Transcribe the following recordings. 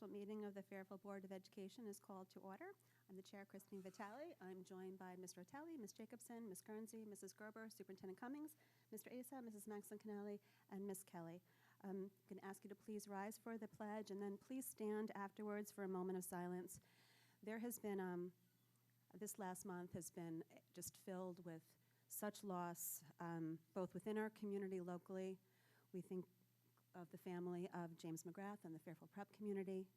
special meeting of the Fairfield Board of Education is called to order. I'm the chair, Christine Vitale. I'm joined by Mr. Vitale, Ms. Jacobson, Ms. Guernsey, Mrs. Gerber, Superintendent Cummings, Mr. Asa, Mrs. Maxon Canelli, and Ms. Kelly. I'm going to ask you to please rise for the pledge and then please stand afterwards for a moment of silence. There has been, this last month has been just filled with such loss, both within our community locally. We think of the family of James McGrath and the Fairfield Prep community.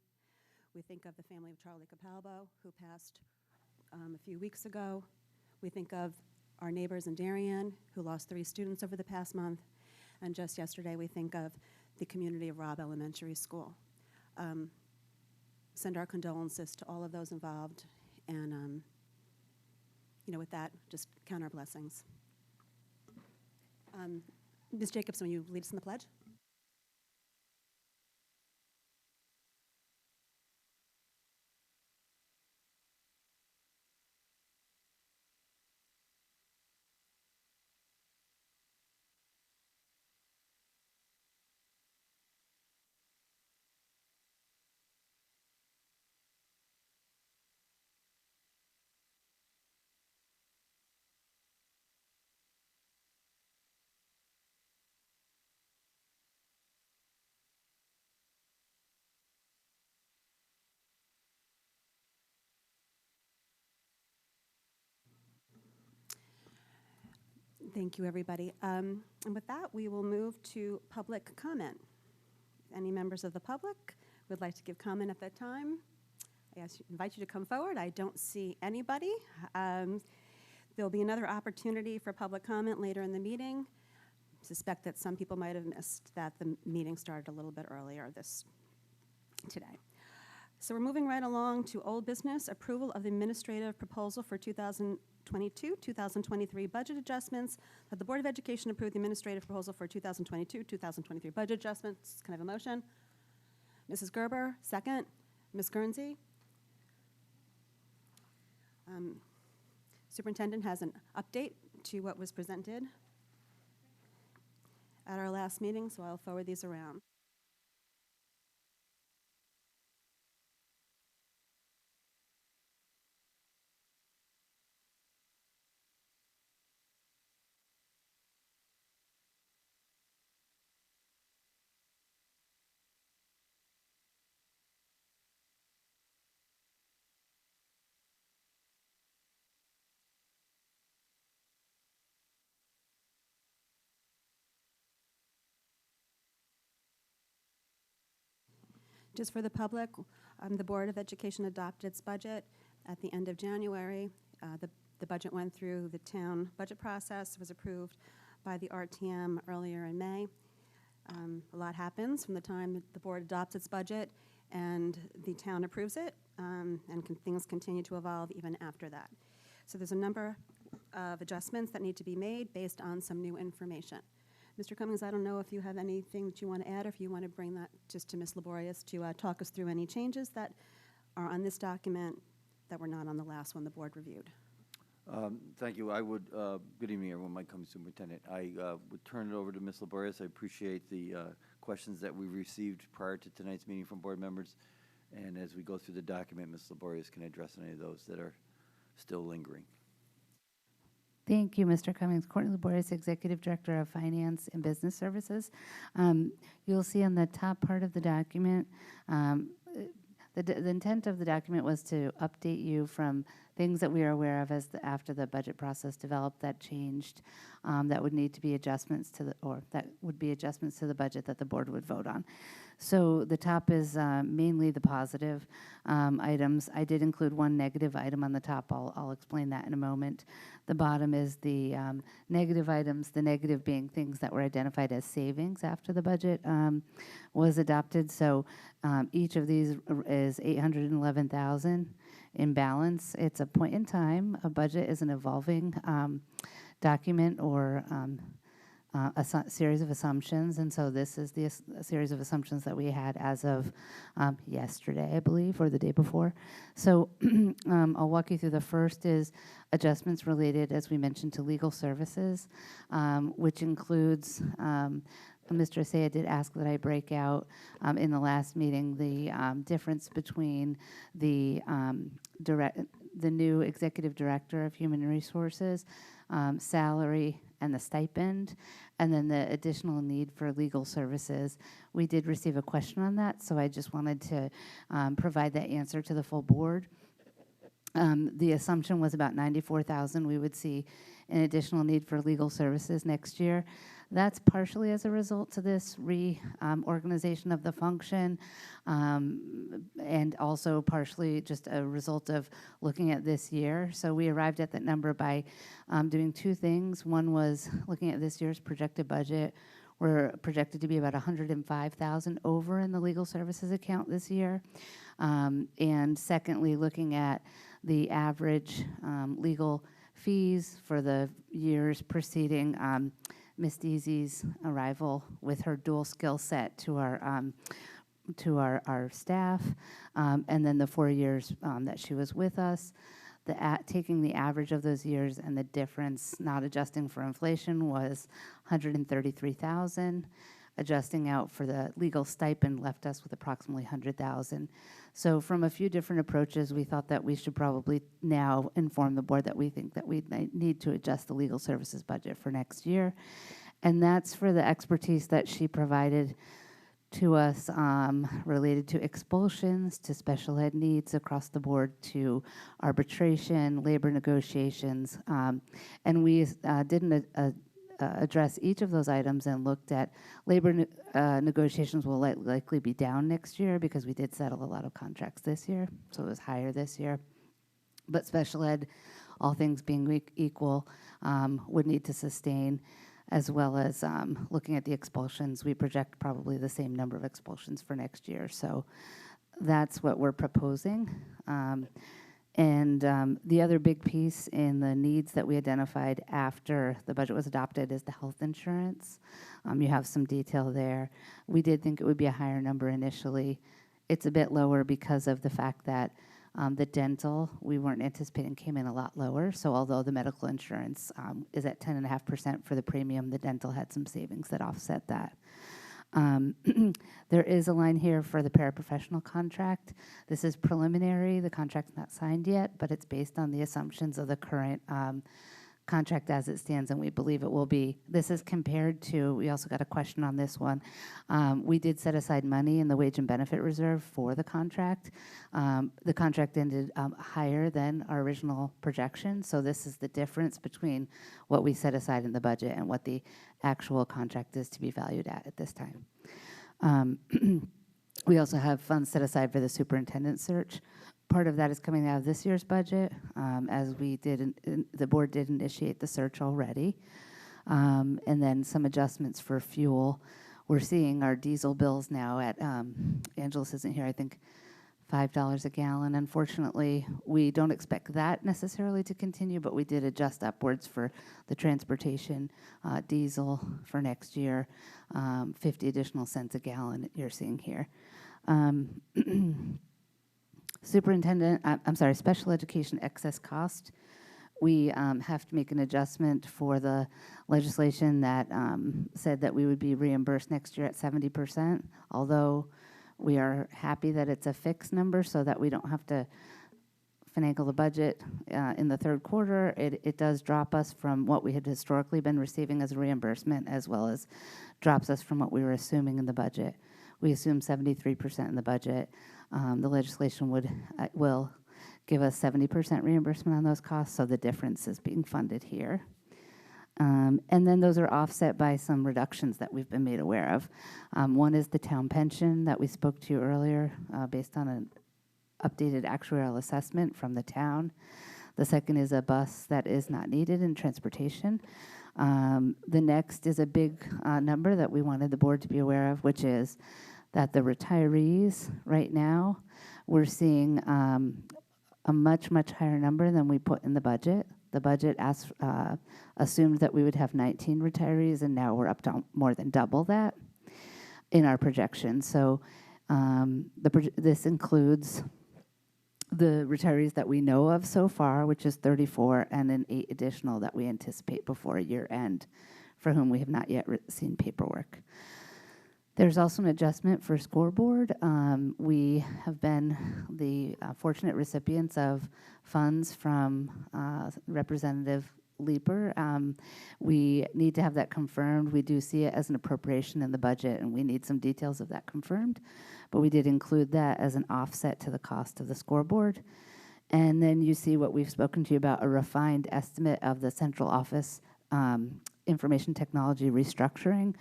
We think of the family of Charlie Capalbo, who passed a few weeks ago. We think of our neighbors in Darien, who lost 3 students over the past month. And just yesterday, we think of the community of Robb Elementary School. Send our condolences to all of those involved. And, with that, just count our blessings. Ms. Jacobson, will you lead us in the pledge? Thank you, everybody. And with that, we will move to public comment. Any members of the public would like to give comment at that time? I invite you to come forward. I don't see anybody. There'll be another opportunity for public comment later in the meeting. I suspect that some people might have missed that the meeting started a little bit earlier today. So we're moving right along to old business, approval of the administrative proposal for 2022-2023 budget adjustments. That the Board of Education approve the administrative proposal for 2022-2023 budget adjustments. Can I have a motion? Mrs. Gerber, second. Ms. Guernsey? Superintendent has an update to what was presented at our last meeting, so I'll forward these around. Just for the public, the Board of Education adopted its budget at the end of January. The budget went through the town budget process, was approved by the RTM earlier in May. A lot happens from the time that the board adopts its budget and the town approves it, and things continue to evolve even after that. So there's a number of adjustments that need to be made based on some new information. Mr. Cummings, I don't know if you have anything that you want to add or if you want to bring that just to Ms. Laborious to talk us through any changes that are on this document that were not on the last one the board reviewed. Thank you. I would, good evening, everyone. Mike Cummings, Superintendent. I would turn it over to Ms. Laborious. I appreciate the questions that we received prior to tonight's meeting from board members. And as we go through the document, Ms. Laborious can address any of those that are still lingering. Thank you, Mr. Cummings. Courtney Laborious, Executive Director of Finance and Business Services. You'll see on the top part of the document, the intent of the document was to update you from things that we are aware of after the budget process developed that changed, that would need to be adjustments to the budget that the board would vote on. So the top is mainly the positive items. I did include one negative item on the top. I'll explain that in a moment. The bottom is the negative items, the negative being things that were identified as savings after the budget was adopted. So each of these is $811,000 in balance. It's a point in time. A budget is an evolving document or a series of assumptions, and so this is the series of assumptions that we had as of yesterday, I believe, or the day before. So I'll walk you through. The first is adjustments related, as we mentioned, to legal services, which includes Mr. Asaya did ask that I break out in the last meeting the difference between the the new executive director of human resources salary and the stipend, and then the additional need for legal services. We did receive a question on that, so I just wanted to provide that answer to the full board. The assumption was about $94,000 we would see an additional need for legal services next year. That's partially as a result to this reorganization of the function, and also partially just a result of looking at this year. So we arrived at that number by doing two things. One was looking at this year's projected budget. We're projected to be about $105,000 over in the legal services account this year. And secondly, looking at the average legal fees for the years preceding Ms. Deasy's arrival with her dual skill set to our staff, and then the 4 years that she was with us. Taking the average of those years and the difference, not adjusting for inflation, was $133,000. Adjusting out for the legal stipend left us with approximately $100,000. So from a few different approaches, we thought that we should probably now inform the board that we think that we need to adjust the legal services budget for next year. And that's for the expertise that she provided to us related to expulsions, to special ed needs across the board, to arbitration, labor negotiations. And we didn't address each of those items and looked at labor negotiations will likely be down next year because we did settle a lot of contracts this year, so it was higher this year. But special ed, all things being equal, would need to sustain, as well as looking at the expulsions. We project probably the same number of expulsions for next year, so that's what we're proposing. And the other big piece in the needs that we identified after the budget was adopted is the health insurance. You have some detail there. We did think it would be a higher number initially. It's a bit lower because of the fact that the dental, we weren't anticipating, came in a lot lower. So although the medical insurance is at 10.5% for the premium, the dental had some savings that offset that. There is a line here for the paraprofessional contract. This is preliminary. The contract's not signed yet, but it's based on the assumptions of the current contract as it stands, and we believe it will be. This is compared to, we also got a question on this one. We did set aside money in the wage and benefit reserve for the contract. The contract ended higher than our original projection, so this is the difference between what we set aside in the budget and what the actual contract is to be valued at this time. We also have funds set aside for the superintendent search. Part of that is coming out of this year's budget, as we did, the board did initiate the search already. And then some adjustments for fuel. We're seeing our diesel bills now at, Angelus isn't here, I think $5 a gallon. Unfortunately, we don't expect that necessarily to continue, but we did adjust upwards for the transportation diesel for next year, 50 additional cents a gallon you're seeing here. Special education excess cost. We have to make an adjustment for the legislation that said that we would be reimbursed next year at 70%, although we are happy that it's a fixed number so that we don't have to finagle the budget in the third quarter. It does drop us from what we had historically been receiving as a reimbursement, as well as drops us from what we were assuming in the budget. We assume 73% in the budget. The legislation will give us 70% reimbursement on those costs, so the difference is being funded here. And then those are offset by some reductions that we've been made aware of. One is the town pension that we spoke to earlier, based on an updated actuarial assessment from the town. The second is a bus that is not needed in transportation. The next is a big number that we wanted the board to be aware of, which is that the retirees right now, we're seeing a much, much higher number than we put in the budget. The budget assumed that we would have 19 retirees, and now we're up to more than double that in our projection. So this includes the retirees that we know of so far, which is 34, and then 8 additional that we anticipate before year end, for whom we have not yet seen paperwork. There's also an adjustment for scoreboard. We have been the fortunate recipients of funds from Representative Leeper. We need to have that confirmed. We do see it as an appropriation in the budget, and we need some details of that confirmed. But we did include that as an offset to the cost of the scoreboard. And then you see what we've spoken to you about, a refined estimate of the central office information technology restructuring,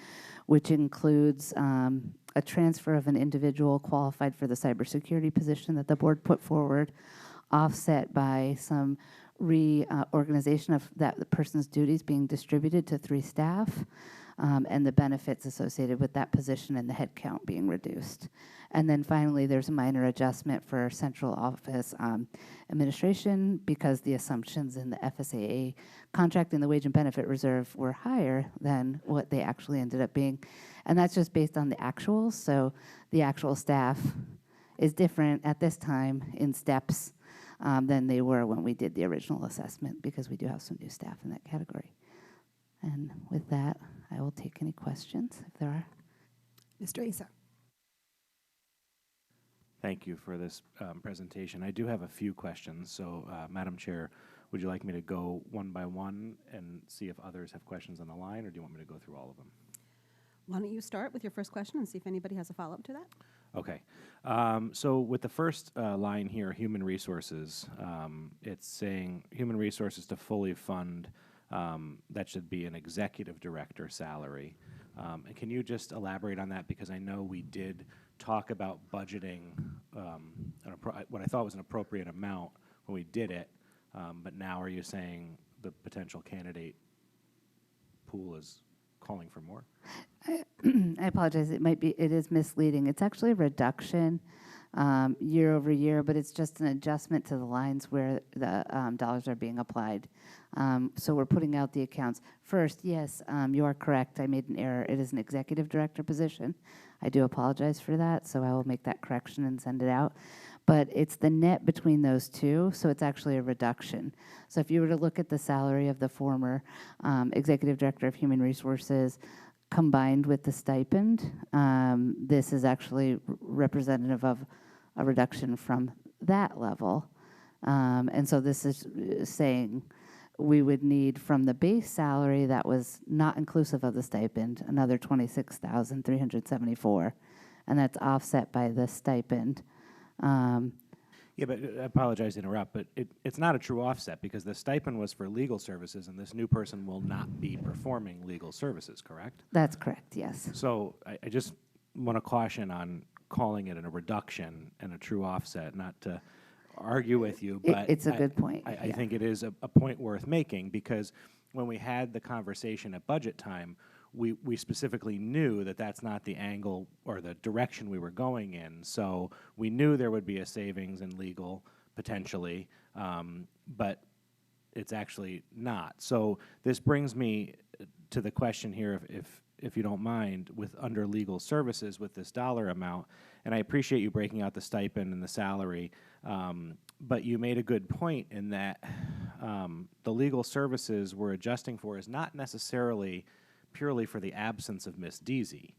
which includes a transfer of an individual qualified for the cybersecurity position that the board put forward, offset by some reorganization of that the person's duties being distributed to 3 staff, and the benefits associated with that position and the headcount being reduced. And then finally, there's a minor adjustment for central office administration because the assumptions in the FSAA contract and the wage and benefit reserve were higher than what they actually ended up being. And that's just based on the actuals. So the actual staff is different at this time in steps than they were when we did the original assessment, because we do have some new staff in that category. And with that, I will take any questions if there are. Mr. Asa. Thank you for this presentation. I do have a few questions. So, Madam Chair, would you like me to go one by one and see if others have questions on the line, or do you want me to go through all of them? Why don't you start with your first question and see if anybody has a follow-up to that? Okay. So with the first line here, human resources, it's saying human resources to fully fund, that should be an executive director salary. And can you just elaborate on that? Because I know we did talk about budgeting what I thought was an appropriate amount when we did it, but now are you saying the potential candidate pool is calling for more? I apologize. It is misleading. It's actually a reduction year over year, but it's just an adjustment to the lines where the dollars are being applied. So we're putting out the accounts. First, yes, you are correct. I made an error. It is an executive director position. I do apologize for that, so I will make that correction and send it out. But it's the net between those two, so it's actually a reduction. So if you were to look at the salary of the former executive director of human resources combined with the stipend, this is actually representative of a reduction from that level. And so this is saying we would need from the base salary that was not inclusive of the stipend, another $26,374, and that's offset by the stipend. Yeah, but I apologize to interrupt, but it's not a true offset because the stipend was for legal services, and this new person will not be performing legal services, correct? That's correct, yes. So I just want to caution on calling it a reduction and a true offset, not to argue with you, but it's a good point. I think it is a point worth making, because when we had the conversation at budget time, we specifically knew that that's not the angle or the direction we were going in. So we knew there would be a savings in legal potentially, but it's actually not. So this brings me to the question here, if you don't mind, with under legal services with this dollar amount, and I appreciate you breaking out the stipend and the salary, but you made a good point in that the legal services we're adjusting for is not necessarily purely for the absence of Miss Deasy.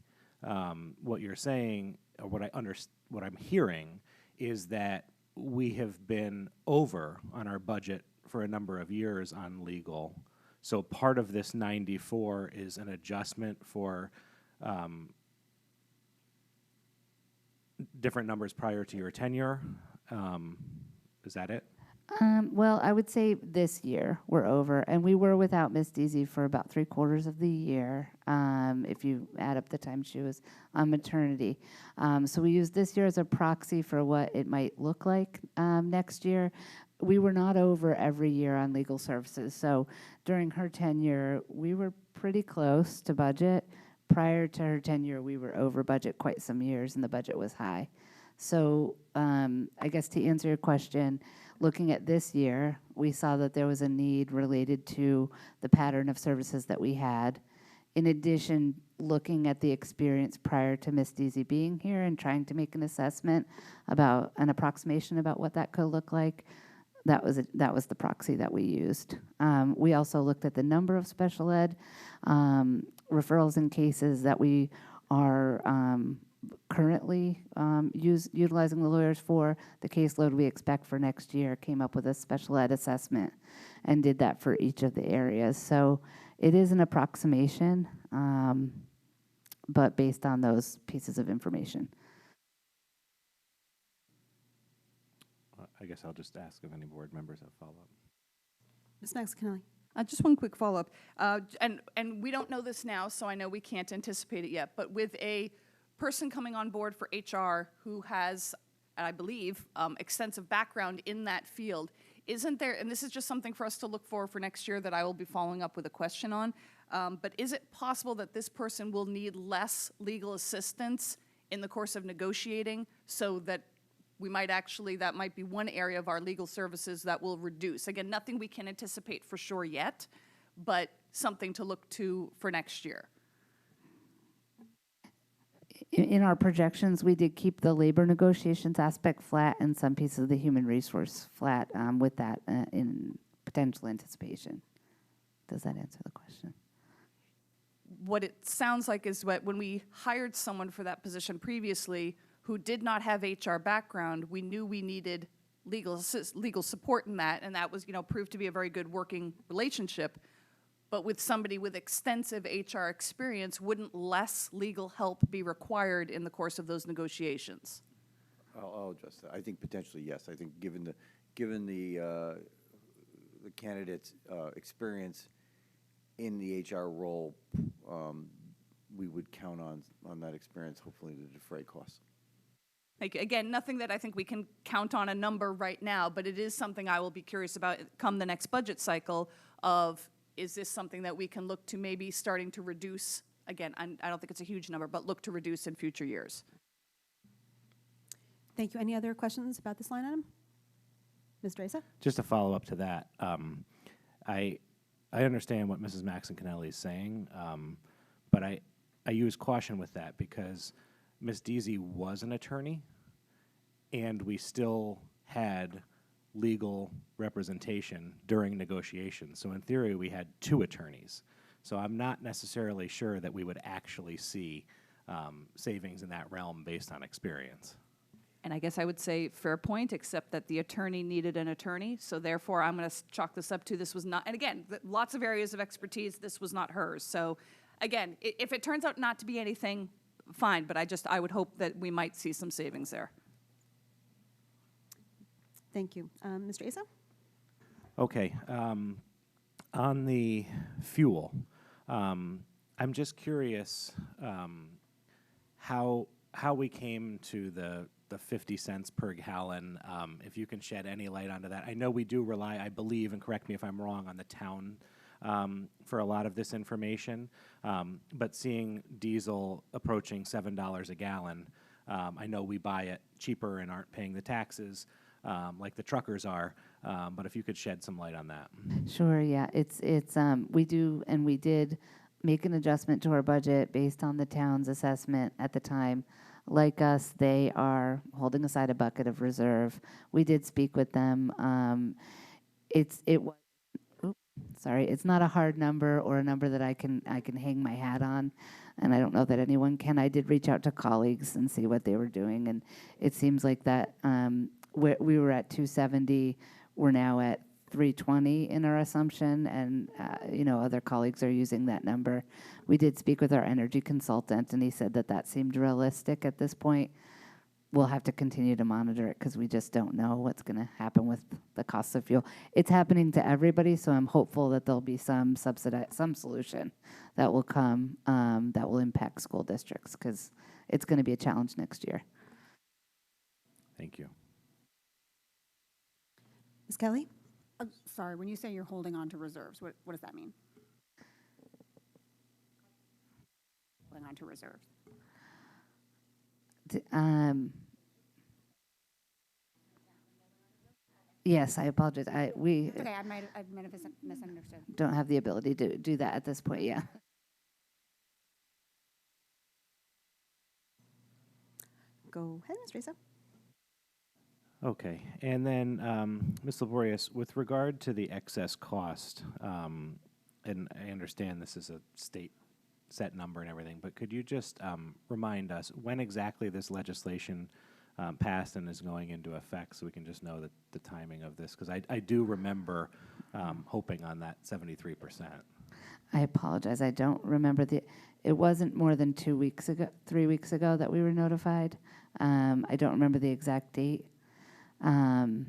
What you're saying, or what I'm hearing, is that we have been over on our budget for a number of years on legal. So part of this 94 is an adjustment for different numbers prior to your tenure. Is that it? Well, I would say this year we're over, and we were without Miss Deasy for about 3/4 of the year, if you add up the time she was on maternity. So we used this year as a proxy for what it might look like next year. We were not over every year on legal services. So during her tenure, we were pretty close to budget. Prior to her tenure, we were over budget quite some years, and the budget was high. So I guess to answer your question, looking at this year, we saw that there was a need related to the pattern of services that we had. In addition, looking at the experience prior to Miss Deasy being here and trying to make an assessment about an approximation about what that could look like, that was the proxy that we used. We also looked at the number of special ed referrals and cases that we are currently utilizing the lawyers for. The caseload we expect for next year came up with a special ed assessment and did that for each of the areas. So it is an approximation, but based on those pieces of information. I guess I'll just ask if any board members have follow-up. Ms. Maxon-Kennelly. Just one quick follow-up. And we don't know this now, so I know we can't anticipate it yet, but with a person coming on board for HR who has, I believe, extensive background in that field, isn't there, and this is just something for us to look for next year that I will be following up with a question on, but is it possible that this person will need less legal assistance in the course of negotiating so that we might actually, that might be one area of our legal services that will reduce? Again, nothing we can anticipate for sure yet, but something to look to for next year. In our projections, we did keep the labor negotiations aspect flat and some pieces of the human resource flat with that in potential anticipation. Does that answer the question? What it sounds like is when we hired someone for that position previously who did not have HR background, we knew we needed legal support in that, and that was, proved to be a very good working relationship. But with somebody with extensive HR experience, wouldn't less legal help be required in the course of those negotiations? I'll address that. I think potentially yes. I think given the candidate's experience in the HR role, we would count on that experience, hopefully, to defray costs. Again, nothing that I think we can count on a number right now, but it is something I will be curious about come the next budget cycle of, is this something that we can look to maybe starting to reduce? Again, I don't think it's a huge number, but look to reduce in future years. Thank you. Any other questions about this line item? Mr. Asa? Just a follow-up to that. I understand what Mrs. Maxon-Kennelly is saying, but I use caution with that because Ms. Deasy was an attorney, and we still had legal representation during negotiations. So in theory, we had two attorneys. So I'm not necessarily sure that we would actually see savings in that realm based on experience. And I guess I would say fair point, except that the attorney needed an attorney. So therefore, I'm going to chalk this up to this was not, and again, lots of areas of expertise, this was not hers. So again, if it turns out not to be anything, fine, but I would hope that we might see some savings there. Thank you. Mr. Asa? Okay. On the fuel, I'm just curious how we came to the 50 cents per gallon, if you can shed any light onto that. I know we do rely, I believe, and correct me if I'm wrong, on the town for a lot of this information, but seeing diesel approaching $7 a gallon, I know we buy it cheaper and aren't paying the taxes like the truckers are, but if you could shed some light on that. Sure, yeah. It's we do, and we did make an adjustment to our budget based on the town's assessment at the time. Like us, they are holding aside a bucket of reserve. We did speak with them. It's not a hard number or a number that I can hang my hat on, and I don't know that anyone can. I did reach out to colleagues and see what they were doing, and it seems like that we were at 270. We're now at 320 in our assumption, and other colleagues are using that number. We did speak with our energy consultant, and he said that seemed realistic at this point. We'll have to continue to monitor it because we just don't know what's going to happen with the cost of fuel. It's happening to everybody, so I'm hopeful that there'll be some solution that will come that will impact school districts because it's going to be a challenge next year. Thank you. Ms. Kelly? Sorry, when you say you're holding on to reserves, what does that mean? Holding on to reserves. Yes, I apologize. We Okay, I might have misunderstood. don't have the ability to do that at this point, yeah. Go ahead, Mr. Asa. Okay, and then Ms. Laborious, with regard to the excess cost, and I understand this is a state set number and everything, but could you just remind us when exactly this legislation passed and is going into effect, so we can just know the timing of this? Because I do remember hoping on that 73%. I apologize. I don't remember it wasn't more than 2 weeks ago, 3 weeks ago that we were notified. I don't remember the exact date. The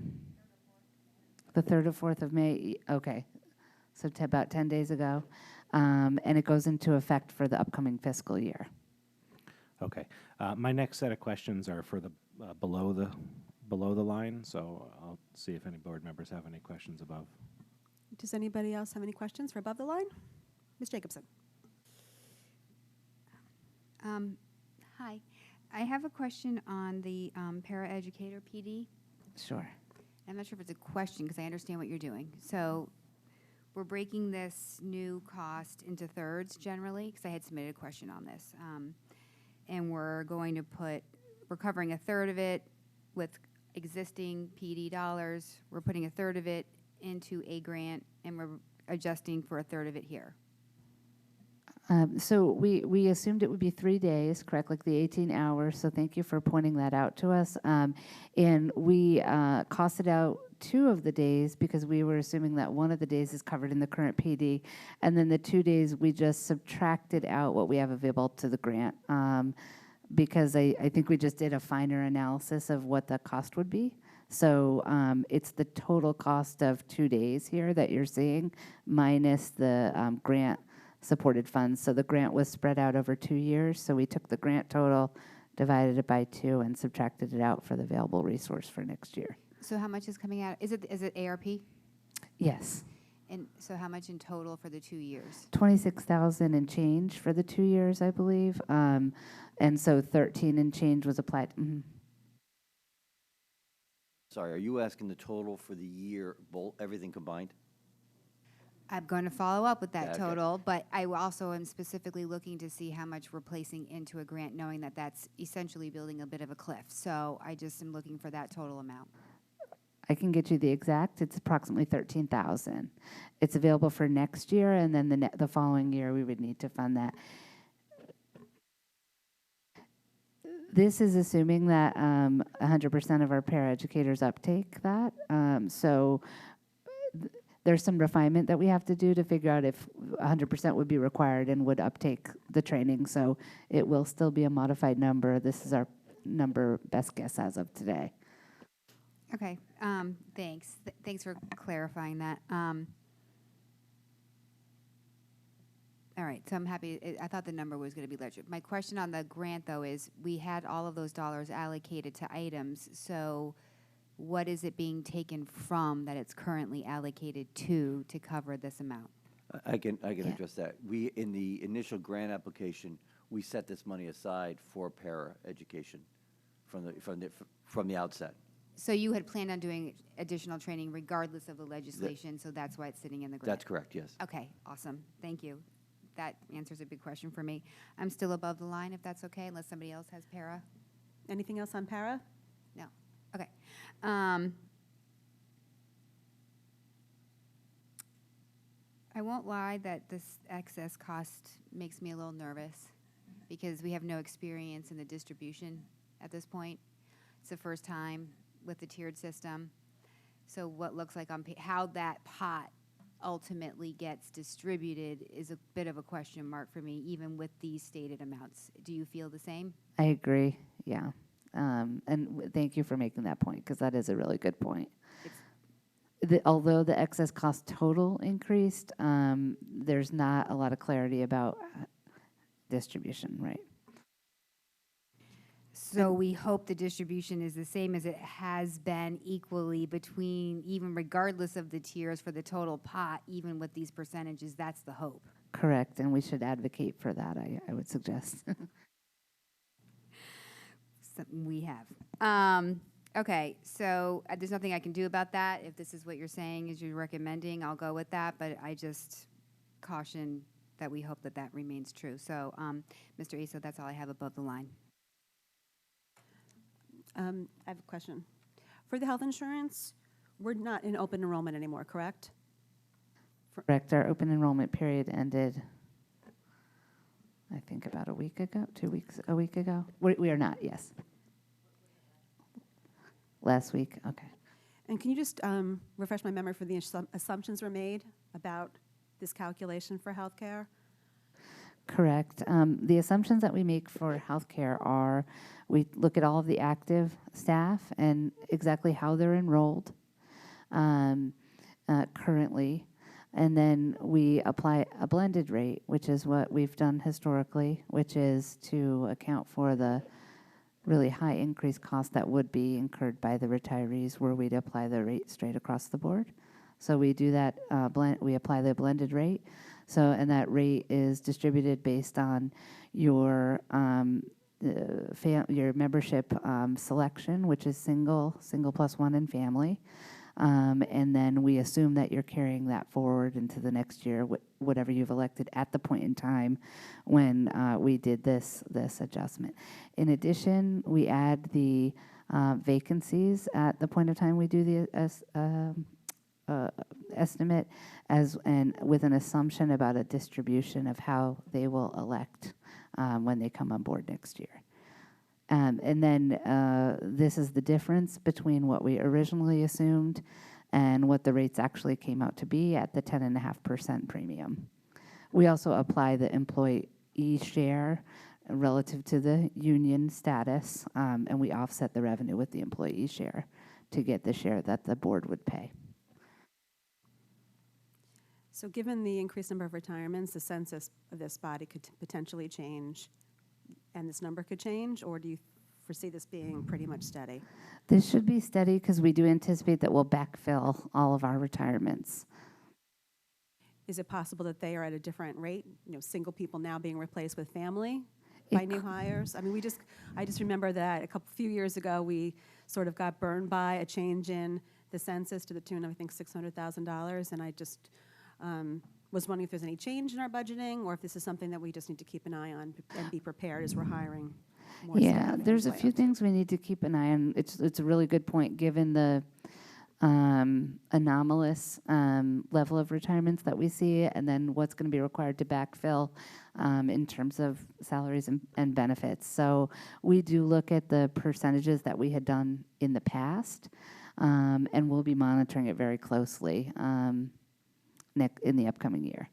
3rd or 4th of May, okay. So about 10 days ago. And it goes into effect for the upcoming fiscal year. Okay. My next set of questions are for the below the line, so I'll see if any board members have any questions above. Does anybody else have any questions for above the line? Ms. Jacobson. Hi. I have a question on the paraeducator PD. Sure. I'm not sure if it's a question because I understand what you're doing. So we're breaking this new cost into thirds generally, because I had submitted a question on this. And we're covering a third of it with existing PD dollars. We're putting a third of it into a grant, and we're adjusting for a third of it here. So we assumed it would be 3 days, correct, like the 18 hours, so thank you for pointing that out to us. And we costed out 2 of the days because we were assuming that 1 of the days is covered in the current PD, and then the 2 days we just subtracted out what we have available to the grant, because I think we just did a finer analysis of what the cost would be. So it's the total cost of 2 days here that you're seeing, minus the grant supported funds. So the grant was spread out over 2 years. So we took the grant total, divided it by 2, and subtracted it out for the available resource for next year. So how much is coming out? Is it ARP? Yes. And so how much in total for the 2 years? 26,000 and change for the 2 years, I believe. And so 13 and change was applied. Sorry, are you asking the total for the year, everything combined? I'm going to follow up with that Yeah, okay. total, but I also am specifically looking to see how much we're placing into a grant, knowing that that's essentially building a bit of a cliff. So I just am looking for that total amount. I can get you the exact. It's approximately 13,000. It's available for next year, and then the following year we would need to fund that. This is assuming that 100% of our paraeducators uptake that. There's some refinement that we have to do to figure out if 100% would be required and would uptake the training. So it will still be a modified number. This is our number, best guess as of today. Okay, thanks. Thanks for clarifying that. All right, so I'm happy. I thought the number was going to be larger. My question on the grant, though, is we had all of those dollars allocated to items, so what is it being taken from that it's currently allocated to cover this amount? I can address that. We, in the initial grant application, we set this money aside for para education from the outset. So you had planned on doing additional training regardless of the legislation, so that's why it's sitting in the grant? That's correct, yes. Okay, awesome. Thank you. That answers a big question for me. I'm still above the line, if that's okay, unless somebody else has para? Anything else on para? No. Okay. I won't lie that this excess cost makes me a little nervous because we have no experience in the distribution at this point. It's the first time with the tiered system. So what looks like how that pot ultimately gets distributed is a bit of a question mark for me, even with these stated amounts. Do you feel the same? I agree, yeah. And thank you for making that point, because that is a really good point. Although the excess cost total increased, there's not a lot of clarity about distribution, right? So we hope the distribution is the same as it has been equally between, even regardless of the tiers for the total pot, even with these percentages. That's the hope. Correct, and we should advocate for that, I would suggest. Something we have. Okay, so there's nothing I can do about that. If this is what you're saying is you're recommending, I'll go with that, but I just caution that we hope that that remains true. So, Mr. Asa, that's all I have above the line. I have a question. For the health insurance, we're not in open enrollment anymore, correct? Correct, our open enrollment period ended I think about a week ago, a week ago. We are not, yes. Last week, okay. And can you just refresh my memory for the assumptions were made about this calculation for healthcare? Correct. The assumptions that we make for healthcare are we look at all of the active staff and exactly how they're enrolled currently, and then we apply a blended rate, which is what we've done historically, which is to account for the really high increased cost that would be incurred by the retirees were we to apply the rate straight across the board. So we do that, we apply the blended rate. So, and that rate is distributed based on your your membership selection, which is single plus one, and family. And then we assume that you're carrying that forward into the next year, whatever you've elected at the point in time when we did this adjustment. In addition, we add the vacancies at the point of time we do the estimate and with an assumption about a distribution of how they will elect when they come on board next year. And then this is the difference between what we originally assumed and what the rates actually came out to be at the 10.5% premium. We also apply the employee share relative to the union status, and we offset the revenue with the employee share to get the share that the board would pay. So given the increased number of retirements, the census of this body could potentially change, and this number could change, or do you foresee this being pretty much steady? This should be steady because we do anticipate that we'll backfill all of our retirements. Is it possible that they are at a different rate? You know, single people now being replaced with family by new hires? I mean, I just remember that few years ago, we sort of got burned by a change in the census to the tune of, I think, $600,000, and I just was wondering if there's any change in our budgeting, or if this is something that we just need to keep an eye on and be prepared as we're hiring more Yeah, staff there's a and few things we need to keep an eye on. It's a really good point, given the anomalous level of retirements that we see, and then what's going to be required to backfill in terms of salaries and benefits. So we do look at the percentages that we had done in the past, and we'll be monitoring it very closely in the upcoming year.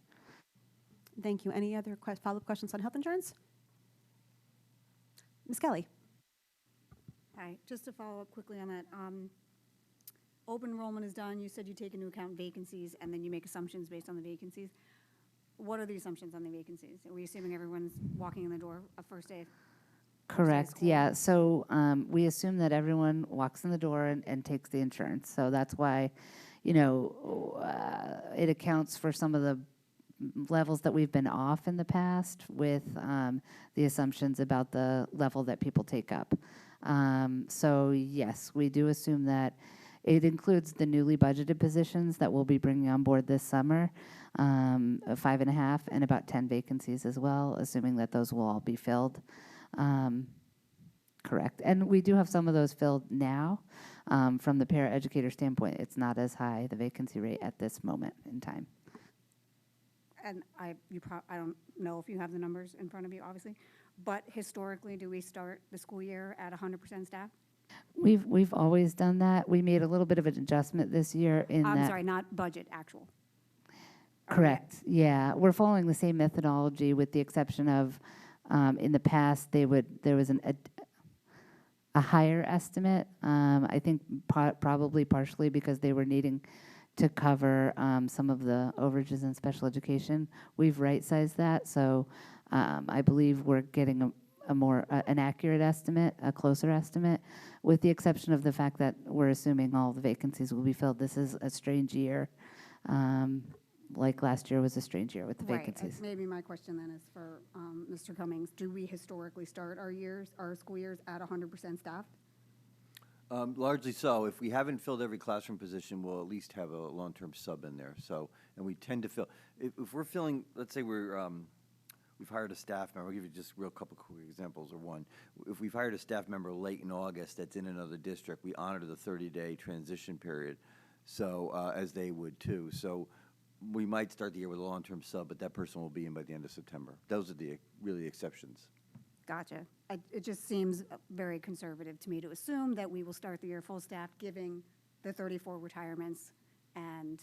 Thank you. Any other follow-up questions on health insurance? Ms. Kelly? Hi, just to follow up quickly on that. Open enrollment is done. You said you take into account vacancies, and then you make assumptions based on the vacancies. What are the assumptions on the vacancies? Are we assuming everyone's walking in the door a first day? Correct, yeah. So we assume that everyone walks in the door and takes the insurance. So that's why, it accounts for some of the levels that we've been off in the past with the assumptions about the level that people take up. So yes, we do assume that it includes the newly budgeted positions that we'll be bringing on board this summer, 5.5, and about 10 vacancies as well, assuming that those will all be filled. Correct. And we do have some of those filled now. From the paraeducator standpoint, it's not as high, the vacancy rate at this moment in time. And I don't know if you have the numbers in front of you, obviously, but historically, do we start the school year at 100% staff? We've always done that. We made a little bit of an adjustment this year in that. I'm sorry, not budget, actual. Correct. Yeah, we're following the same methodology with the exception of in the past there was a higher estimate. I think probably partially because they were needing to cover some of the overages in special education. We've right-sized that, so I believe we're getting an accurate estimate, a closer estimate, with the exception of the fact that we're assuming all the vacancies will be filled. This is a strange year. Like last year was a strange year with the vacancies. Right. Maybe my question then is for Mr. Cummings. Do we historically start our school years at 100% staff? Largely so. If we haven't filled every classroom position, we'll at least have a long-term sub in there. So, and we tend to fill. If we're filling, let's say we've hired a staff member. I'll give you just a real couple quick examples or one. If we've hired a staff member late in August that's in another district, we honor the 30-day transition period, so as they would too. So we might start the year with a long-term sub, but that person will be in by the end of September. Those are the really exceptions. Gotcha. It just seems very conservative to me to assume that we will start the year full staff, given the 34 retirements and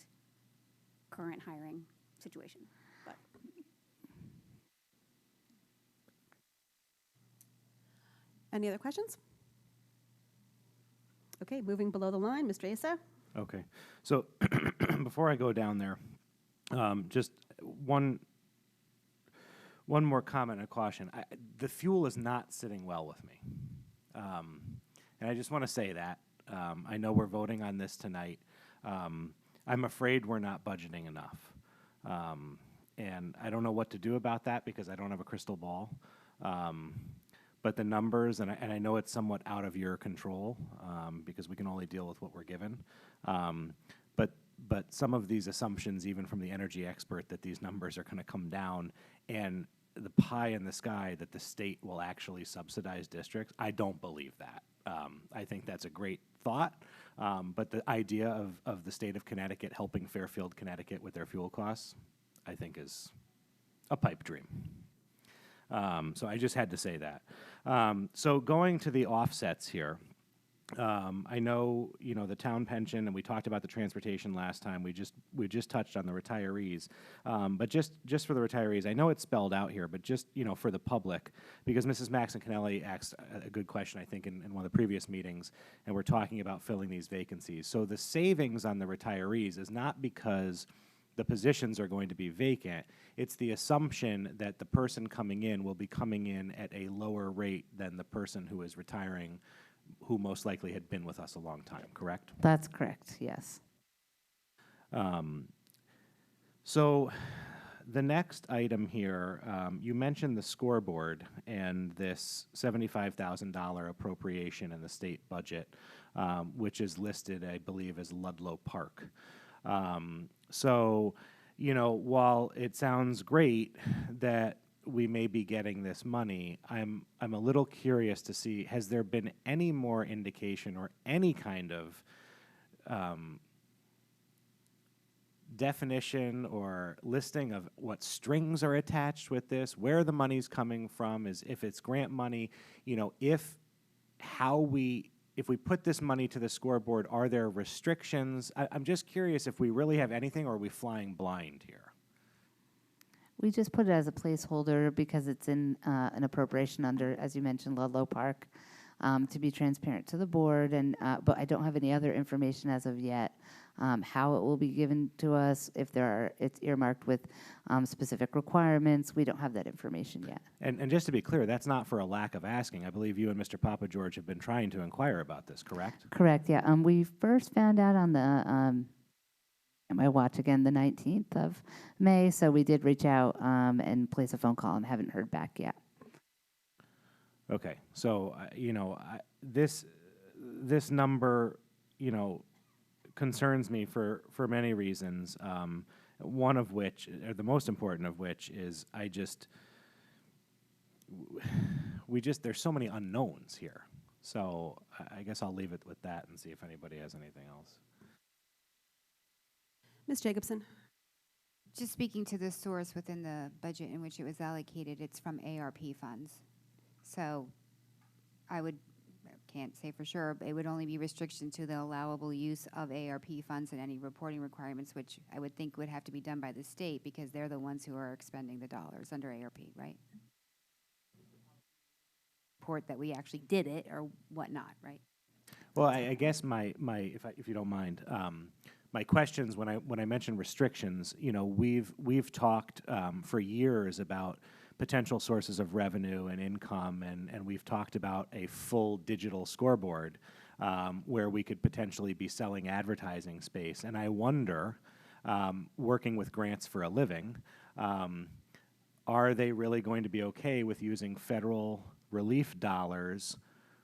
current hiring situation. But Any other questions? Okay, moving below the line, Mr. Asa. Okay, so before I go down there, just one more comment and caution. The fuel is not sitting well with me. And I just want to say that. I know we're voting on this tonight. I'm afraid we're not budgeting enough. And I don't know what to do about that because I don't have a crystal ball. But the numbers, and I know it's somewhat out of your control because we can only deal with what we're given. But some of these assumptions, even from the energy expert, that these numbers are going to come down, and the pie in the sky that the state will actually subsidize districts, I don't believe that. I think that's a great thought, but the idea of the state of Connecticut helping Fairfield, Connecticut with their fuel costs, I think is a pipe dream. So I just had to say that. So going to the offsets here, I know, the town pension, and we talked about the transportation last time. We just touched on the retirees, but just for the retirees, I know it's spelled out here, but just for the public, because Mrs. Maxon-Kennelly asked a good question, I think, in one of the previous meetings, and we're talking about filling these vacancies. So the savings on the retirees is not because the positions are going to be vacant. It's the assumption that the person coming in will be coming in at a lower rate than the person who is retiring, who most likely had been with us a long time, correct? That's correct, yes. So the next item here, you mentioned the scoreboard and this $75,000 appropriation in the state budget, which is listed, I believe, as Ludlow Park. So, while it sounds great that we may be getting this money, I'm a little curious to see, has there been any more indication or any kind of definition or listing of what strings are attached with this, where the money's coming from, is if it's grant money, if we put this money to the scoreboard, are there restrictions? I'm just curious if we really have anything, or are we flying blind here? We just put it as a placeholder because it's in an appropriation under, as you mentioned, Ludlow Park, to be transparent to the board. And but I don't have any other information as of yet. How it will be given to us, if it's earmarked with specific requirements, we don't have that information yet. And just to be clear, that's not for a lack of asking. I believe you and Mr. Papa George have been trying to inquire about this, correct? Correct, yeah. We first found out on the, at my watch again, the 19th of May, so we did reach out and place a phone call and haven't heard back yet. Okay, so, this number, concerns me for many reasons, one of which, or the most important of which, is there's so many unknowns here. So I guess I'll leave it with that and see if anybody has anything else. Ms. Jacobson. Just speaking to the source within the budget in which it was allocated, it's from ARP funds. So can't say for sure, but it would only be restriction to the allowable use of ARP funds and any reporting requirements, which I would think would have to be done by the state because they're the ones who are expending the dollars under ARP, right? Report that we actually did it or whatnot, right? Well, I guess if you don't mind, my questions when I mention restrictions, we've talked for years about potential sources of revenue and income, and we've talked about a full digital scoreboard where we could potentially be selling advertising space. And I wonder, working with grants for a living, are they really going to be okay with using federal relief dollars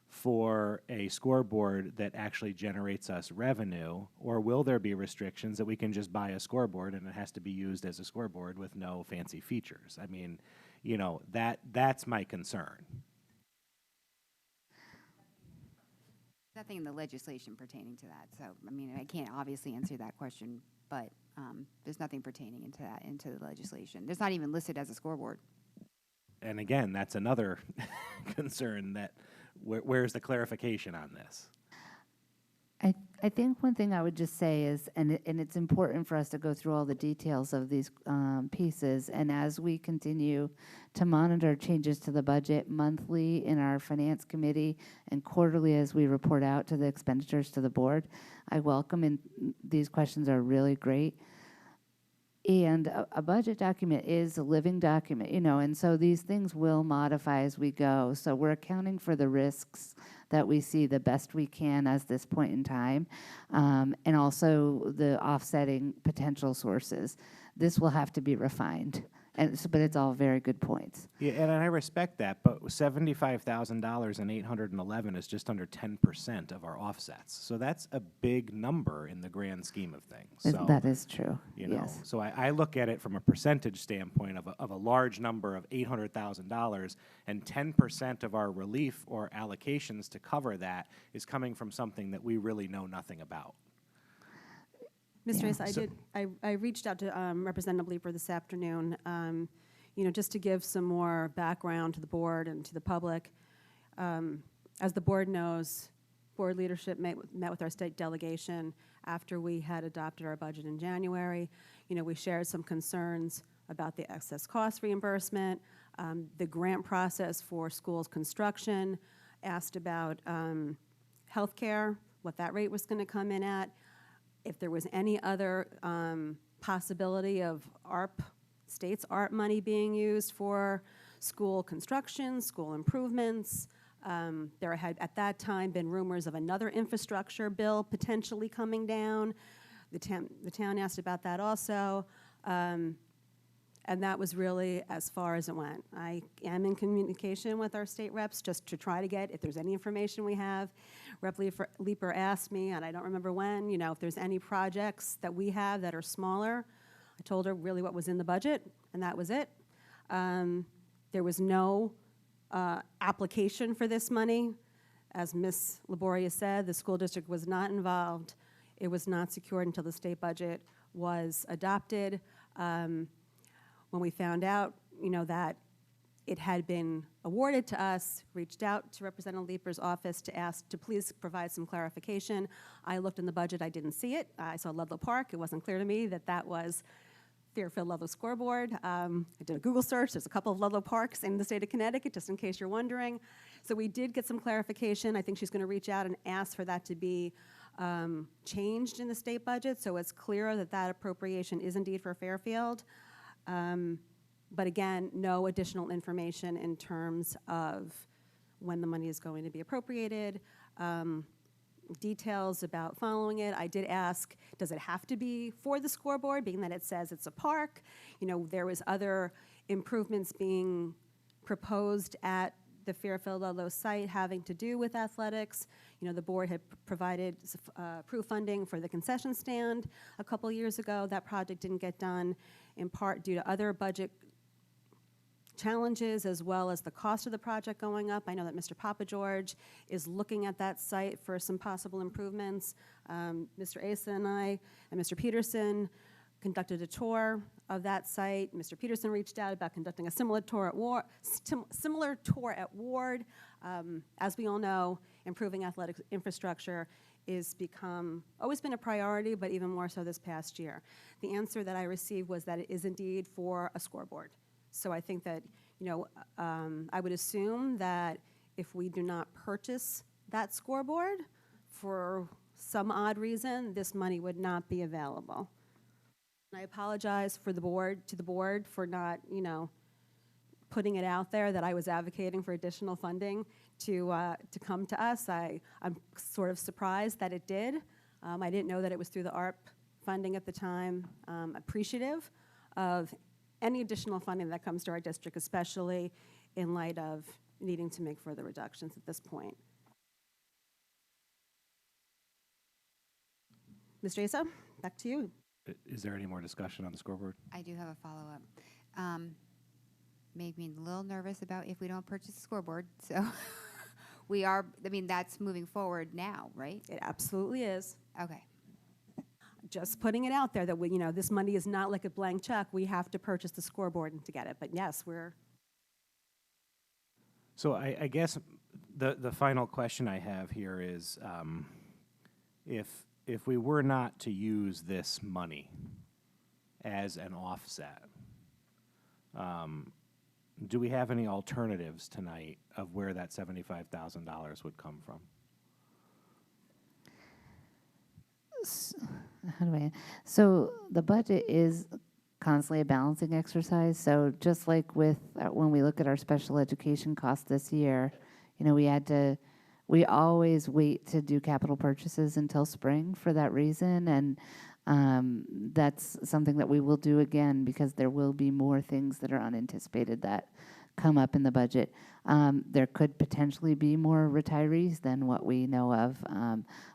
for a scoreboard that actually generates us revenue, or will there be restrictions that we can just buy a scoreboard and it has to be used as a scoreboard with no fancy features? I mean, that's my concern. Nothing in the legislation pertaining to that. So, I mean, I can't obviously answer that question, but there's nothing pertaining into that, into the legislation. There's not even listed as a scoreboard. And again, that's another concern that where's the clarification on this? I think one thing I would just say is, and it's important for us to go through all the details of these pieces, and as we continue to monitor changes to the budget monthly in our finance committee and quarterly as we report out to the expenditures to the board, I welcome, and these questions are really great. And a budget document is a living document, you know, and so these things will modify as we go. So we're accounting for the risks that we see the best we can at this point in time, and also the offsetting potential sources. This will have to be refined, but it's all very good points. Yeah, and I respect that, but $75,000 and 811 is just under 10% of our offsets. So that's a big number in the grand scheme of things. So, That is true, you know, yes. so I look at it from a percentage standpoint of a large number of $800,000, and 10% of our relief or allocations to cover that is coming from something that we really know nothing about. Mr. Yeah. Asa, I reached out to Representative Leeper this afternoon, you know, just to give some more background to the board and to the public. As the board knows, board leadership met with our state delegation after we had adopted our budget in January. You know, we shared some concerns about the excess cost reimbursement, the grant process for schools construction, asked about healthcare, what that rate was going to come in at, if there was any other possibility of ARP, state's ARP money being used for school construction, school improvements. There had, at that time, been rumors of another infrastructure bill potentially coming down. The town asked about that also. And that was really as far as it went. I am in communication with our state reps just to try to get, if there's any information we have. Rep Leeper asked me, and I don't remember when, you know, if there's any projects that we have that are smaller. I told her really what was in the budget, and that was it. There was no application for this money. As Ms. Laboria said, the school district was not involved. It was not secured until the state budget was adopted. When we found out, you know, that it had been awarded to us, reached out to Representative Leeper's office to ask to please provide some clarification. I looked in the budget, I didn't see it. I saw Ludlow Park. It wasn't clear to me that that was Fairfield Ludlow scoreboard. I did a Google search. There's a couple of Ludlow Parks in the state of Connecticut, just in case you're wondering. So we did get some clarification. I think she's going to reach out and ask for that to be changed in the state budget, so it's clear that that appropriation is indeed for Fairfield. But again, no additional information in terms of when the money is going to be appropriated, details about following it. I did ask, does it have to be for the scoreboard, being that it says it's a park? You know, there was other improvements being proposed at the Fairfield Ludlow site having to do with athletics. You know, the board had provided approved funding for the concession stand a couple years ago. That project didn't get done, in part due to other budget challenges as well as the cost of the project going up. I know that Mr. Papageorge is looking at that site for some possible improvements. Mr. Asa and I and Mr. Peterson conducted a tour of that site. Mr. Peterson reached out about conducting a similar tour at Ward. As we all know, improving athletic infrastructure is always been a priority, but even more so this past year. The answer that I received was that it is indeed for a scoreboard. So I think that, you know, I would assume that if we do not purchase that scoreboard for some odd reason, this money would not be available. And I apologize to the board for not, you know, putting it out there that I was advocating for additional funding to come to us. I'm sort of surprised that it did. I didn't know that it was through the ARP funding at the time. Appreciative of any additional funding that comes to our district, especially in light of needing to make further reductions at this point. Mr. Asa, back to you. Is there any more discussion on the scoreboard? I do have a follow-up. Made me a little nervous about if we don't purchase a scoreboard. So we are, I mean, that's moving forward now, right? It absolutely is. Okay. Just putting it out there that we, this money is not like a blank check. We have to purchase the scoreboard to get it. But yes, we're. So I guess the final question I have here is, if we were not to use this money as an offset, do we have any alternatives tonight of where that $75,000 would come from? How do I? So the budget is constantly a balancing exercise. So just like with when we look at our special education costs this year, we always wait to do capital purchases until spring for that reason, and that's something that we will do again because there will be more things that are unanticipated that come up in the budget. There could potentially be more retirees than what we know of.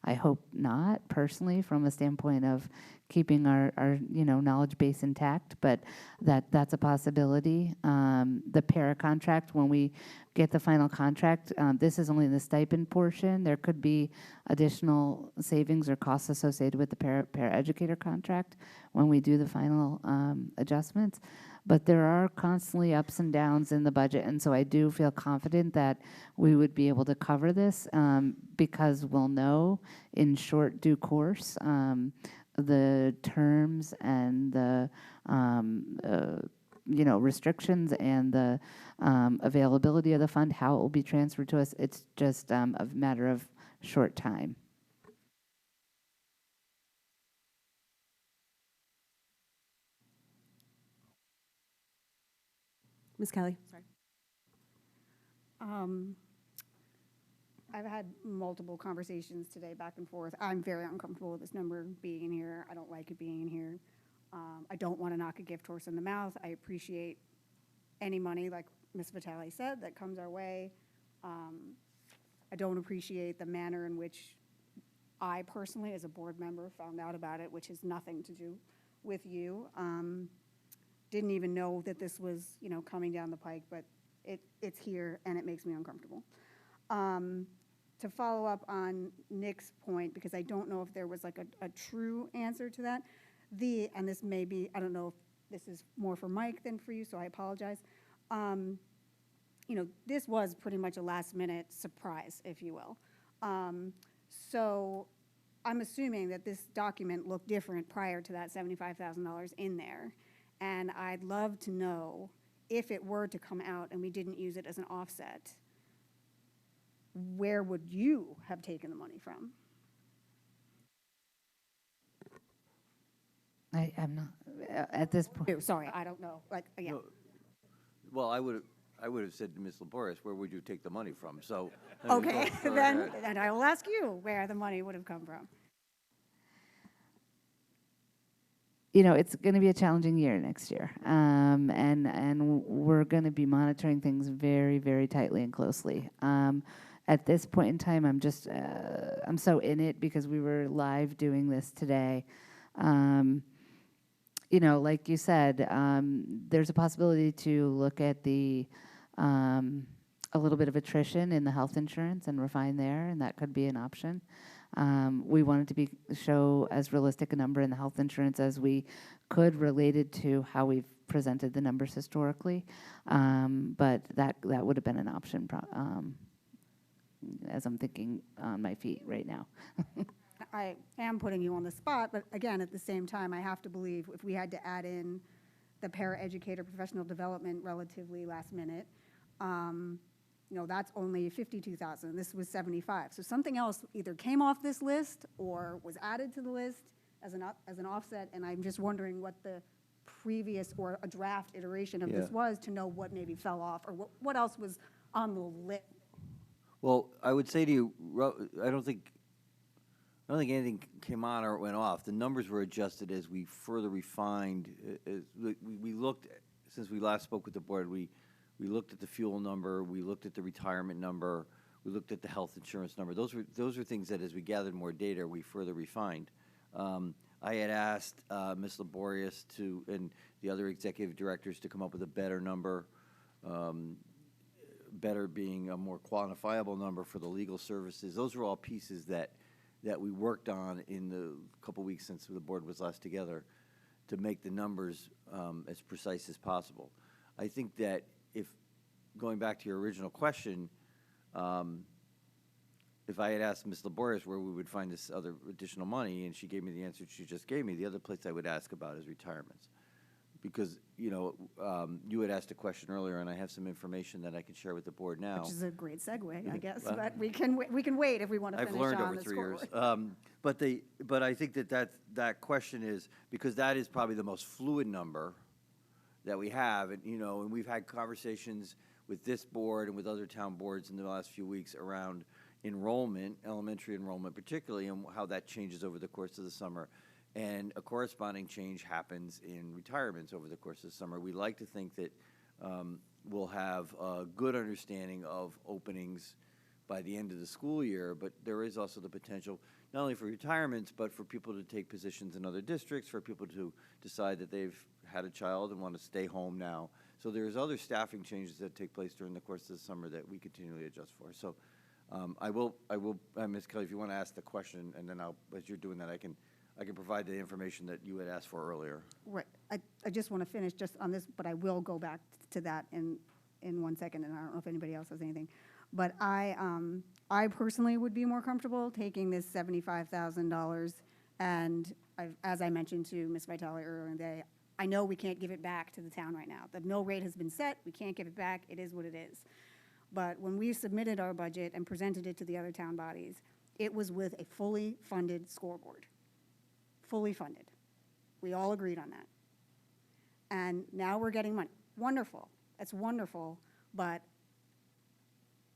I hope not, personally, from a standpoint of keeping our knowledge base intact, but that's a possibility. The para contract, when we get the final contract, this is only the stipend portion. There could be additional savings or costs associated with the para educator contract when we do the final adjustments. But there are constantly ups and downs in the budget, and so I do feel confident that we would be able to cover this because we'll know in short due course the terms and the restrictions and the availability of the fund, how it will be transferred to us. It's just a matter of short time. Ms. Kelly, sorry. I've had multiple conversations today back and forth. I'm very uncomfortable with this number being in here. I don't like it being in here. I don't want to knock a gift horse in the mouth. I appreciate any money, like Ms. Vitale said, that comes our way. I don't appreciate the manner in which I personally, as a board member, found out about it, which has nothing to do with you. Didn't even know that this was, coming down the pike, but it's here and it makes me uncomfortable. To follow up on Nick's point, because I don't know if there was like a true answer to that, and this may be, I don't know if this is more for Mike than for you, so I apologize. This was pretty much a last minute surprise, if you will. So I'm assuming that this document looked different prior to that $75,000 in there. And I'd love to know if it were to come out and we didn't use it as an offset, where would you have taken the money from? I'm not at this point. Sorry, I don't know. Yeah. No, well, I would have said to Ms. Laborious, where would you take the money from? So Okay, go then ahead. I will ask you where the money would have come from. It's going to be a challenging year next year, and we're going to be monitoring things very, very tightly and closely. At this point in time, I'm so in it because we were live doing this today. Like you said, there's a possibility to look at a little bit of attrition in the health insurance and refine there, and that could be an option. We wanted to show as realistic a number in the health insurance as we could, related to how we've presented the numbers historically. But that would have been an option as I'm thinking on my feet right now. I am putting you on the spot, but again, at the same time, I have to believe if we had to add in the paraeducator professional development relatively last minute, that's only 52,000. This was 75. So something else either came off this list or was added to the list as an offset, and I'm just wondering what the previous or a draft iteration of this was to know what maybe fell off or what else was on the list. Well, I would say to you, I don't think anything came on or went off. The numbers were adjusted as we further refined. We looked, since we last spoke with the board, we looked at the fuel number, we looked at the retirement number, we looked at the health insurance number. Those were things that, as we gathered more data, we further refined. I had asked Ms. Laborious and the other executive directors to come up with a better number. better being a more quantifiable number for the legal services. Those are all pieces that we worked on in the couple weeks since the board was last together to make the numbers as precise as possible. I think that if, going back to your original question, if I had asked Ms. Laborious where we would find this other additional money, and she gave me the answer she just gave me, the other place I would ask about is retirements. Because, you know, you had asked a question earlier, and I have some information that I can share with the board now. Which is a great segue, I guess, Well, but we can wait if we want to I've finish learned on over the 3 years. scoreboard. But I think that question is, because that is probably the most fluid number that we have, and, you know, and we've had conversations with this board and with other town boards in the last few weeks around enrollment, elementary enrollment particularly, and how that changes over the course of the summer. And a corresponding change happens in retirements over the course of the summer. We like to think that we'll have a good understanding of openings by the end of the school year, but there is also the potential not only for retirements, but for people to take positions in other districts, for people to decide that they've had a child and want to stay home now. So there's other staffing changes that take place during the course of the summer that we continually adjust for. So I will, Ms. Kelly, if you want to ask the question, and then as you're doing that, I can provide the information that you had asked for earlier. Right, I just want to finish just on this, but I will go back to that in 1 second, and I don't know if anybody else has anything. But I personally would be more comfortable taking this $75,000, and as I mentioned to Ms. Vitale earlier in the day, I know we can't give it back to the town right now. The mill rate has been set, we can't give it back, it is what it is. But when we submitted our budget and presented it to the other town bodies, it was with a fully funded scoreboard. Fully funded. We all agreed on that. And now we're getting money. Wonderful. That's wonderful, but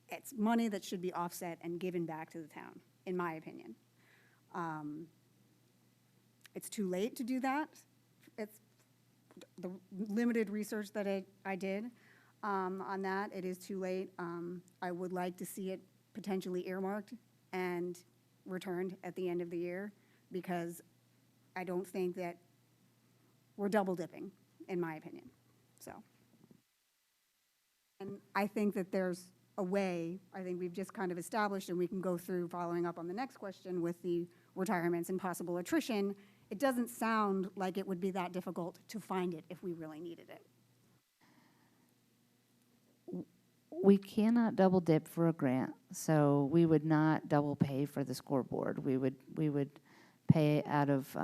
it's money that should be offset and given back to the town, in my opinion. It's too late to do that. It's the limited research that I did on that. It is too late. I would like to see it potentially earmarked and returned at the end of the year, because I don't think that we're double dipping, in my opinion. So, and I think that there's a way, I think we've just kind of established, and we can go through following up on the next question with the retirements and possible attrition. It doesn't sound like it would be that difficult to find it if we really needed it. We cannot double dip for a grant, so we would not double pay for the scoreboard. We would pay out of,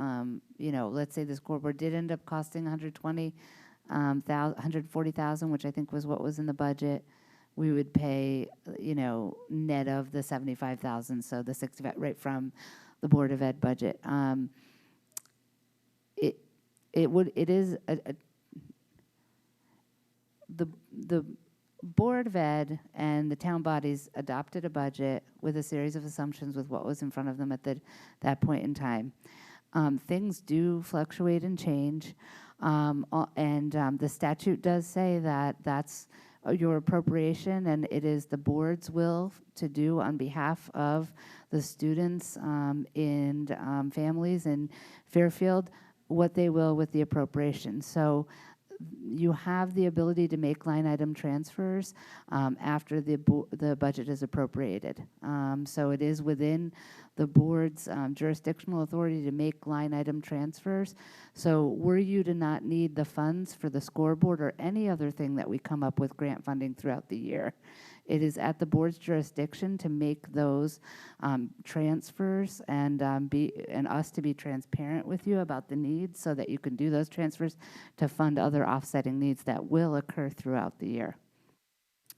you know, let's say the scoreboard did end up costing $140,000, which I think was what was in the budget. We would pay, you know, net of the $75,000, so the 65 right from the Board of Ed budget. The Board of Ed and the town bodies adopted a budget with a series of assumptions with what was in front of them at that point in time. Things do fluctuate and change, and the statute does say that that's your appropriation, and it is the board's will to do on behalf of the students and families in Fairfield what they will with the appropriation. So you have the ability to make line item transfers after the budget is appropriated. So it is within the board's jurisdictional authority to make line item transfers. So were you to not need the funds for the scoreboard or any other thing that we come up with grant funding throughout the year, it is at the board's jurisdiction to make those transfers and us to be transparent with you about the needs so that you can do those transfers to fund other offsetting needs that will occur throughout the year,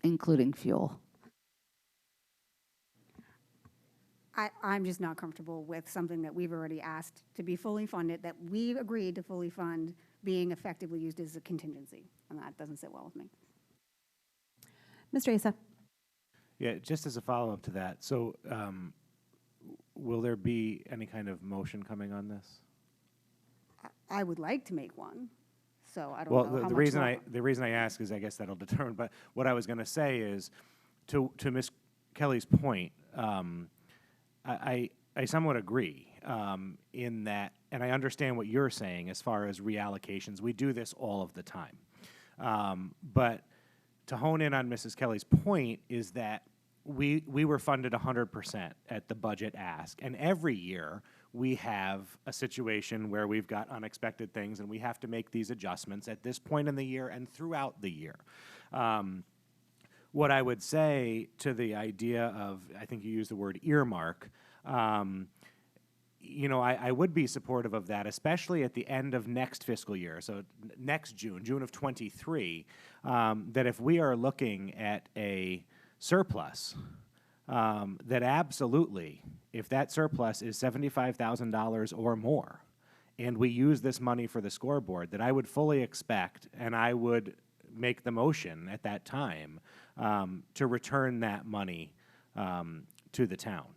including fuel. I'm just not comfortable with something that we've already asked to be fully funded, that we've agreed to fully fund, being effectively used as a contingency, and that doesn't sit well with me. Mr. Asa. Yeah, just as a follow-up to that, so will there be any kind of motion coming on this? I would like to make one, so I don't Well, know how much the reason I ask is I guess that'll determine, but what I was going to say is, to Ms. Kelly's point, I somewhat agree in that, and I understand what you're saying as far as reallocations. We do this all of the time. But to hone in on Mrs. Kelly's point is that we were funded 100% at the budget ask, and every year we have a situation where we've got unexpected things and we have to make these adjustments at this point in the year and throughout the year. What I would say to the idea of, I think you used the word earmark, you know, I would be supportive of that, especially at the end of next fiscal year, so next June of 23, that if we are looking at a surplus, that absolutely, if that surplus is $75,000 or more, and we use this money for the scoreboard, that I would fully expect, and I would make the motion at that time, to return that money to the town.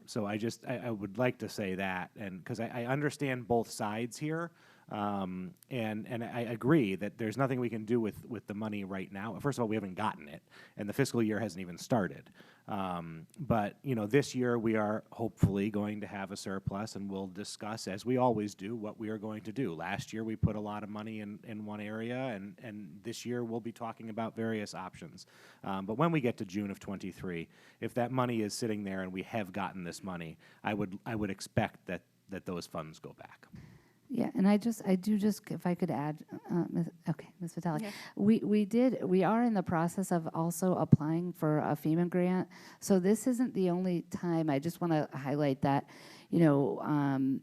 So I would like to say that, and because I understand both sides here, and I agree that there's nothing we can do with the money right now. First of all, we haven't gotten it, and the fiscal year hasn't even started. But you know, this year we are hopefully going to have a surplus, and we'll discuss, as we always do, what we are going to do. Last year we put a lot of money in one area, and this year we'll be talking about various options. But when we get to June of 23, if that money is sitting there and we have gotten this money, I would expect that those funds go back. Yeah, and I do just, if I could add, Ms. Vitale, Yeah. we are in the process of also applying for a FEMA grant. So this isn't the only time. I just want to highlight that, you know,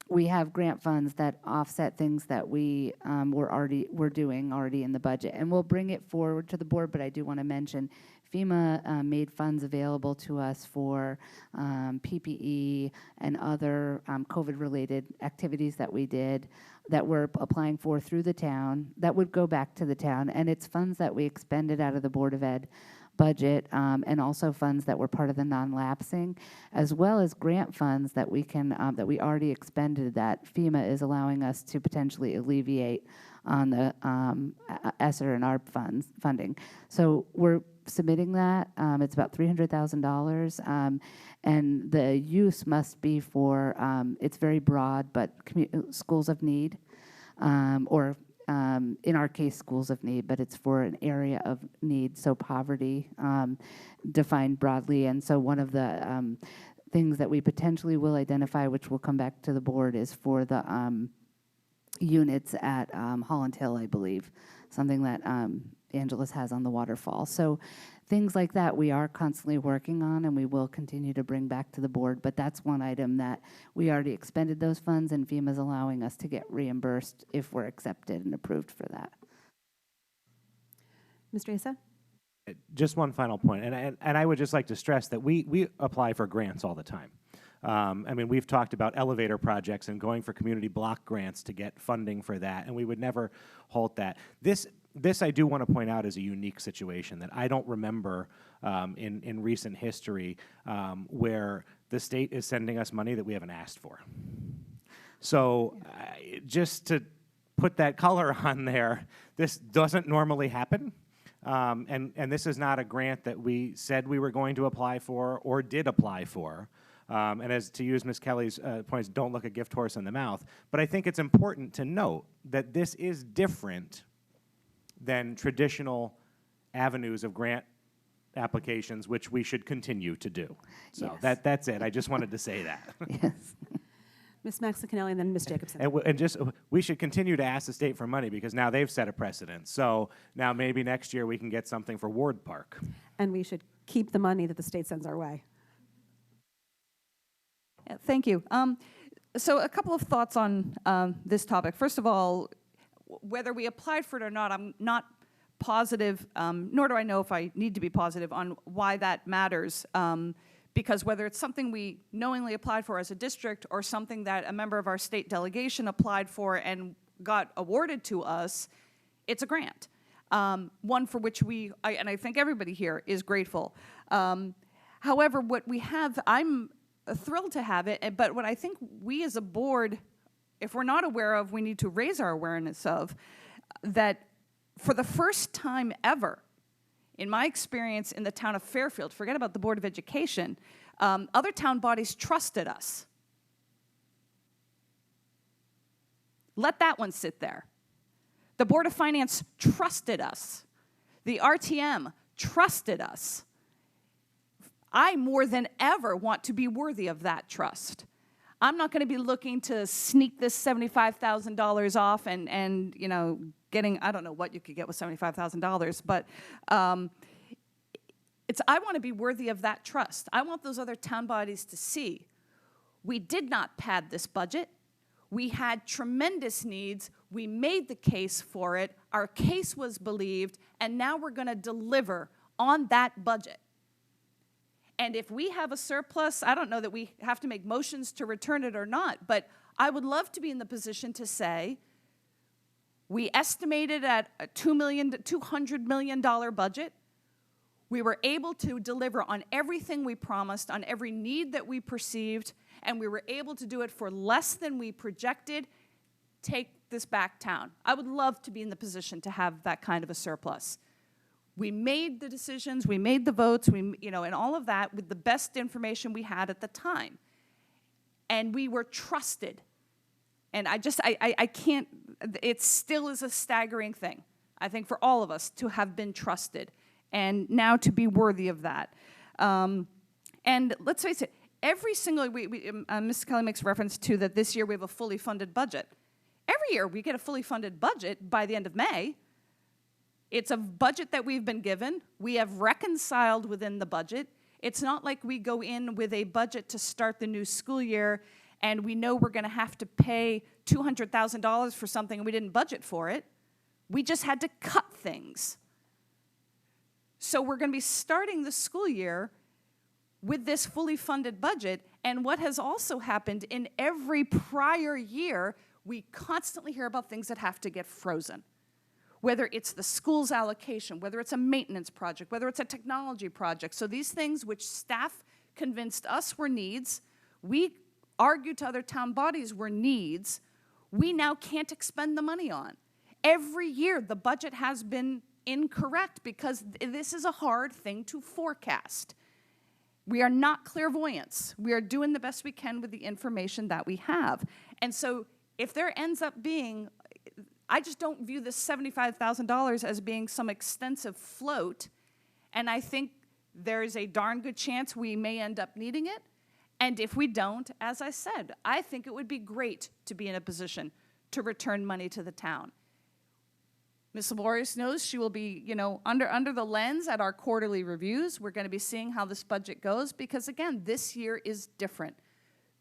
we have grant funds that offset things that we're doing already in the budget, and we'll bring it forward to the board. But I do want to mention, FEMA made funds available to us for PPE and other COVID-related activities that we did that we're applying for through the town that would go back to the town, and it's funds that we expended out of the Board of Ed budget, and also funds that were part of the non-lapsing, as well as grant funds that we can that we already expended that FEMA is allowing us to potentially alleviate on the ESSER and ARP funding. So we're submitting that. It's about $300,000, and the use must be for, it's very broad, but schools of need, or in our case, schools of need, but it's for an area of need, so poverty defined broadly. And so one of the things that we potentially will identify, which will come back to the board, is for the units at Holland Hill, I believe, something that Angelus has on the waterfall. So things like that we are constantly working on, and we will continue to bring back to the board. But that's one item that we already expended those funds, and FEMA's allowing us to get reimbursed if we're accepted and approved for that. Mr. Asa? Just one final point, and I would just like to stress that we apply for grants all the time. I mean, we've talked about elevator projects and going for community block grants to get funding for that, and we would never halt that. This I do want to point out is a unique situation that I don't remember in recent history where the state is sending us money that we haven't asked for. So just to put that color on there, this doesn't normally happen. And this is not a grant that we said we were going to apply for or did apply for. And as to use Ms. Kelly's points, don't look a gift horse in the mouth. But I think it's important to note that this is different than traditional avenues of grant applications, which we should continue to do. So Yes. that's it. I just wanted to say that. Yes. Ms. Maxon-Canelli and then Ms. Jacobson. And just, we should continue to ask the state for money because now they've set a precedent. So now maybe next year we can get something for Ward Park. And we should keep the money that the state sends our way. Yeah, thank you. So a couple of thoughts on this topic. First of all, whether we applied for it or not, I'm not positive, nor do I know if I need to be positive on why that matters. Because whether it's something we knowingly applied for as a district or something that a member of our state delegation applied for and got awarded to us, it's a grant. One for which and I think everybody here is grateful. However, what we have, I'm thrilled to have it, but what I think we as a board, if we're not aware of, we need to raise our awareness of, that for the first time ever, in my experience in the town of Fairfield, forget about the Board of Education, other town bodies trusted us. Let that one sit there. The Board of Finance trusted us The RTM trusted us. I, more than ever, want to be worthy of that trust. I'm not going to be looking to sneak this $75,000 off and you know, getting, I don't know what you could get with $75,000, but I want to be worthy of that trust. I want those other town bodies to see we did not pad this budget. We had tremendous needs. We made the case for it. Our case was believed, and now we're going to deliver on that budget. And if we have a surplus, I don't know that we have to make motions to return it or not, but I would love to be in the position to say, we estimated at a $200 million budget. We were able to deliver on everything we promised, on every need that we perceived, and we were able to do it for less than we projected. Take this back town. I would love to be in the position to have that kind of a surplus. We made the decisions, we made the votes, and all of that with the best information we had at the time. And we were trusted. And I can't, it still is a staggering thing, I think, for all of us to have been trusted and now to be worthy of that. And let's face it, every single, Ms. Kelly makes reference to that this year we have a fully funded budget. Every year we get a fully funded budget by the end of May. It's a budget that we've been given. We have reconciled within the budget. It's not like we go in with a budget to start the new school year and we know we're going to have to pay $200,000 for something and we didn't budget for it. We just had to cut things. So we're going to be starting the school year with this fully funded budget. And what has also happened in every prior year, we constantly hear about things that have to get frozen. Whether it's the school's allocation, whether it's a maintenance project, whether it's a technology project. So these things which staff convinced us were needs, we argued to other town bodies were needs, we now can't expend the money on. Every year the budget has been incorrect because this is a hard thing to forecast. We are not clairvoyants. We are doing the best we can with the information that we have. And so if there ends up being, I just don't view this $75,000 as being some extensive float, and I think there's a darn good chance we may end up needing it. And if we don't, as I said, I think it would be great to be in a position to return money to the town. Ms. Laborious knows she will be, under the lens at our quarterly reviews. We're going to be seeing how this budget goes because, again, this year is different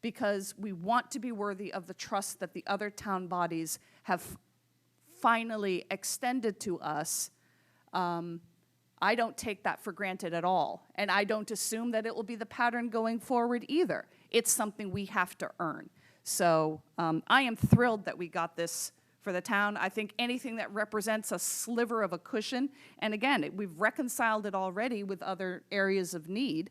because we want to be worthy of the trust that the other town bodies have finally extended to us. I don't take that for granted at all, and I don't assume that it will be the pattern going forward either. It's something we have to earn. So I am thrilled that we got this for the town. I think anything that represents a sliver of a cushion, and again, we've reconciled it already with other areas of need,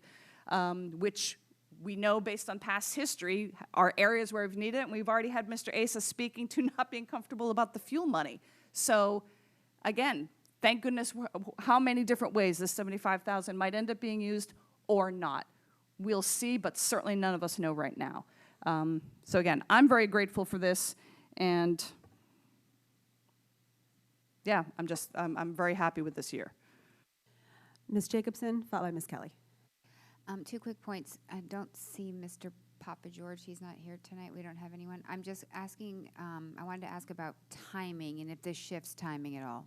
which we know based on past history are areas where we've needed it, and we've already had Mr. Asa speaking to not being comfortable about the fuel money. So again, thank goodness how many different ways this $75,000 might end up being used or not. We'll see, but certainly none of us know right now. So again, I'm very grateful for this, and yeah, I'm very happy with this year. Ms. Jacobson, followed by Ms. Kelly. 2 quick points. I don't see Mr. Papa George. He's not here tonight. We don't have anyone. I'm just asking, I wanted to ask about timing and if this shifts timing at all.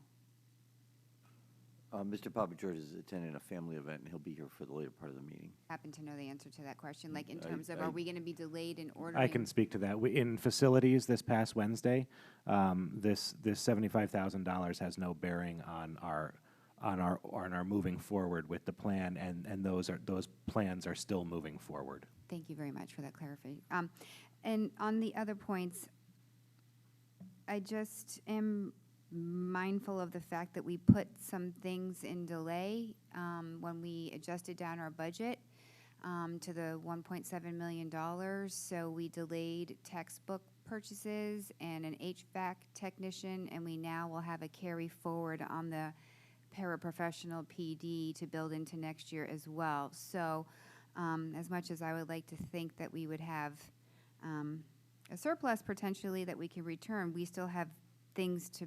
Mr. Papa George is attending a family event, and he'll be here for the later part of the meeting. Happen to know the answer to that question, like in terms of, are we going to be delayed in ordering? I can speak to that. In facilities this past Wednesday, this $75,000 has no bearing on our moving forward with the plan, and those plans are still moving forward. Thank you very much for that clarification. And on the other points, I just am mindful of the fact that we put some things in delay when we adjusted down our budget to the $1.7 million. So we delayed textbook purchases and an HVAC technician, and we now will have a carry forward on the paraprofessional PD to build into next year as well. So as much as I would like to think that we would have a surplus potentially that we can return, we still have things to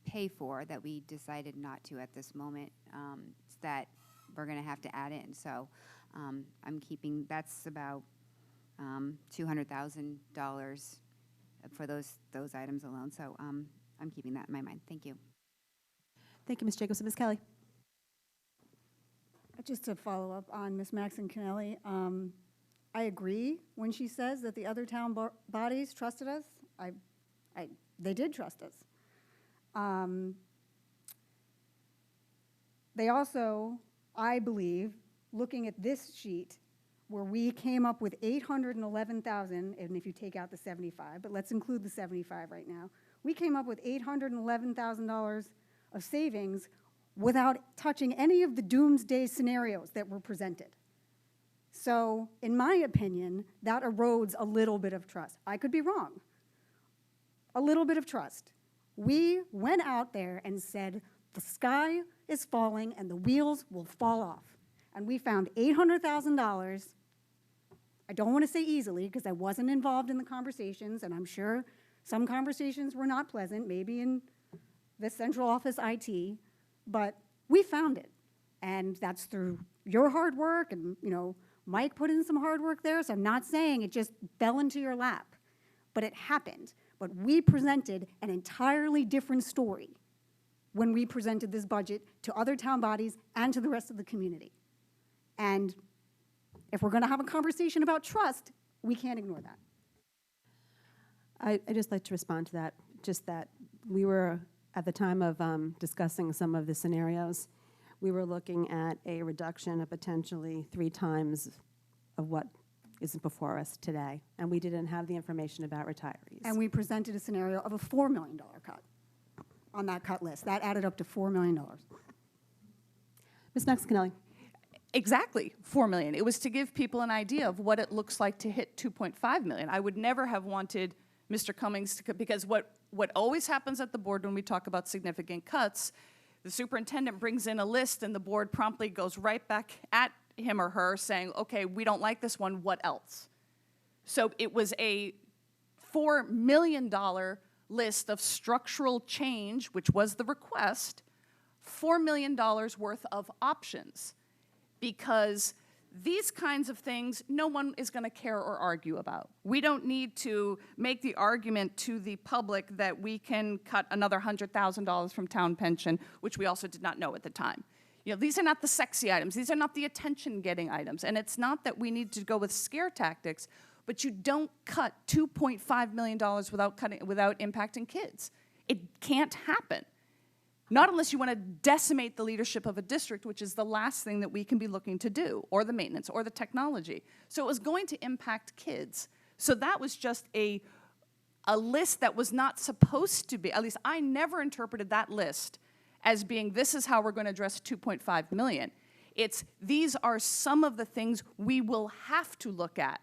pay for that we decided not to at this moment, that we're going to have to add in. So I'm keeping, that's about $200,000 for those items alone. So I'm keeping that in my mind. Thank you. Thank you, Ms. Jacobson. Ms. Kelly? Just to follow up on Ms. Maxon-Kennelly, I agree when she says that the other town bodies trusted us. They did trust us. They also, I believe, looking at this sheet, where we came up with $811,000, and if you take out the 75, but let's include the 75 right now, we came up with $811,000 of savings without touching any of the doomsday scenarios that were presented. So, in my opinion, that erodes a little bit of trust. I could be wrong. A little bit of trust. We went out there and said, the sky is falling and the wheels will fall off. And we found $800,000. I don't want to say easily because I wasn't involved in the conversations, and I'm sure some conversations were not pleasant, maybe in the central office IT, but we found it. And that's through your hard work, and Mike put in some hard work there, so I'm not saying it just fell into your lap, but it happened. But we presented an entirely different story when we presented this budget to other town bodies and to the rest of the community. And if we're going to have a conversation about trust, we can't ignore that. I'd just like to respond to that, just that we were, at the time of discussing some of the scenarios, we were looking at a reduction of potentially 3 times of what is before us today, and we didn't have the information about retirees. And we presented a scenario of a $4 million cut on that cut list. That added up to $4 million. Ms. Maxon-Kennelly? Exactly, $4 million. It was to give people an idea of what it looks like to hit $2.5 million. I would never have wanted Mr. Cummings to, because what always happens at the board when we talk about significant cuts, the superintendent brings in a list and the board promptly goes right back at him or her saying, okay, we don't like this one, what else? So it was a $4 million list of structural change, which was the request, $4 million worth of options. Because these kinds of things, no one is going to care or argue about. We don't need to make the argument to the public that we can cut another $100,000 from town pension, which we also did not know at the time. These are not the sexy items. These are not the attention-getting items. And it's not that we need to go with scare tactics, but you don't cut $2.5 million without impacting kids. It can't happen. Not unless you want to decimate the leadership of a district, which is the last thing that we can be looking to do, or the maintenance, or the technology. So it was going to impact kids. So that was just a list that was not supposed to be, at least I never interpreted that list as being, this is how we're going to address $2.5 million. It's, these are some of the things we will have to look at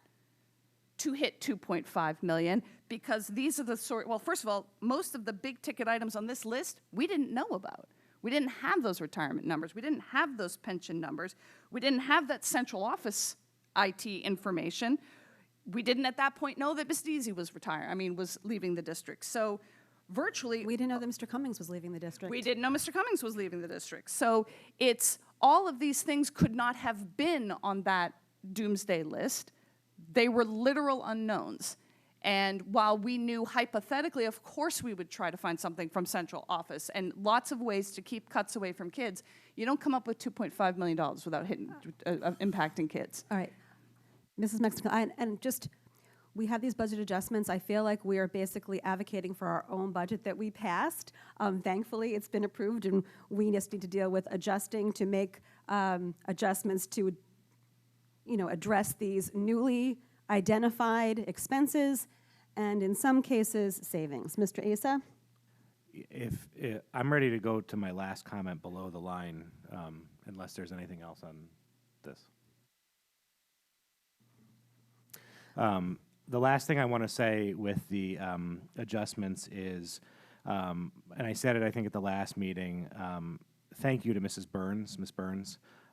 to hit $2.5 million, because these are the sort, well, first of all, most of the big ticket items on this list we didn't know about. We didn't have those retirement numbers. We didn't have those pension numbers. We didn't have that central office IT information. We didn't at that point know that Ms. Deasy was was leaving the district. So virtually— We didn't know that Mr. Cummings was leaving the district. We didn't know Mr. Cummings was leaving the district. So it's, all of these things could not have been on that doomsday list. They were literal unknowns. And while we knew hypothetically, of course we would try to find something from central office and lots of ways to keep cuts away from kids, you don't come up with $2.5 million without impacting kids. All right. Mrs. Mexico, and just, we have these budget adjustments. I feel like we are basically advocating for our own budget that we passed. Thankfully, it's been approved, and we just need to deal with adjusting to make adjustments to address these newly identified expenses and, in some cases, savings. Mr. Asa? If I'm ready to go to my last comment below the line, unless there's anything else on this. The last thing I want to say with the adjustments is, and I said it, I think, at the last meeting, thank you to Ms. Burns,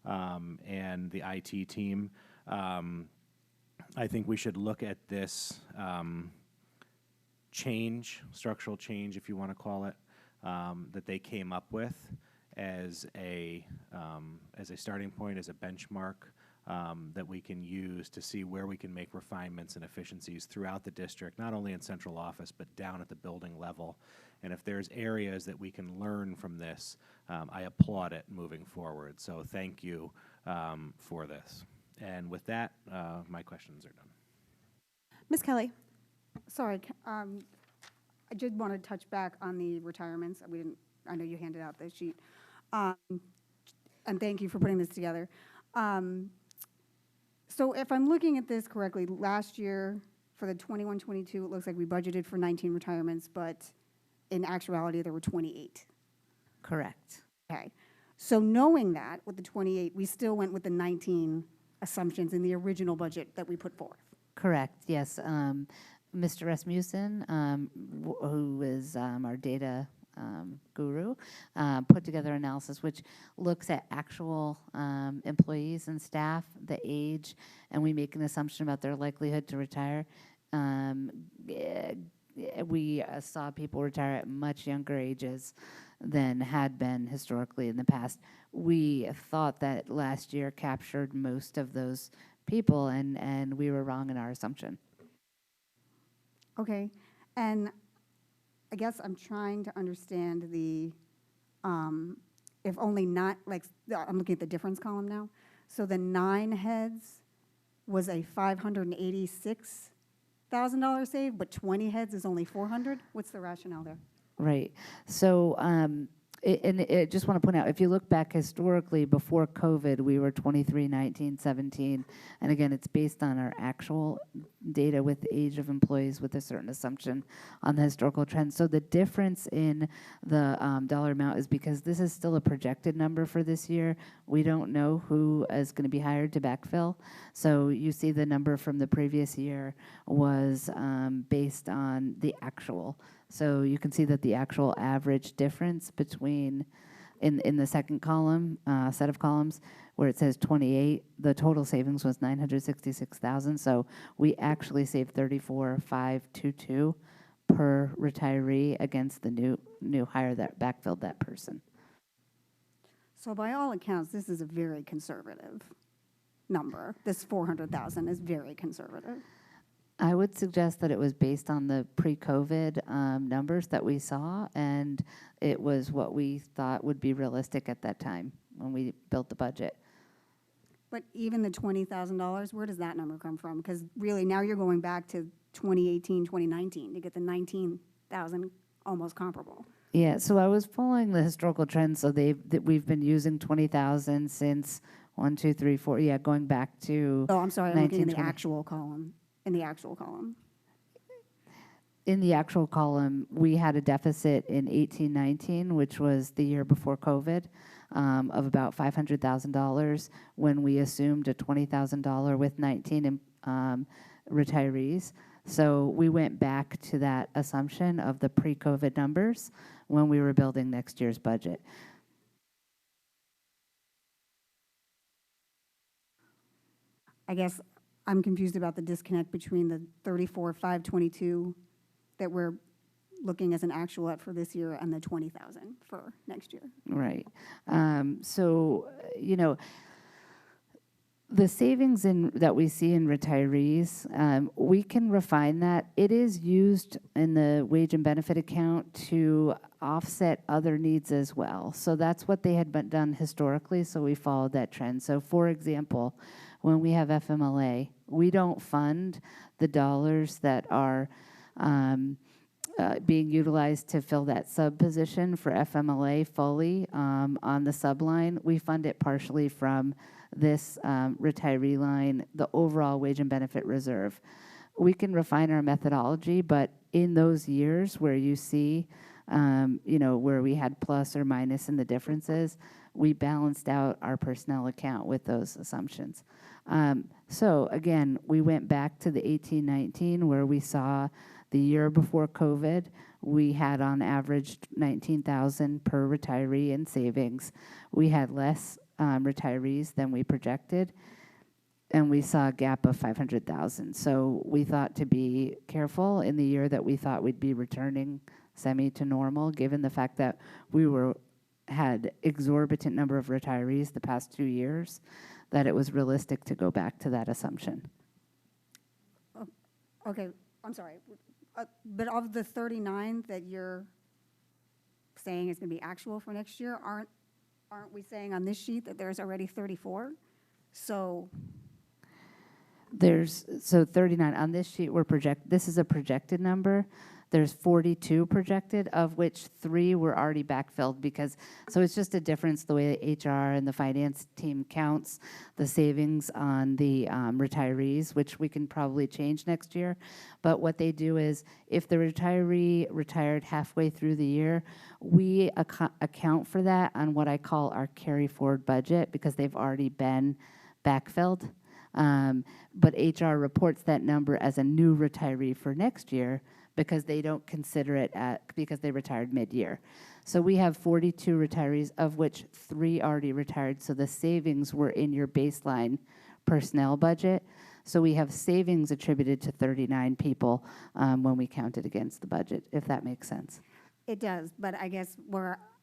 and the IT team. I think we should look at this change, structural change, if you want to call it, that they came up with as a starting point, as a benchmark that we can use to see where we can make refinements and efficiencies throughout the district, not only in central office, but down at the building level. And if there's areas that we can learn from this, I applaud it moving forward. So thank you for this. And with that, my questions are done. Ms. Kelly? Sorry, I did want to touch back on the retirements. We didn't, I know you handed out the sheet. And thank you for putting this together. So if I'm looking at this correctly, last year for the 21-22, it looks like we budgeted for 19 retirements, but in actuality, there were 28. Correct. Okay. So knowing that with the 28, we still went with the 19 assumptions in the original budget that we put forth. Correct, yes. Mr. Rasmussen, who is our data guru, put together analysis which looks at actual employees and staff, the age, and we make an assumption about their likelihood to retire. We saw people retire at much younger ages than had been historically in the past. We thought that last year captured most of those people, and we were wrong in our assumption. Okay. And I guess I'm trying to understand the, if only not, like, I'm looking at the difference column now. So the 9 heads was a $586,000 save, but 20 heads is only 400. What's the rationale there? Right. So, I just want to point out, if you look back historically, before COVID, we were 23, 19, 17. And again, it's based on our actual data with the age of employees with a certain assumption on the historical trend. So the difference in the dollar amount is because this is still a projected number for this year. We don't know who is going to be hired to backfill. So you see the number from the previous year was based on the actual. So you can see that the actual average difference between, in the second column, set of columns, where it says 28, the total savings was 966,000. So we actually saved 34,522 per retiree against the new hire that backfilled that person. So by all accounts, this is a very conservative number. This 400,000 is very conservative. I would suggest that it was based on the pre-COVID numbers that we saw, and it was what we thought would be realistic at that time when we built the budget. But even the $20,000, where does that number come from? Because really now you're going back to 2018, 2019 to get the 19,000 almost comparable. Yeah, so I was following the historical trends. So we've been using 20,000 since 1, 2, 3, 4. Yeah, going back to. Oh, I'm sorry. I'm looking in the 1920. actual column. In the actual column. In the actual column, we had a deficit in 18-19, which was the year before COVID, of about $500,000 when we assumed a $20,000 with 19 retirees. So we went back to that assumption of the pre-COVID numbers when we were building next year's budget. I guess I'm confused about the disconnect between the 34,522 that we're looking as an actual at for this year and the 20,000 for next year. Right. So, you know, the savings that we see in retirees, we can refine that. It is used in the wage and benefit account to offset other needs as well. So that's what they had been done historically, so we followed that trend. So for example, when we have FMLA, we don't fund the dollars that are being utilized to fill that sub position for FMLA fully on the sub line. We fund it partially from this retiree line, the overall wage and benefit reserve. We can refine our methodology, but in those years where you see, you know, where we had plus or minus in the differences, we balanced out our personnel account with those assumptions. So again, we went back to the 18-19 where we saw the year before COVID, we had on average 19,000 per retiree in savings. We had less retirees than we projected. and we saw a gap of 500,000. So we thought to be careful in the year that we thought we'd be returning semi to normal, given the fact that we had exorbitant number of retirees the past 2 years, that it was realistic to go back to that assumption. Okay, I'm sorry. But of the 39 that you're saying is going to be actual for next year, aren't we saying on this sheet that there's already 34? So There's, so 39 on this sheet, this is a projected number. There's 42 projected, of which 3 were already backfilled because, so it's just a difference the way the HR and the finance team counts the savings on the retirees, which we can probably change next year. But what they do is, if the retiree retired halfway through the year, we account for that on what I call our carry forward budget because they've already been backfilled. But HR reports that number as a new retiree for next year because they don't consider it because they retired mid-year. So we have 42 retirees, of which 3 already retired, so the savings were in your baseline personnel budget. So we have savings attributed to 39 people when we counted against the budget, if that makes sense. it does, but I guess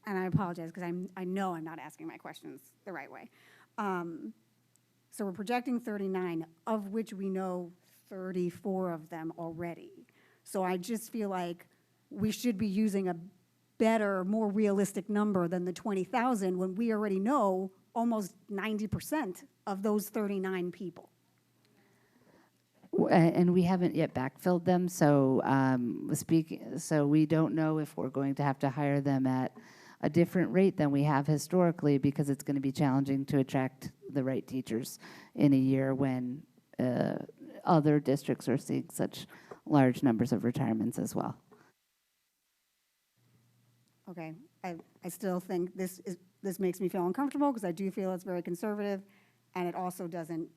and I apologize because I know I'm not asking my questions the right way. So we're projecting 39, of which we know 34 of them already. So I just feel like we should be using a better, more realistic number than the 20,000 when we already know almost 90% of those 39 people. And we haven't yet backfilled them, so so we don't know if we're going to have to hire them at a different rate than we have historically because it's going to be challenging to attract the right teachers in a year when other districts are seeing such large numbers of retirements as well. Okay, I still think this makes me feel uncomfortable because I do feel it's very conservative, and it also doesn't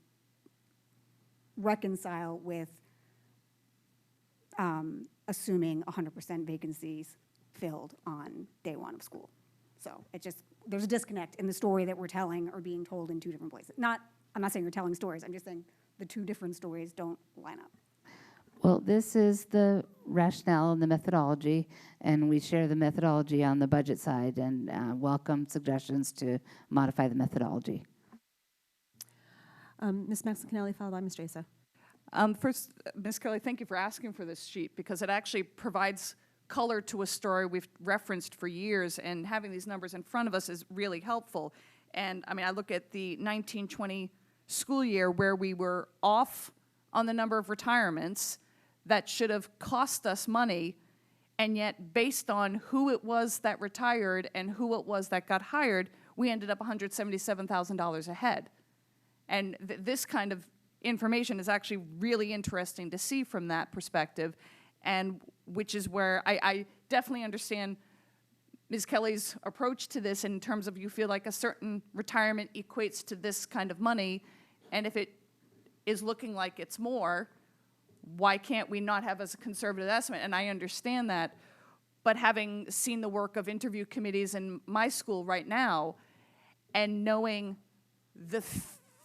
reconcile with assuming 100% vacancies filled on day one of school. So there's a disconnect in the story that we're telling or being told in 2 different places. I'm not saying you're telling stories, I'm just saying the 2 different stories don't line up. Well, this is the rationale and the methodology, and we share the methodology on the budget side and welcome suggestions to modify the methodology. Ms. Maxon-Kennelly, followed by Mr. Asa. First, Ms. Kelly, thank you for asking for this sheet because it actually provides color to a story we've referenced for years, and having these numbers in front of us is really helpful. And I mean, I look at the 1920 school year where we were off on the number of retirements that should have cost us money, and yet based on who it was that retired and who it was that got hired, we ended up $177,000 ahead. And this kind of information is actually really interesting to see from that perspective, and which is where I definitely understand Ms. Kelly's approach to this in terms of you feel like a certain retirement equates to this kind of money, and if it is looking like it's more, why can't we not have as a conservative estimate? And I understand that, but having seen the work of interview committees in my school right now, and knowing the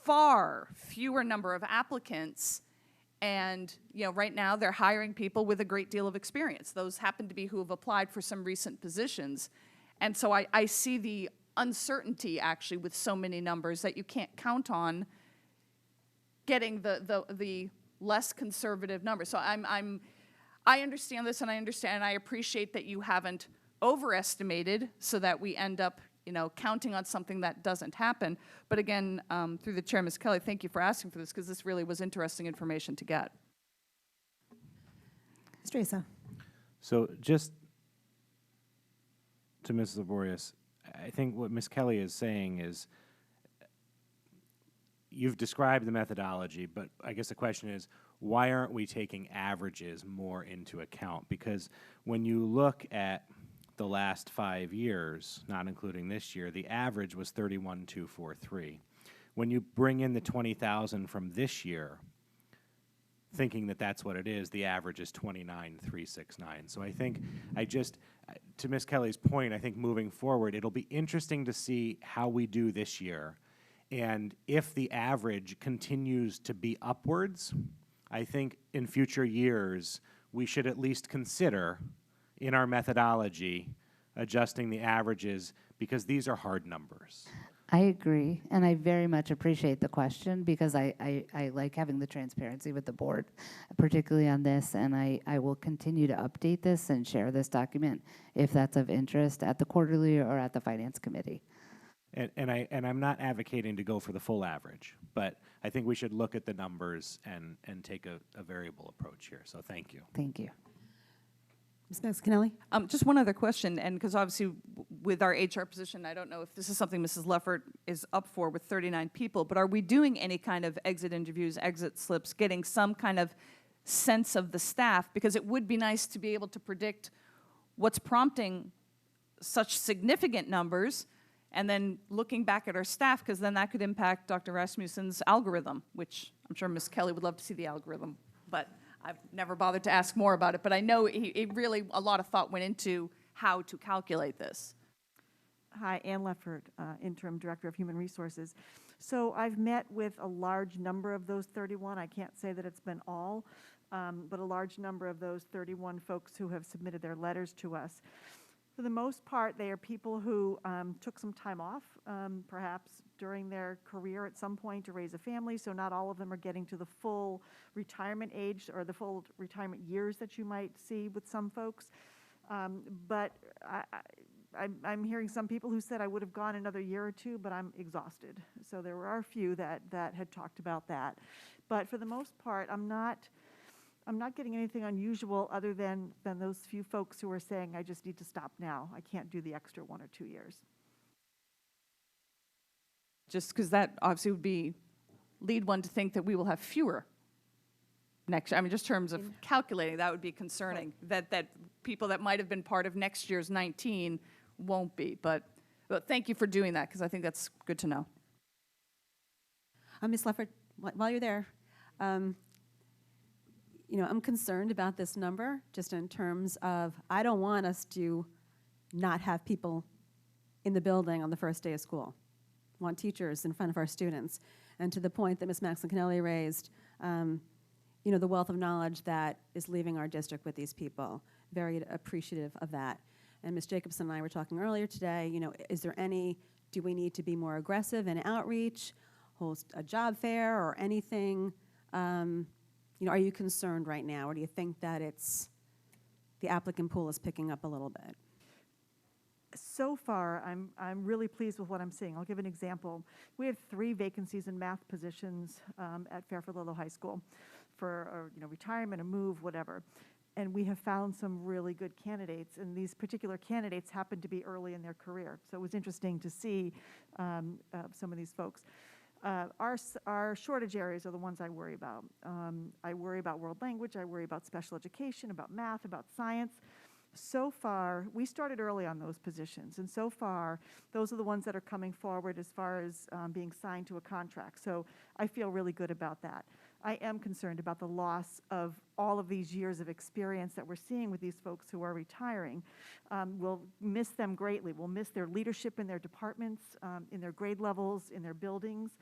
far fewer number of applicants, and right now they're hiring people with a great deal of experience. Those happen to be who have applied for some recent positions. And so I see the uncertainty actually with so many numbers that you can't count on getting the less conservative numbers. So I understand this, and I appreciate that you haven't overestimated so that we end up counting on something that doesn't happen. But again, through the chair, Ms. Kelly, thank you for asking for this because this really was interesting information to get. Mr. Asa. So just to Ms. Laborious, I think what Ms. Kelly is saying is you've described the methodology, but I guess the question is, why aren't we taking averages more into account? Because when you look at the last 5 years, not including this year, the average was 31,243. When you bring in the 20,000 from this year, thinking that that's what it is, the average is 29,369. So I think to Ms. Kelly's point, I think moving forward, it'll be interesting to see how we do this year And if the average continues to be upwards, I think in future years, we should at least consider in our methodology adjusting the averages, because these are hard numbers. I agree, and I very much appreciate the question, because I like having the transparency with the board, particularly on this, and I will continue to update this and share this document if that's of interest at the quarterly or at the Finance Committee. And I'm not advocating to go for the full average, but I think we should look at the numbers and take a variable approach here. So thank you. Thank you. Ms. Maxinelli? Just one other question, and because obviously with our HR position, I don't know if this is something Mrs. Leffert is up for with 39 people, but are we doing any kind of exit interviews, exit slips, getting some kind of sense of the staff? Because it would be nice to be able to predict what's prompting such significant numbers, and then looking back at our staff, because then that could impact Dr. Rasmussen's algorithm, which I'm sure Ms. Kelly would love to see the algorithm, but I've never bothered to ask more about it. But I know it really, a lot of thought went into how to calculate this. Hi, Ann Leffert, Interim Director of Human Resources. So I've met with a large number of those 31. I can't say that it's been all, but a large number of those 31 folks who have submitted their letters to us. For the most part, they are people who took some time off, perhaps during their career at some point to raise a family, so not all of them are getting to the full retirement age or the full retirement years that you might see with some folks. But I'm hearing some people who said I would have gone another year or two, but I'm exhausted. So there are a few that had talked about that. But for the most part, I'm not getting anything unusual other than those few folks who are saying, I just need to stop now. I can't do the extra 1 or 2 years. Just because that obviously would lead one to think that we will have fewer next year. I mean, just in terms of calculating, that would be concerning, that people that might have been part of next year's 19 won't be. But thank you for doing that, because I think that's good to know. Ms. Leffert, while you're there, I'm concerned about this number, just in terms of, I don't want us to not have people in the building on the first day of school. I want teachers in front of our students. And to the point that Ms. Maxon-Canelli raised, the wealth of knowledge that is leaving our district with these people, very appreciative of that. And Ms. Jacobson and I were talking earlier today, do we need to be more aggressive in outreach, host a job fair or anything? Are you concerned right now, or do you think that the applicant pool is picking up a little bit? So far, I'm really pleased with what I'm seeing. I'll give an example. We have 3 vacancies in math positions at Fairfield Little High School for retirement, a move, whatever. And we have found some really good candidates, and these particular candidates happen to be early in their career. So it was interesting to see some of these folks. Our shortage areas are the ones I worry about. I worry about world language, I worry about special education, about math, about science. So far, we started early on those positions, and so far, those are the ones that are coming forward as far as being signed to a contract. So I feel really good about that. I am concerned about the loss of all of these years of experience that we're seeing with these folks who are retiring. We'll miss them greatly. We'll miss their leadership in their departments, in their grade levels, in their buildings.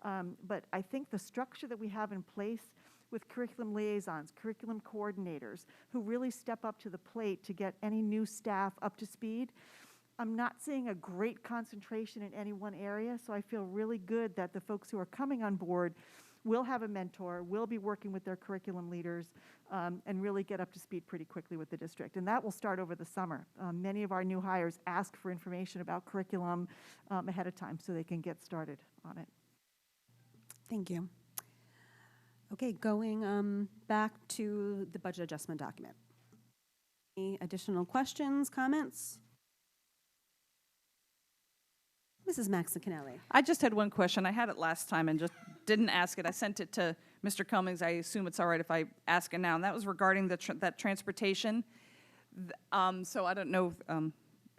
But I think the structure that we have in place with curriculum liaisons, curriculum coordinators, who really step up to the plate to get any new staff up to speed, I'm not seeing a great concentration in any one area, so I feel really good that the folks who are coming on board will have a mentor, will be working with their curriculum leaders, and really get up to speed pretty quickly with the district. And that will start over the summer. Many of our new hires ask for information about curriculum ahead of time so they can get started on it. Thank you. Okay, going back to the budget adjustment document. Any additional questions, comments? Mrs. Maxon-Canelli. I just had one question. I had it last time and just didn't ask it. I sent it to Mr. Cummings. I assume it's all right if I ask it now. And that was regarding that transportation. So I don't know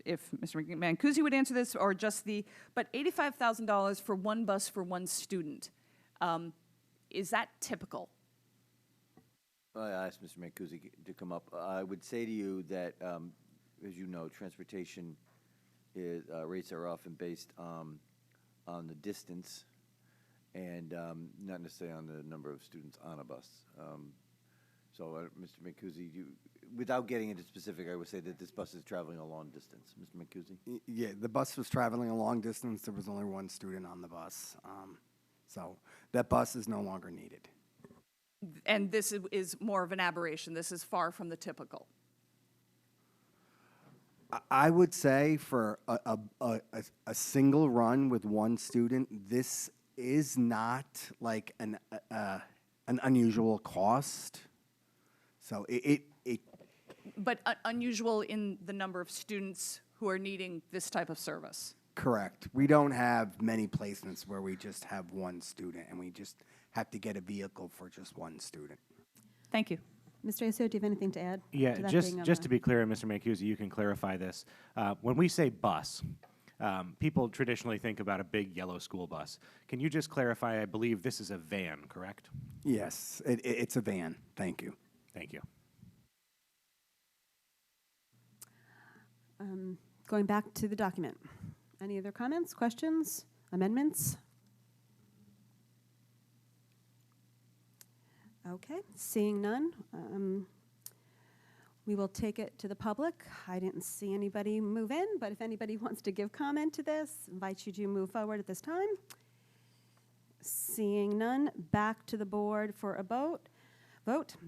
if Mr. Mancusi would answer this or just but $85,000 for one bus for one student. Is that typical? I asked Mr. Mancusi to come up. I would say to you that, as you know, transportation rates are often based on the distance and not necessarily on the number of students on a bus. Mr. Mancusi, without getting into specific, I would say that this bus is traveling a long distance. Mr. Mancusi? Yeah, the bus was traveling a long distance. There was only one student on the bus. So that bus is no longer needed. And this is more of an aberration. This is far from the typical. I would say for a single run with one student, this is not like an unusual cost. So But unusual in the number of students who are needing this type of service. correct. We don't have many placements where we just have one student and we just have to get a vehicle for just one student. Thank you. Mr. Aso, do you have anything to add? Yeah, to that just being just to be clear, Mr. Mancusi, you can clarify this. When we say bus, people traditionally think about a big yellow school bus. Can you just clarify? I believe this is a van, correct? Yes, it's a van. Thank you. Thank you. Going back to the document. Any other comments, questions, amendments? Okay, seeing none, we will take it to the public. I didn't see anybody move in, but if anybody wants to give comment to this, invite you to move forward at this time. Seeing none, back to the board for a vote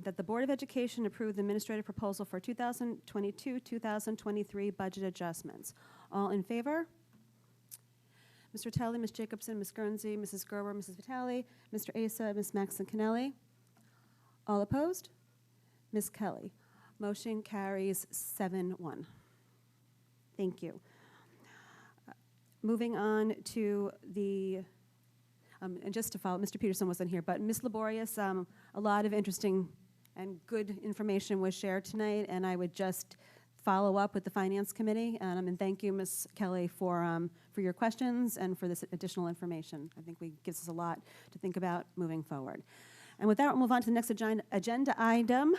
that the Board of Education approve the administrative proposal for 2022-2023 budget adjustments. All in favor? Mr. Talley, Ms. Jacobson, Ms. Guernsey, Mrs. Gerber, Mrs. Vitale, Mr. Asa, Ms. Maxon Kennelly. All opposed? Ms. Kelly. Motion carries 7-1. Thank you. Moving on to the, and just to follow, Mr. Peterson wasn't here, but Ms. Laborious, a lot of interesting and good information was shared tonight, and I would just follow up with the Finance Committee. And thank you, Ms. Kelly, for your questions and for this additional information. I think it gives us a lot to think about moving forward. And with that, we'll move on to the next agenda item.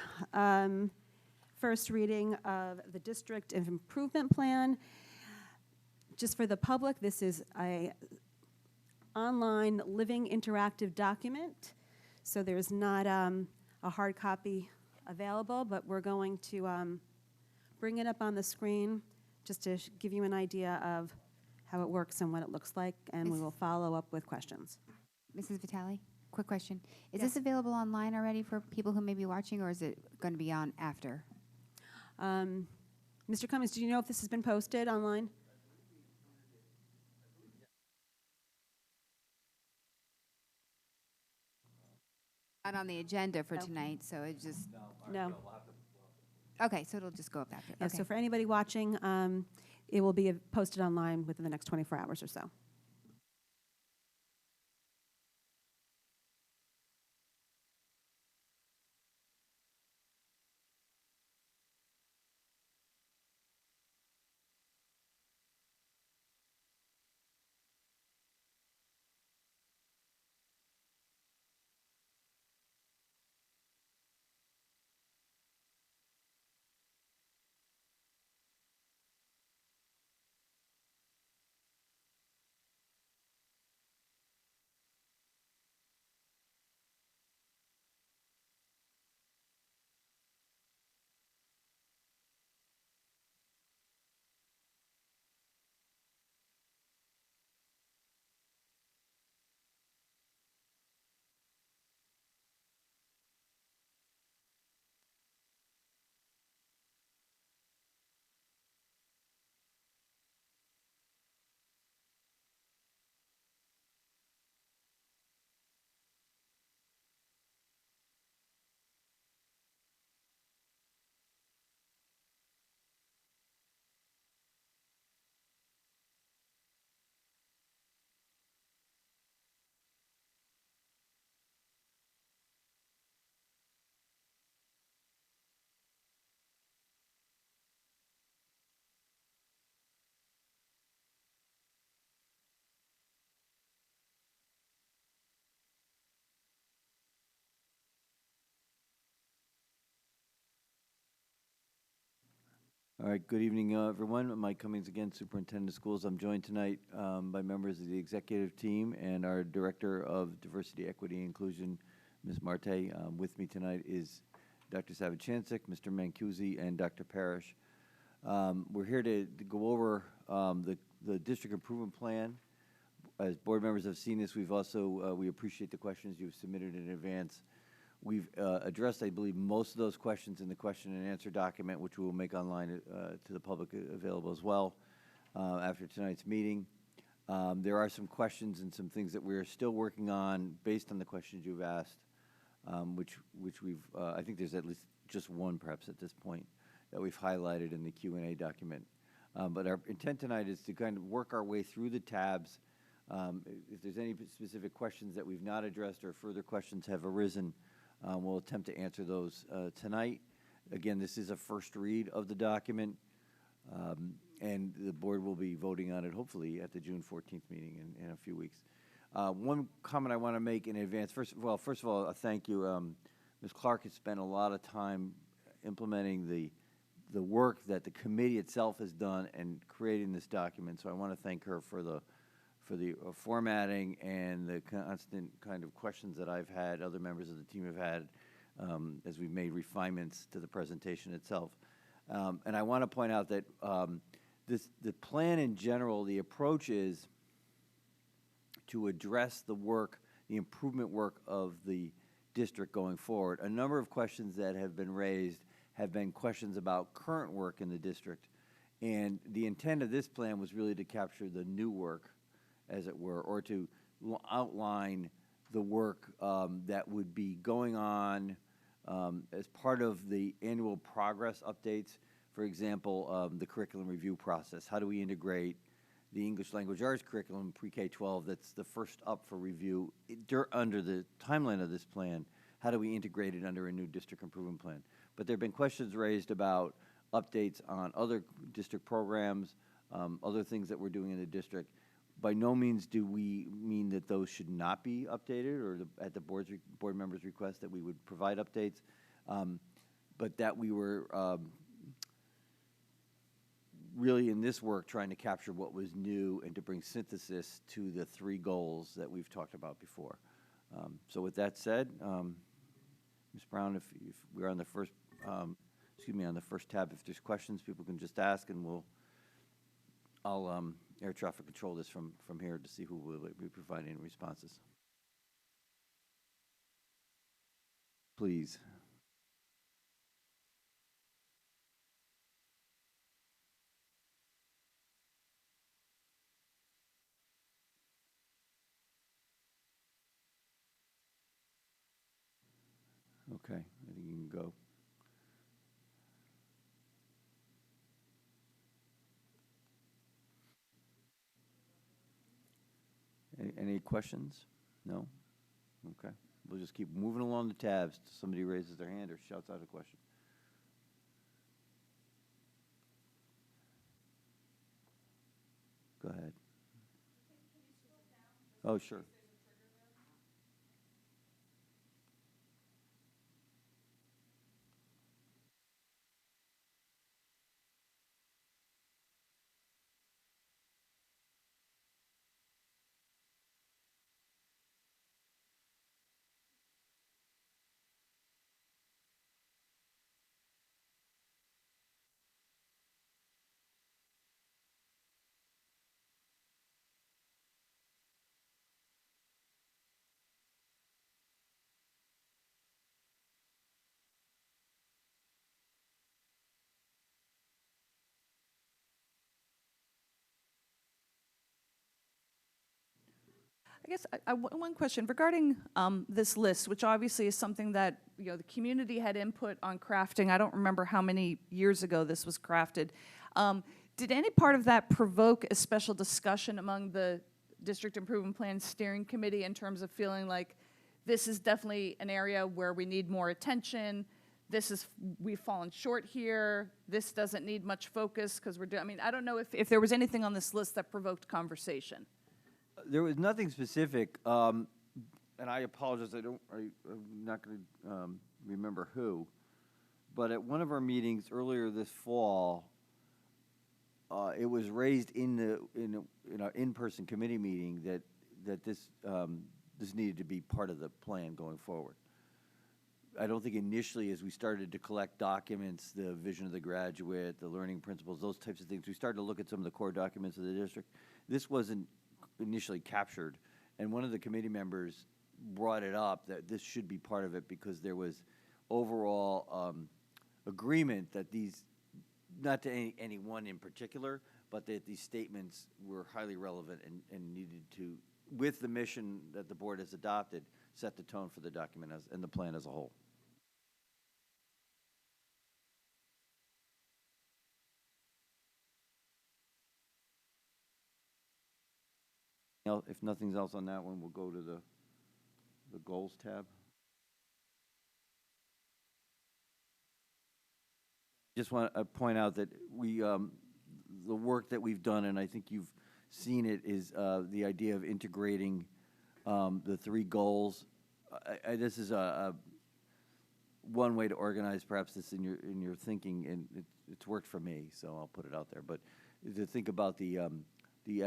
First reading of the District Improvement Plan. Just for the public, this is a online living interactive document. So there's not a hard copy available, but we're going to bring it up on the screen just to give you an idea of how it works and what it looks like, and we will follow up with questions. Mrs. Vitale, quick question. Is Yes. this available online already for people who may be watching, or is it going to be on after? Mr. Cummings, do you know if this has been posted online? Not on the agenda for No. tonight, so it just, No. okay, so it'll just go up after. Yeah, Okay. so for anybody watching, it will be posted online within the next 24 hours or so. All right, good evening, everyone. Mike Cummings again, Superintendent of Schools. I'm joined tonight by members of the executive team and our Director of Diversity, Equity, and Inclusion, Ms. Marte. With me tonight is Dr. Savachansik, Mr. Mancusi, and Dr. Parrish. We're here to go over the district improvement plan. As board members have seen this, we've also, we appreciate the questions you've submitted in advance. We've addressed, I believe, most of those questions in the question and answer document, which we will make online to the public available as well after tonight's meeting. There are some questions and some things that we're still working on based on the questions you've asked, which we've, I think there's at least just one perhaps at this point that we've highlighted in the Q&A document. But our intent tonight is to kind of work our way through the tabs. If there's any specific questions that we've not addressed or further questions have arisen, we'll attempt to answer those tonight. Again, this is a first read of the document, and the board will be voting on it hopefully at the June 14th meeting in a few weeks. One comment I want to make in advance, first of all, a thank you. Ms. Clark has spent a lot of time implementing the work that the committee itself has done in creating this document, so I want to thank her for the formatting and the constant kind of questions that I've had, other members of the team have had, as we've made refinements to the presentation itself. And I want to point out that the plan in general, the approach is to address the work, the improvement work of the district going forward. A number of questions that have been raised have been questions about current work in the district. And the intent of this plan was really to capture the new work, as it were, or to outline the work that would be going on as part of the annual progress updates. For example, the curriculum review process. How do we integrate the English language arts curriculum pre-K-12 that's the first up for review under the timeline of this plan? How do we integrate it under a new district improvement plan? But there have been questions raised about updates on other district programs, other things that we're doing in the district. By no means do we mean that those should not be updated, or at the board members' request that we would provide updates, but that we were really in this work trying to capture what was new and to bring synthesis to the three goals that we've talked about before. So with that said, Ms. Brown, if we're on the first, on the first tab, if there's questions, people can just ask, and I'll air traffic control this from here to see who will be providing responses. Please. Okay, I think you can go. Any questions? No? Okay. We'll just keep moving along the tabs till somebody raises their hand or shouts out a question. Go ahead. Oh, sure. I guess one question regarding this list, which obviously is something that the community had input on crafting. I don't remember how many years ago this was crafted. Did any part of that provoke a special discussion among the District Improvement Plan Steering Committee in terms of feeling like this is definitely an area where we need more attention? We've fallen short here. This doesn't need much focus because I mean, I don't know if there was anything on this list that provoked conversation. There was nothing specific, and I apologize. I'm not going to remember who, but at one of our meetings earlier this fall, it was raised in our in-person committee meeting that this needed to be part of the plan going forward. I don't think initially, as we started to collect documents, the vision of the graduate, the learning principles, those types of things, we started to look at some of the core documents of the district. This wasn't initially captured, and one of the committee members brought it up that this should be part of it because there was overall agreement that these, not to any one in particular, but that these statements were highly relevant and needed to, with the mission that the board has adopted, set the tone for the document and the plan as a whole. If nothing's else on that one, we'll go to the goals tab. Just want to point out that the work that we've done, and I think you've seen it, is the idea of integrating the 3 goals. This is one way to organize perhaps this in your thinking, and it's worked for me, so I'll put it out there. But to think about the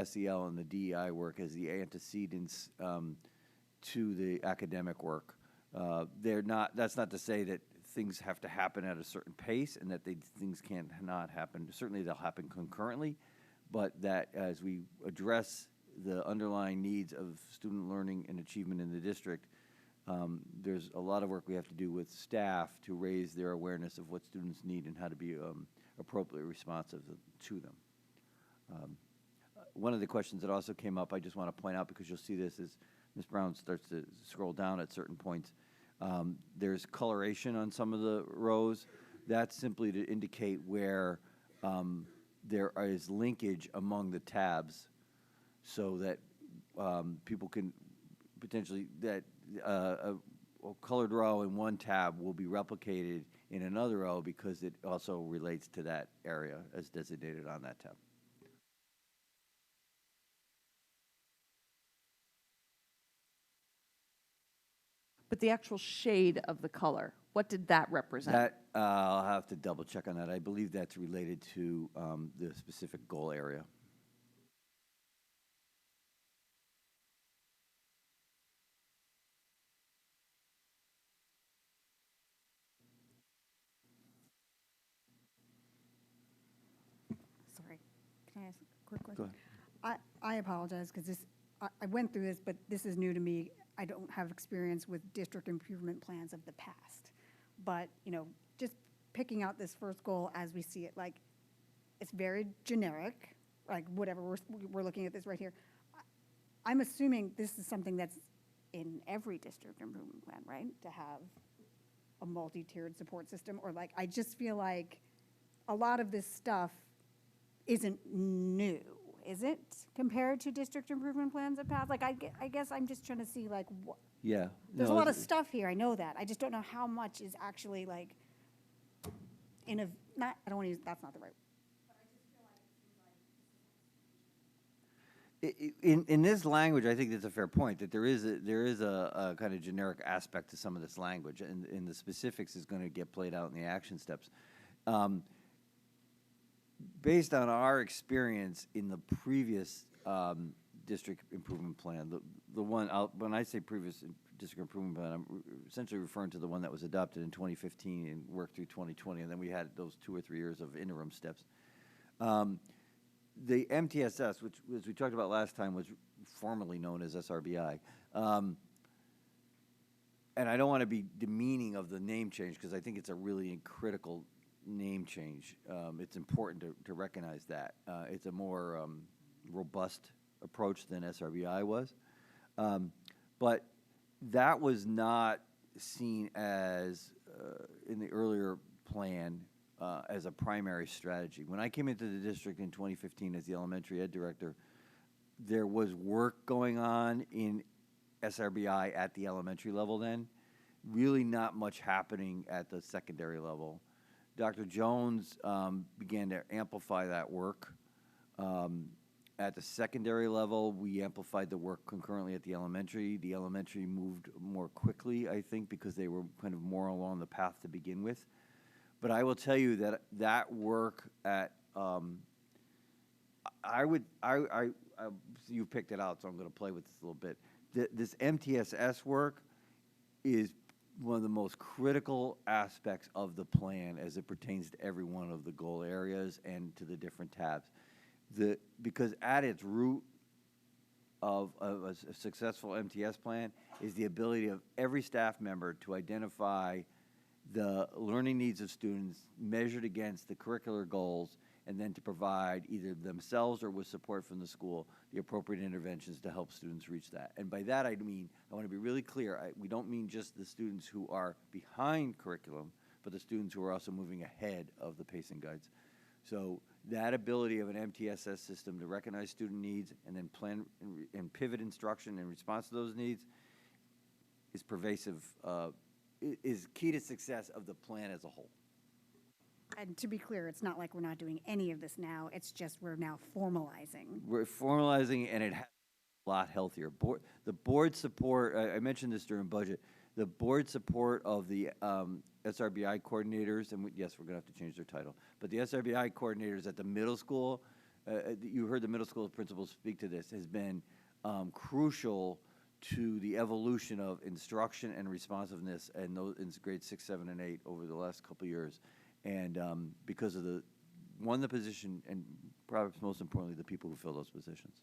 SEL and the DEI work as the antecedents to the academic work. That's not to say that things have to happen at a certain pace and that things cannot happen. Certainly they'll happen concurrently, but that as we address the underlying needs of student learning and achievement in the district, there's a lot of work we have to do with staff to raise their awareness of what students need and how to be appropriately responsive to them. One of the questions that also came up, I just want to point out because you'll see this as Ms. Brown starts to scroll down at certain points. There's coloration on some of the rows. That's simply to indicate where there is linkage among the tabs so that people can potentially, that a colored row in one tab will be replicated in another row because it also relates to that area as designated on that tab. But the actual shade of the color, what did that represent? That, I'll have to double check on that. I believe that's related to the specific goal area. Sorry, can I ask a quick Go question? ahead. I apologize, because I went through this, but this is new to me. I don't have experience with district improvement plans of the past. But, just picking out this first goal as we see it, like, it's very generic, like, whatever, we're looking at this right here. I'm assuming this is something that's in every district improvement plan, right? To have a multi-tiered support system, or like, I just feel like a lot of this stuff isn't new, is it, compared to district improvement plans of past? Like, I guess I'm just trying to see, like, what. Yeah. There's no, a lot of stuff here, I know that. I just don't know how much is actually, like, I don't want to use, that's not the right word. In this language, I think that's a fair point, that there is a kind of generic aspect to some of this language, and the specifics is going to get played out in the action steps. Based on our experience in the previous district improvement plan, the one, when I say previous district improvement plan, I'm essentially referring to the one that was adopted in 2015 and worked through 2020, and then we had those 2 or 3 years of interim steps. The MTSS, which, as we talked about last time, was formerly known as SRBI. And I don't want to be demeaning of the name change because I think it's a really critical name change. It's important to recognize that. It's a more robust approach than SRBI was. But that was not seen as, in the earlier plan, as a primary strategy. When I came into the district in 2015 as the elementary ed director, there was work going on in SRBI at the elementary level then, really not much happening at the secondary level. Dr. Jones began to amplify that work. At the secondary level, we amplified the work concurrently at the elementary. The elementary moved more quickly, I think, because they were kind of more along the path to begin with. But I will tell you that that work at you picked it out, so I'm going to play with this a little bit. This MTSS work is one of the most critical aspects of the plan as it pertains to every one of the goal areas and to the different tabs. Because at its root of a successful MTS plan is the ability of every staff member to identify the learning needs of students measured against the curricular goals, and then to provide either themselves or with support from the school the appropriate interventions to help students reach that. And by that I mean, I want to be really clear, we don't mean just the students who are behind curriculum, but the students who are also moving ahead of the pacing guides. So that ability of an MTSS system to recognize student needs and then plan and pivot instruction in response to those needs is pervasive, is key to success of the plan as a whole. And to be clear, it's not like we're not doing any of this now, it's just we're now formalizing. We're formalizing, and it has a lot healthier. The board support, I mentioned this during budget, the board support of the SRBI coordinators, and yes, we're going to have to change their title, but the SRBI coordinators at the middle school, you heard the middle school principals speak to this, has been crucial to the evolution of instruction and responsiveness in grades 6, 7, and 8 over the last couple of years. And because of the position, and perhaps most importantly, the people who fill those positions.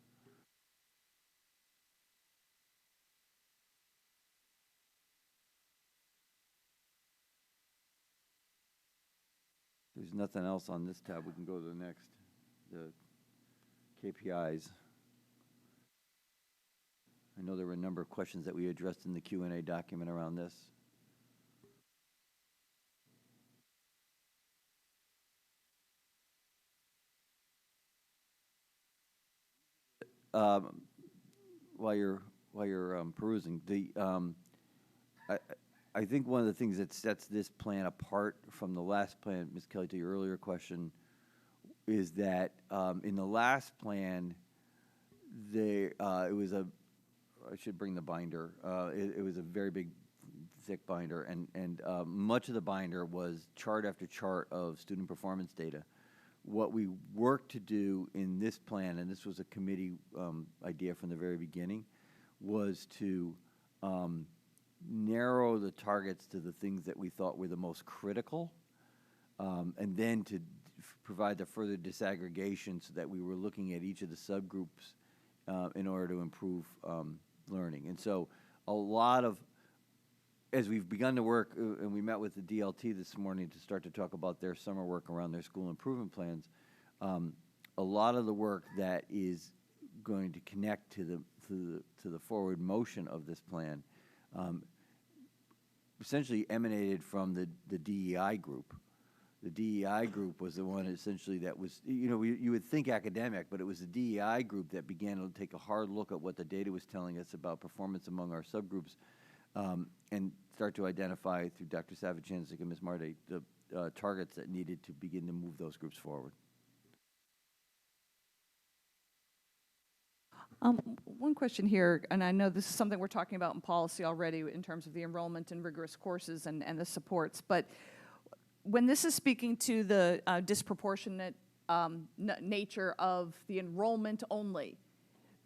There's nothing else on this tab. We can go to the next, the KPIs. I know there were a number of questions that we addressed in the Q&A document around this. While you're perusing, I think one of the things that sets this plan apart from the last plan, Ms. Kelly, to your earlier question, is that in the last plan, it was I should bring the binder. It was a very big, thick binder, and much of the binder was chart after chart of student performance data. What we worked to do in this plan, and this was a committee idea from the very beginning, was to narrow the targets to the things that we thought were the most critical, and then to provide the further disaggregation so that we were looking at each of the subgroups in order to improve learning. And so a lot of, as we've begun to work, and we met with the DLT this morning to start to talk about their summer work around their school improvement plans, a lot of the work that is going to connect to the forward motion of this plan essentially emanated from the DEI group. The DEI group was the one essentially that was, you would think academic, but it was the DEI group that began to take a hard look at what the data was telling us about performance among our subgroups, and start to identify through Dr. Savage-Hansik and Ms. Marte the targets that needed to begin to move those groups forward. One question here, and I know this is something we're talking about in policy already in terms of the enrollment in rigorous courses and the supports, but when this is speaking to the disproportionate nature of the enrollment only,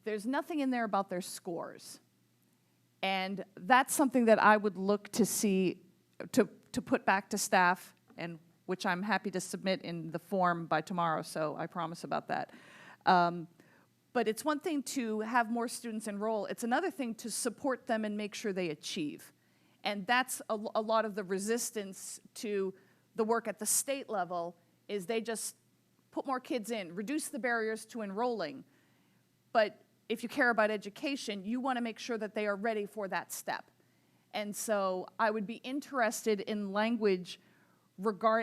there's nothing in there about their scores. And that's something that I would look to see, to put back to staff, and which I'm happy to submit in the form by tomorrow, so I promise about that. But it's one thing to have more students enroll. It's another thing to support them and make sure they achieve. And that's a lot of the resistance to the work at the state level, is they just put more kids in, reduce the barriers to enrolling. But if you care about education, you want to make sure that they are ready for that step. And so I would be interested in language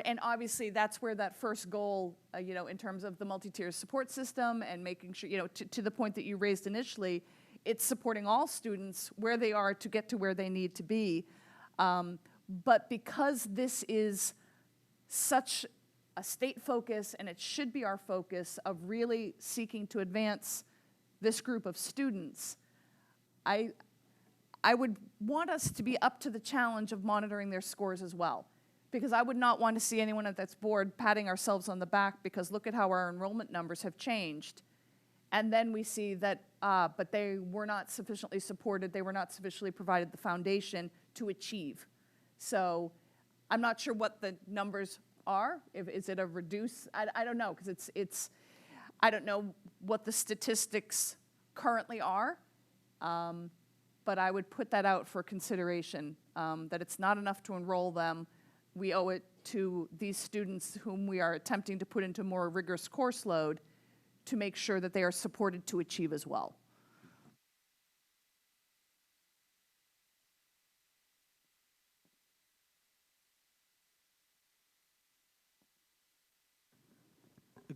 and obviously that's where that first goal, in terms of the multi-tier support system and making sure, to the point that you raised initially, it's supporting all students where they are to get to where they need to be. But because this is such a state focus, and it should be our focus of really seeking to advance this group of students, I would want us to be up to the challenge of monitoring their scores as well. Because I would not want to see anyone at this board patting ourselves on the back because look at how our enrollment numbers have changed. And then we see that, but they were not sufficiently supported, they were not sufficiently provided the foundation to achieve. So I'm not sure what the numbers are. Is it a reduce? I don't know, because I don't know what the statistics currently are, but I would put that out for consideration, that it's not enough to enroll them. We owe it to these students whom we are attempting to put into more rigorous course load to make sure that they are supported to achieve as well.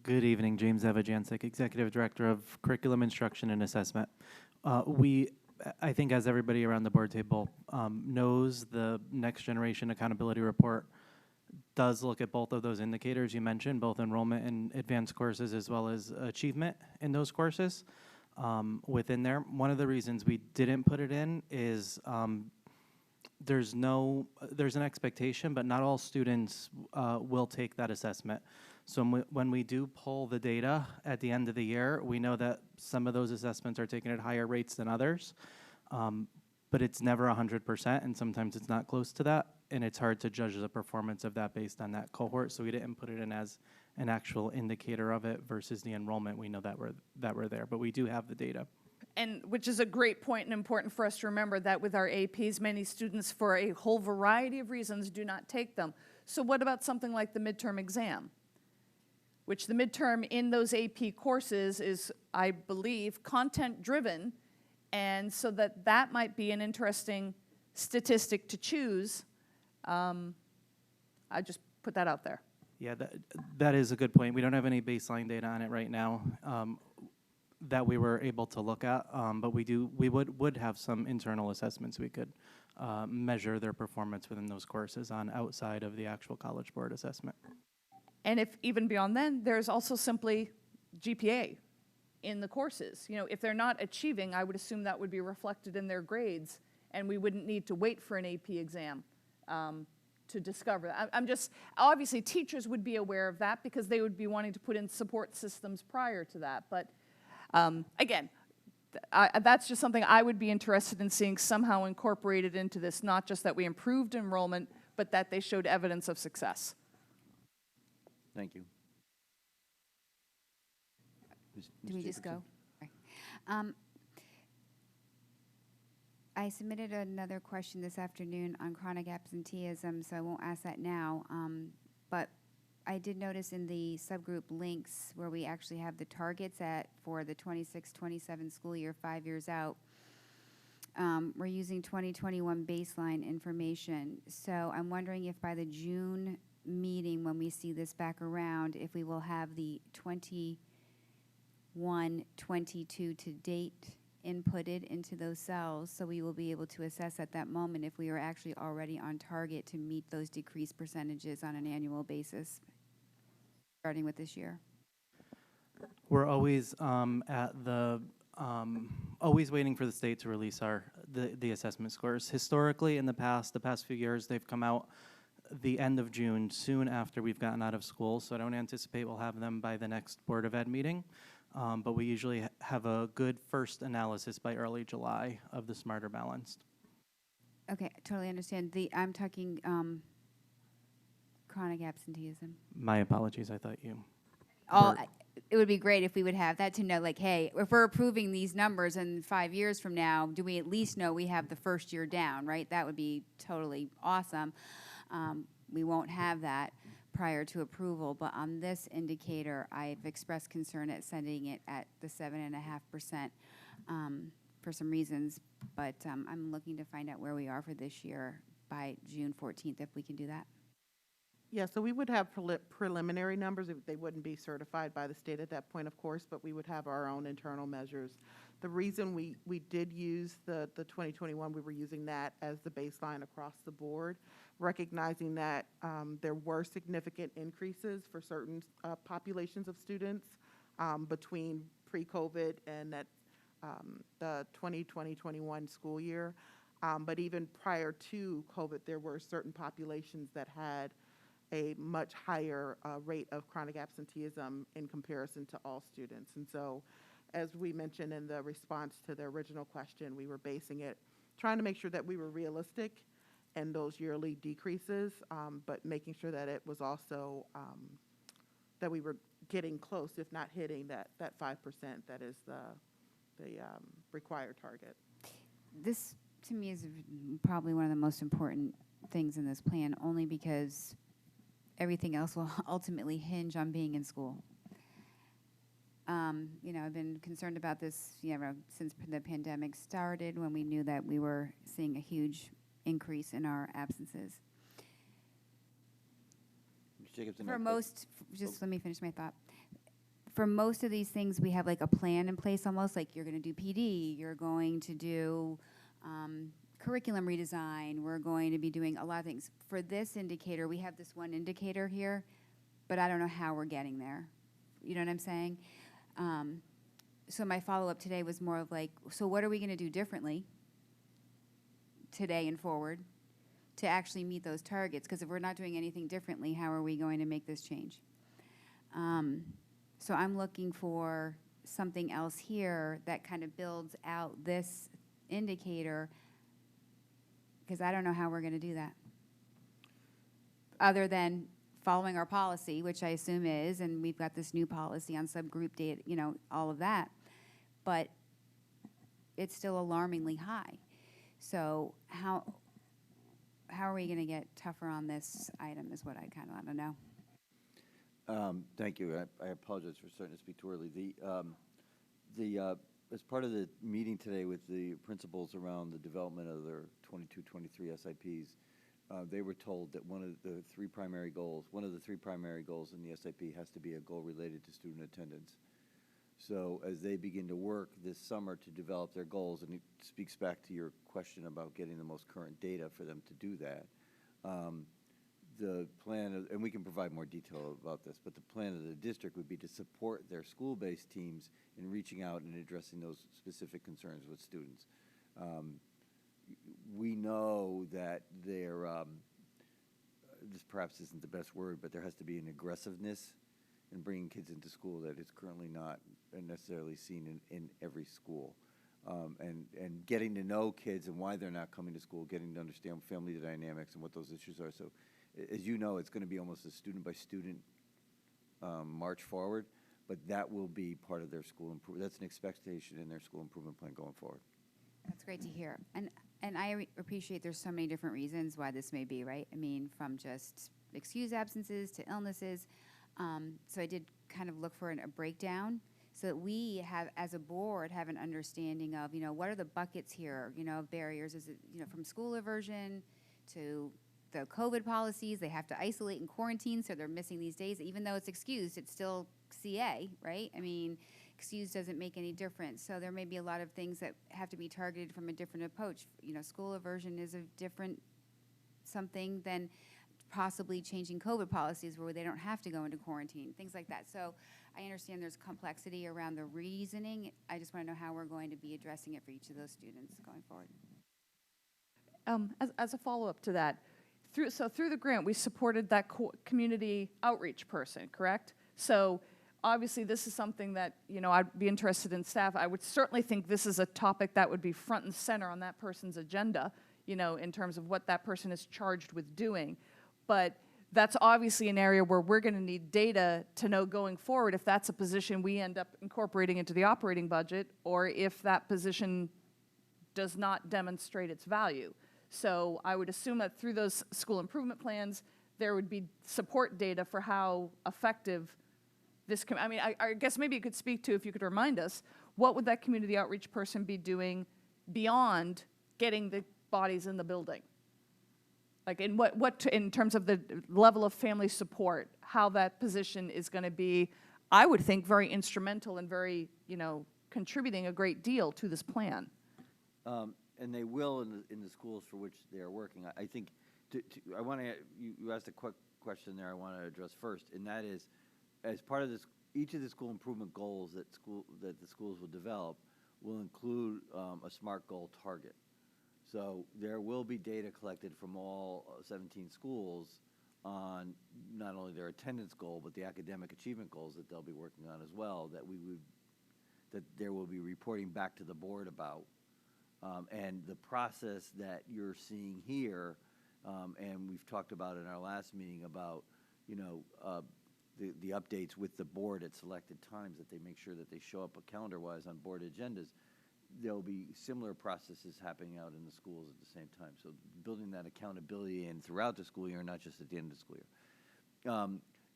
Good evening, James Evajancic, Executive Director of Curriculum Instruction and Assessment. I think as everybody around the board table knows, the Next Generation Accountability Report does look at both of those indicators you mentioned, both enrollment in advanced courses as well as achievement in those courses within there. One of the reasons we didn't put it in is there's an expectation, but not all students will take that assessment. So when we do pull the data at the end of the year, we know that some of those assessments are taken at higher rates than others, but it's never 100%, and sometimes it's not close to that, and it's hard to judge the performance of that based on that cohort, so we didn't put it in as an actual indicator of it versus the enrollment. We know that we're there, but we do have the data. And which is a great point and important for us to remember that with our APs, many students, for a whole variety of reasons, do not take them. So what about something like the midterm exam? Which the midterm in those AP courses is, I believe, content-driven, and so that might be an interesting statistic to choose. I just put that out there. Yeah, that is a good point. We don't have any baseline data on it right now that we were able to look at, but we would have some internal assessments we could measure their performance within those courses on outside of the actual College Board assessment. And if even beyond then, there's also simply GPA in the courses. You know, if they're not achieving, I would assume that would be reflected in their grades, and we wouldn't need to wait for an AP exam to discover that. I'm just, obviously teachers would be aware of that because they would be wanting to put in support systems prior to that. But again, that's just something I would be interested in seeing somehow incorporated into this, not just that we improved enrollment, but that they showed evidence of success. Thank you. Do we just go? Sorry. I submitted another question this afternoon on chronic absenteeism, so I won't ask that now. But I did notice in the subgroup links where we actually have the targets for the 26-27 school year, 5 years out, we're using 2021 baseline information. So I'm wondering if by the June meeting, when we see this back around, if we will have the 21-22 to date inputted into those cells, so we will be able to assess at that moment if we are actually already on target to meet those decreased percentages on an annual basis, starting with this year. We're always always waiting for the state to release the assessment scores. Historically, in the past few years, they've come out the end of June, soon after we've gotten out of school, so I don't anticipate we'll have them by the next Board of Ed meeting. But we usually have a good first analysis by early July of the Smarter Balanced. Okay, I totally understand. I'm talking chronic absenteeism. My apologies, I thought you... It would be great if we would have that to know, like, hey, if we're approving these numbers in 5 years from now, do we at least know we have the first year down, right? That would be totally awesome. We won't have that prior to approval, but on this indicator, I've expressed concern at sending it at the 7.5% for some reasons, but I'm looking to find out where we are for this year by June 14th, if we can do that. Yeah, so we would have preliminary numbers. They wouldn't be certified by the state at that point, of course, but we would have our own internal measures. The reason we did use the 2021, we were using that as the baseline across the board, recognizing that there were significant increases for certain populations of students between pre-COVID and that the 2020-21 school year. But even prior to COVID, there were certain populations that had a much higher rate of chronic absenteeism in comparison to all students. And so as we mentioned in the response to the original question, we were basing it, trying to make sure that we were realistic in those yearly decreases, but making sure that it was also, that we were getting close, if not hitting that 5% that is the required target. This, to me, is probably one of the most important things in this plan, only because everything else will ultimately hinge on being in school. You know, I've been concerned about this, you know, since the pandemic started, when we knew that we were seeing a huge increase in our absences. Ms. Jacobson, For most, just let me finish my thought. For most of these things, we have like a plan in place, almost like you're going to do PD, you're going to do curriculum redesign, we're going to be doing a lot of things. For this indicator, we have this one indicator here, but I don't know how we're getting there. You know what I'm saying? So my follow-up today was more of like, so what are we going to do differently today and forward to actually meet those targets? Because if we're not doing anything differently, how are we going to make this change? So I'm looking for something else here that kind of builds out this indicator, because I don't know how we're going to do that. Other than following our policy, which I assume is, and we've got this new policy on subgroup data, you know, all of that. But it's still alarmingly high. So how are we going to get tougher on this item is what I kind of want to know. Thank you. I apologize for starting to speak too early. As part of the meeting today with the principals around the development of their 22-23 SIPs, they were told that one of the three primary goals in the SIP has to be a goal related to student attendance. So as they begin to work this summer to develop their goals, and it speaks back to your question about getting the most current data for them to do that, the plan, and we can provide more detail about this, but the plan of the district would be to support their school-based teams in reaching out and addressing those specific concerns with students. We know that there, this perhaps isn't the best word, but there has to be an aggressiveness in bringing kids into school that is currently not necessarily seen in every school. And getting to know kids and why they're not coming to school, getting to understand family dynamics and what those issues are. So as you know, it's going to be almost a student-by-student march forward, but that will be part of their school improvement. That's an expectation in their school improvement plan going forward. That's great to hear. And I appreciate there's so many different reasons why this may be, right? I mean, from just excused absences to illnesses. So I did kind of look for a breakdown so that we have, as a board, have an understanding of, you know, what are the buckets here, you know, of barriers? Is it, you know, from school aversion to the COVID policies, they have to isolate and quarantine, so they're missing these days. Even though it's excused, it's still CA, right? I mean, excused doesn't make any difference. So there may be a lot of things that have to be targeted from a different approach. You know, school aversion is a different something than possibly changing COVID policies where they don't have to go into quarantine, things like that. So I understand there's complexity around the reasoning. I just want to know how we're going to be addressing it for each of those students going forward. As a follow-up to that, through the grant, we supported that community outreach person, correct? So obviously, this is something that, you know, I'd be interested in staff. I would certainly think this is a topic that would be front and center on that person's agenda, you know, in terms of what that person is charged with doing. But that's obviously an area where we're going to need data to know going forward if that's a position we end up incorporating into the operating budget, or if that position does not demonstrate its value. So I would assume that through those school improvement plans, there would be support data for how effective this, I mean, I guess maybe you could speak to, if you could remind us, what would that community outreach person be doing beyond getting the bodies in the building? Like in in terms of the level of family support, how that position is going to be, I would think, very instrumental and very, you know, contributing a great deal to this plan. And they will in the schools for which they are working. I think I want to, you asked a quick question there I want to address first, and that is, as part of this, each of the school improvement goals that the schools will develop will include a SMART goal target. So there will be data collected from all 17 schools on not only their attendance goal, but the academic achievement goals that they'll be working on as well, that there will be reporting back to the board about. And the process that you're seeing here, and we've talked about in our last meeting about, the updates with the board at selected times, that they make sure that they show up calendar-wise on board agendas. There'll be similar processes happening out in the schools at the same time. So building that accountability in throughout the school year, not just at the end of the school year.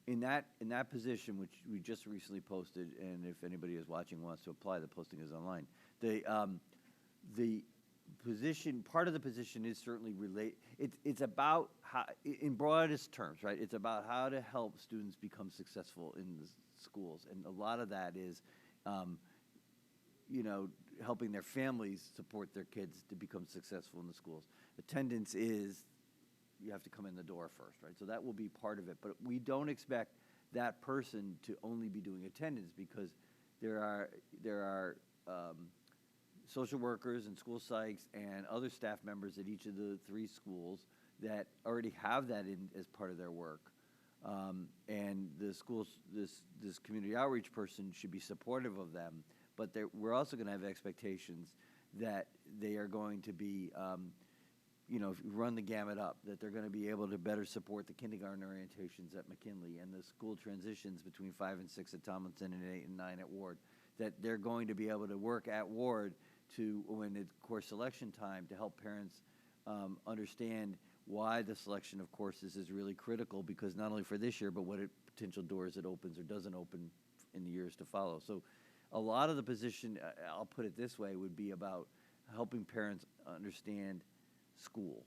In that position, which we just recently posted, and if anybody is watching wants to apply, the posting is online. The position, part of the position is certainly it's about how, in broadest terms, right? It's about how to help students become successful in the schools, and a lot of that is, helping their families support their kids to become successful in the schools. Attendance is, you have to come in the door first, right? So that will be part of it, but we don't expect that person to only be doing attendance, because there are social workers and school psychs and other staff members at each of the 3 schools that already have that in as part of their work. And the schools, this community outreach person should be supportive of them, but we're also going to have expectations that they are going to be, if you run the gamut up, that they're going to be able to better support the kindergarten orientations at McKinley and the school transitions between 5 and 6 at Tomlinson and 8 and 9 at Ward, that they're going to be able to work at Ward when it's course selection time, to help parents understand why the selection of courses is really critical, because not only for this year, but what potential doors it opens or doesn't open in the years to follow. So a lot of the position, I'll put it this way, would be about helping parents understand school,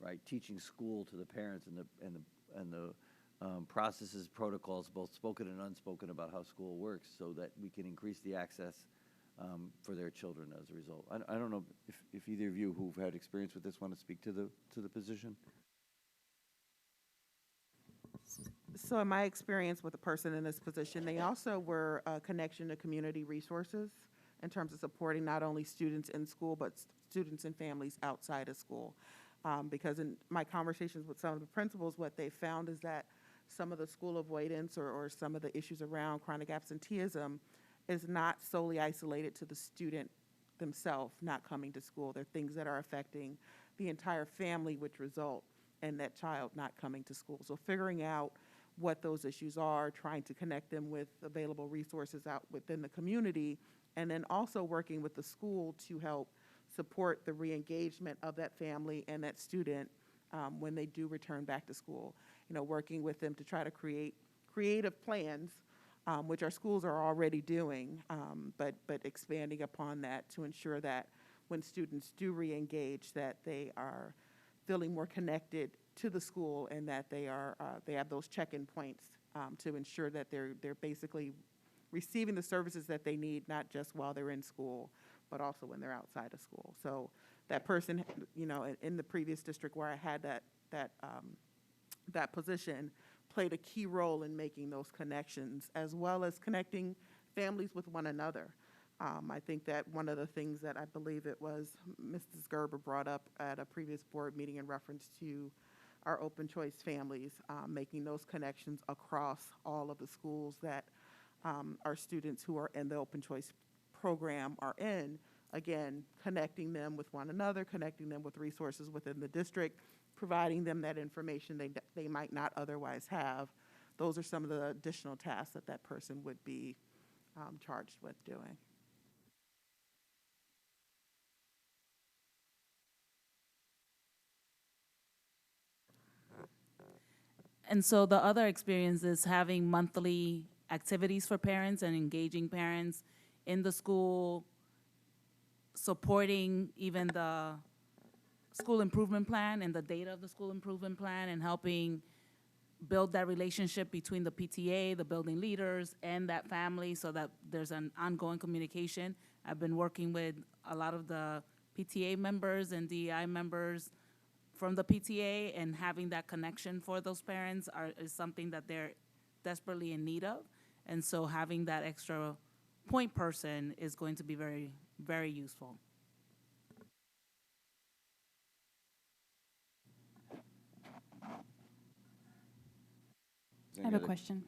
right? Teaching school to the parents and the processes, protocols, both spoken and unspoken, about how school works, so that we can increase the access for their children as a result. I don't know if either of you who've had experience with this want to speak to the position. So in my experience with a person in this position, they also were a connection to community resources in terms of supporting not only students in school, but students and families outside of school. Because in my conversations with some of the principals, what they found is that some of the school avoidance or some of the issues around chronic absenteeism is not solely isolated to the student themselves not coming to school. They're things that are affecting the entire family, which result in that child not coming to school. So figuring out what those issues are, trying to connect them with available resources out within the community, and then also working with the school to help support the re-engagement of that family and that student when they do return back to school. Working with them to try to create creative plans, which our schools are already doing, but expanding upon that to ensure that when students do re-engage, that they are feeling more connected to the school, and that they have those check-in points to ensure that they're basically receiving the services that they need, not just while they're in school, but also when they're outside of school. So that person, in the previous district where I had that position, played a key role in making those connections, as well as connecting families with one another. I think that one of the things that I believe it was Mrs. Gerber brought up at a previous board meeting in reference to our open choice families, making those connections across all of the schools that our students who are in the open choice program are in. Again, connecting them with one another, connecting them with resources within the district, providing them that information they might not otherwise have. Those are some of the additional tasks that person would be charged with doing. And so the other experience is having monthly activities for parents and engaging parents in the school, supporting even the school improvement plan and the data of the school improvement plan, and helping build that relationship between the PTA, the building leaders, and that family, so that there's an ongoing communication. I've been working with a lot of the PTA members and DEI members from the PTA, and having that connection for those parents is something that they're desperately in need of. And so having that extra point person is going to be very, very useful. I have a question.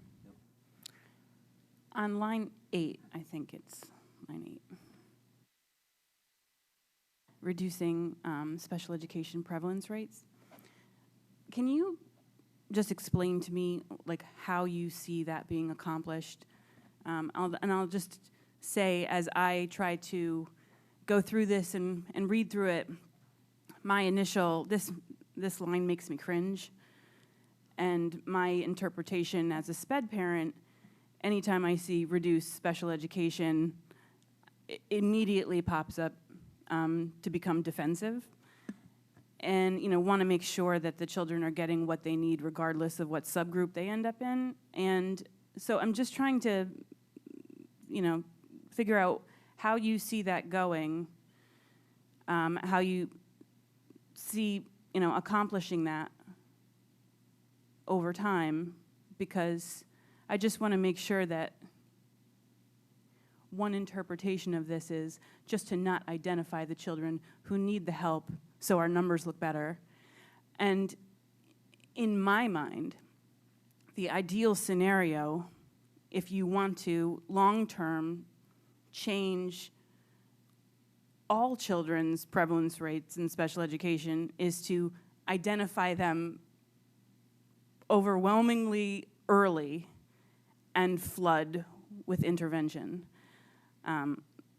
On line 8, I think it's line 8. Reducing special education prevalence rates. Can you just explain to me like how you see that being accomplished? I'll just say, as I try to go through this and read through it, my initial, this line makes me cringe. And my interpretation as a SPED parent, anytime I see reduced special education, it immediately pops up to become defensive. And want to make sure that the children are getting what they need regardless of what subgroup they end up in. And so I'm just trying to, figure out how you see that going, how you see, accomplishing that over time, because I just want to make sure that one interpretation of this is just to not identify the children who need the help so our numbers look better. And in my mind, the ideal scenario, if you want to long-term change all children's prevalence rates in special education, is to identify them overwhelmingly early and flood with intervention.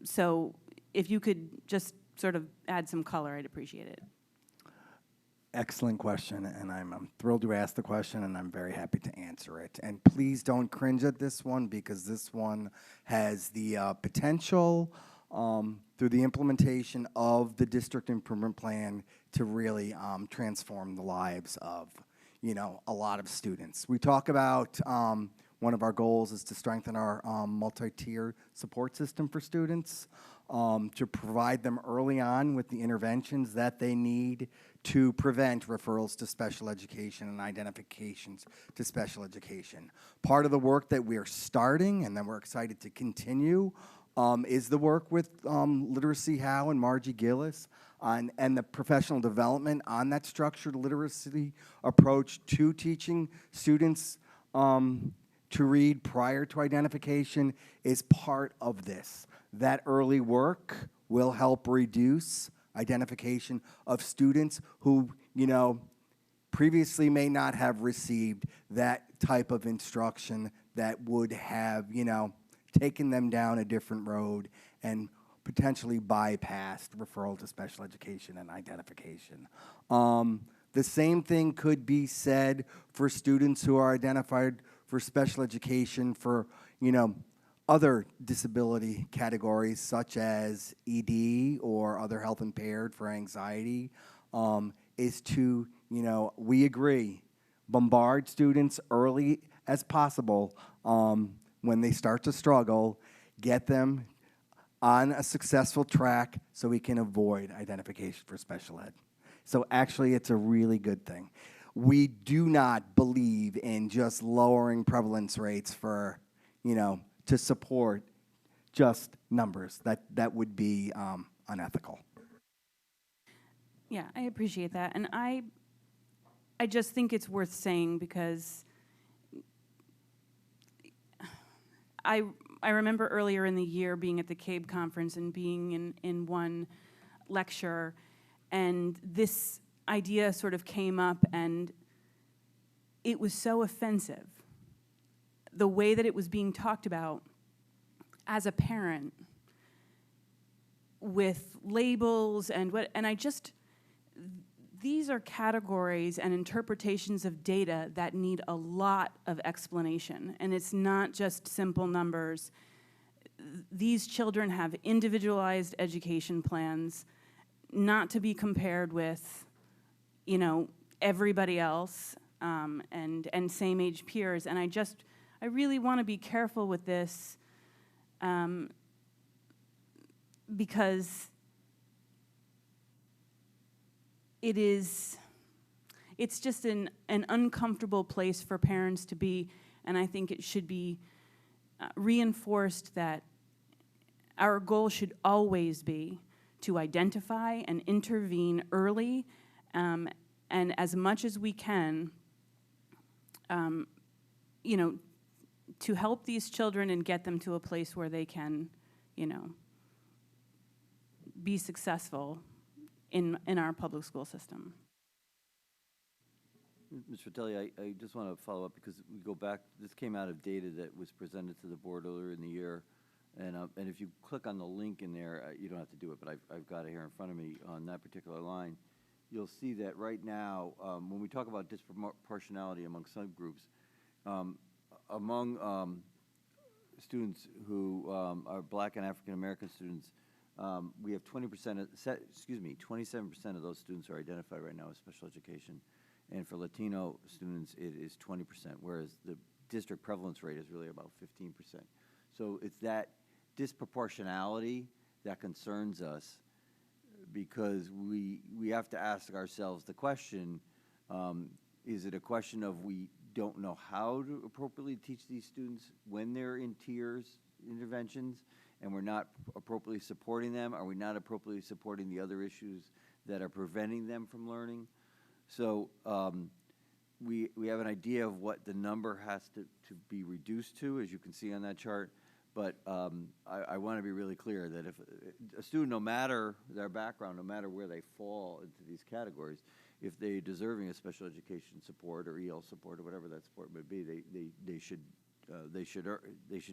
So if you could just sort of add some color, I'd appreciate it. Excellent question, and I'm thrilled to ask the question, and I'm very happy to answer it. And please don't cringe at this one, because this one has the potential through the implementation of the district improvement plan to really transform the lives of a lot of students. We talk about one of our goals is to strengthen our multi-tier support system for students, to provide them early on with the interventions that they need to prevent referrals to special education and identifications to special education. Part of the work that we are starting, and then we're excited to continue, is the work with Literacy How and Margie Gillis and the professional development on that structured literacy approach to teaching students to read prior to identification is part of this. That early work will help reduce identification of students who, previously may not have received that type of instruction that would have, taken them down a different road and potentially bypassed referral to special education and identification. The same thing could be said for students who are identified for special education for, other disability categories such as ED or other health impaired for anxiety, is to, we agree, bombard students early as possible when they start to struggle, get them on a successful track so we can avoid identification for special ed. So actually, it's a really good thing. We do not believe in just lowering prevalence rates for, to support just numbers. That would be unethical. Yeah, I appreciate that. And I just think it's worth saying because I remember earlier in the year being at the Kpis conference and being in one lecture, and this idea sort of came up, and it was so offensive, the way that it was being talked about as a parent with labels and these are categories and interpretations of data that need a lot of explanation, and it's not just simple numbers. These children have individualized education plans, not to be compared with, everybody else and same age peers. And I really want to be careful with this because it's just an uncomfortable place for parents to be, and I think it should be reinforced that our goal should always be to identify and intervene early, and as much as we can, to help these children and get them to a place where they can, be successful in our public school system. Mr. Fratelli, I just want to follow up because we go back, this came out of data that was presented to the board earlier in the year. And if you click on the link in there, you don't have to do it, but I've got it here in front of me on that particular line. You'll see that right now, when we talk about disproportionality among subgroups, among students who are Black and African American students, we have 27% of those students are identified right now as special education. And for Latino students, it is 20%, whereas the district prevalence rate is really about 15%. So it's that disproportionality that concerns us, because we have to ask ourselves the question, is it a question of we don't know how to appropriately teach these students when they're in tiers interventions and we're not appropriately supporting them? Are we not appropriately supporting the other issues that are preventing them from learning? So we have an idea of what the number has to be reduced to, as you can see on that chart. But I want to be really clear that if a student, no matter their background, no matter where they fall into these categories, if they're deserving of special education support or EL support or whatever that support would be, they should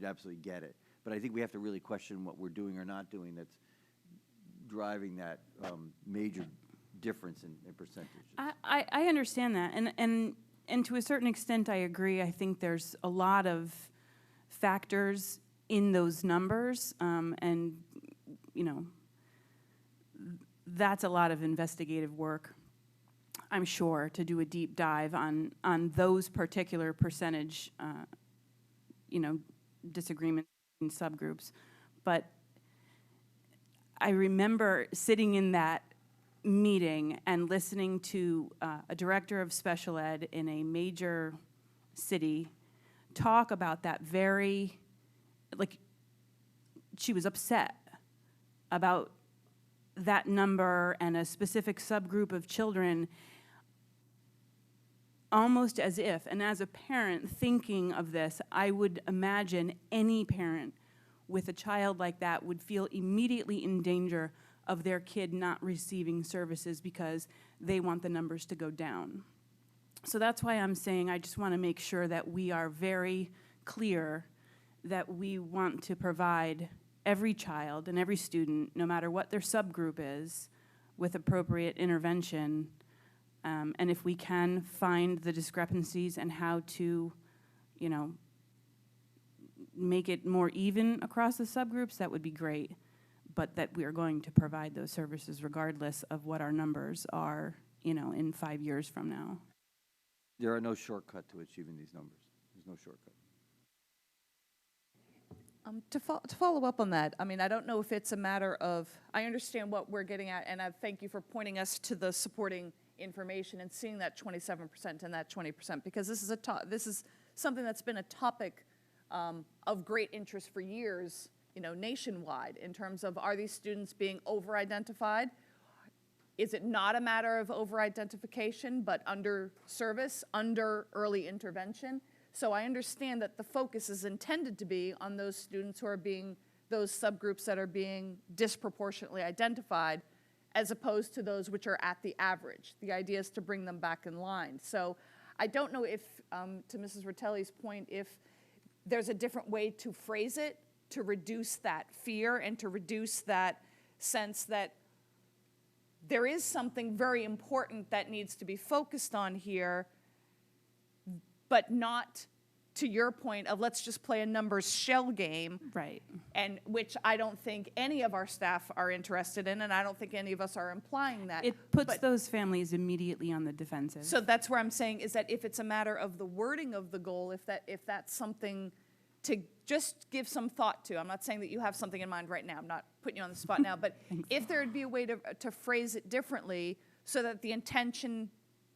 absolutely get it. But I think we have to really question what we're doing or not doing that's driving that major difference in percentages. I understand that, and to a certain extent, I agree. I think there's a lot of factors in those numbers, and that's a lot of investigative work, I'm sure, to do a deep dive on those particular percentage, disagreements in subgroups. But I remember sitting in that meeting and listening to a director of special ed in a major city talk about that very, she was upset about that number and a specific subgroup of children, almost as if, and as a parent thinking of this, I would imagine any parent with a child like that would feel immediately in danger of their kid not receiving services because they want the numbers to go down. So that's why I'm saying I just want to make sure that we are very clear that we want to provide every child and every student, no matter what their subgroup is, with appropriate intervention. And if we can find the discrepancies and how to, make it more even across the subgroups, that would be great. But that we are going to provide those services regardless of what our numbers are, in 5 years from now. There are no shortcut to achieving these numbers. There's no shortcut. To follow up on that, I don't know if it's a matter of, I understand what we're getting at, and I thank you for pointing us to the supporting information and seeing that 27% and that 20%, because this is something that's been a topic of great interest for years, nationwide, in terms of, are these students being over-identified? Is it not a matter of over-identification, but under service, under early intervention? So I understand that the focus is intended to be on those students who are being, those subgroups that are being disproportionately identified, as opposed to those which are at the average. The idea is to bring them back in line. So I don't know if, to Mrs. Rotelli's point, if there's a different way to phrase it to reduce that fear and to reduce that sense that there is something very important that needs to be focused on here, but not to your point of let's just play a numbers shell game. Right. And which I don't think any of our staff are interested in, and I don't think any of us are implying that. It puts those families immediately on the defensive. So that's where I'm saying is that if it's a matter of the wording of the goal, if that's something to just give some thought to. I'm not saying that you have something in mind right now. I'm not putting you on the spot now, but if there would be a way to phrase it differently so that the intention,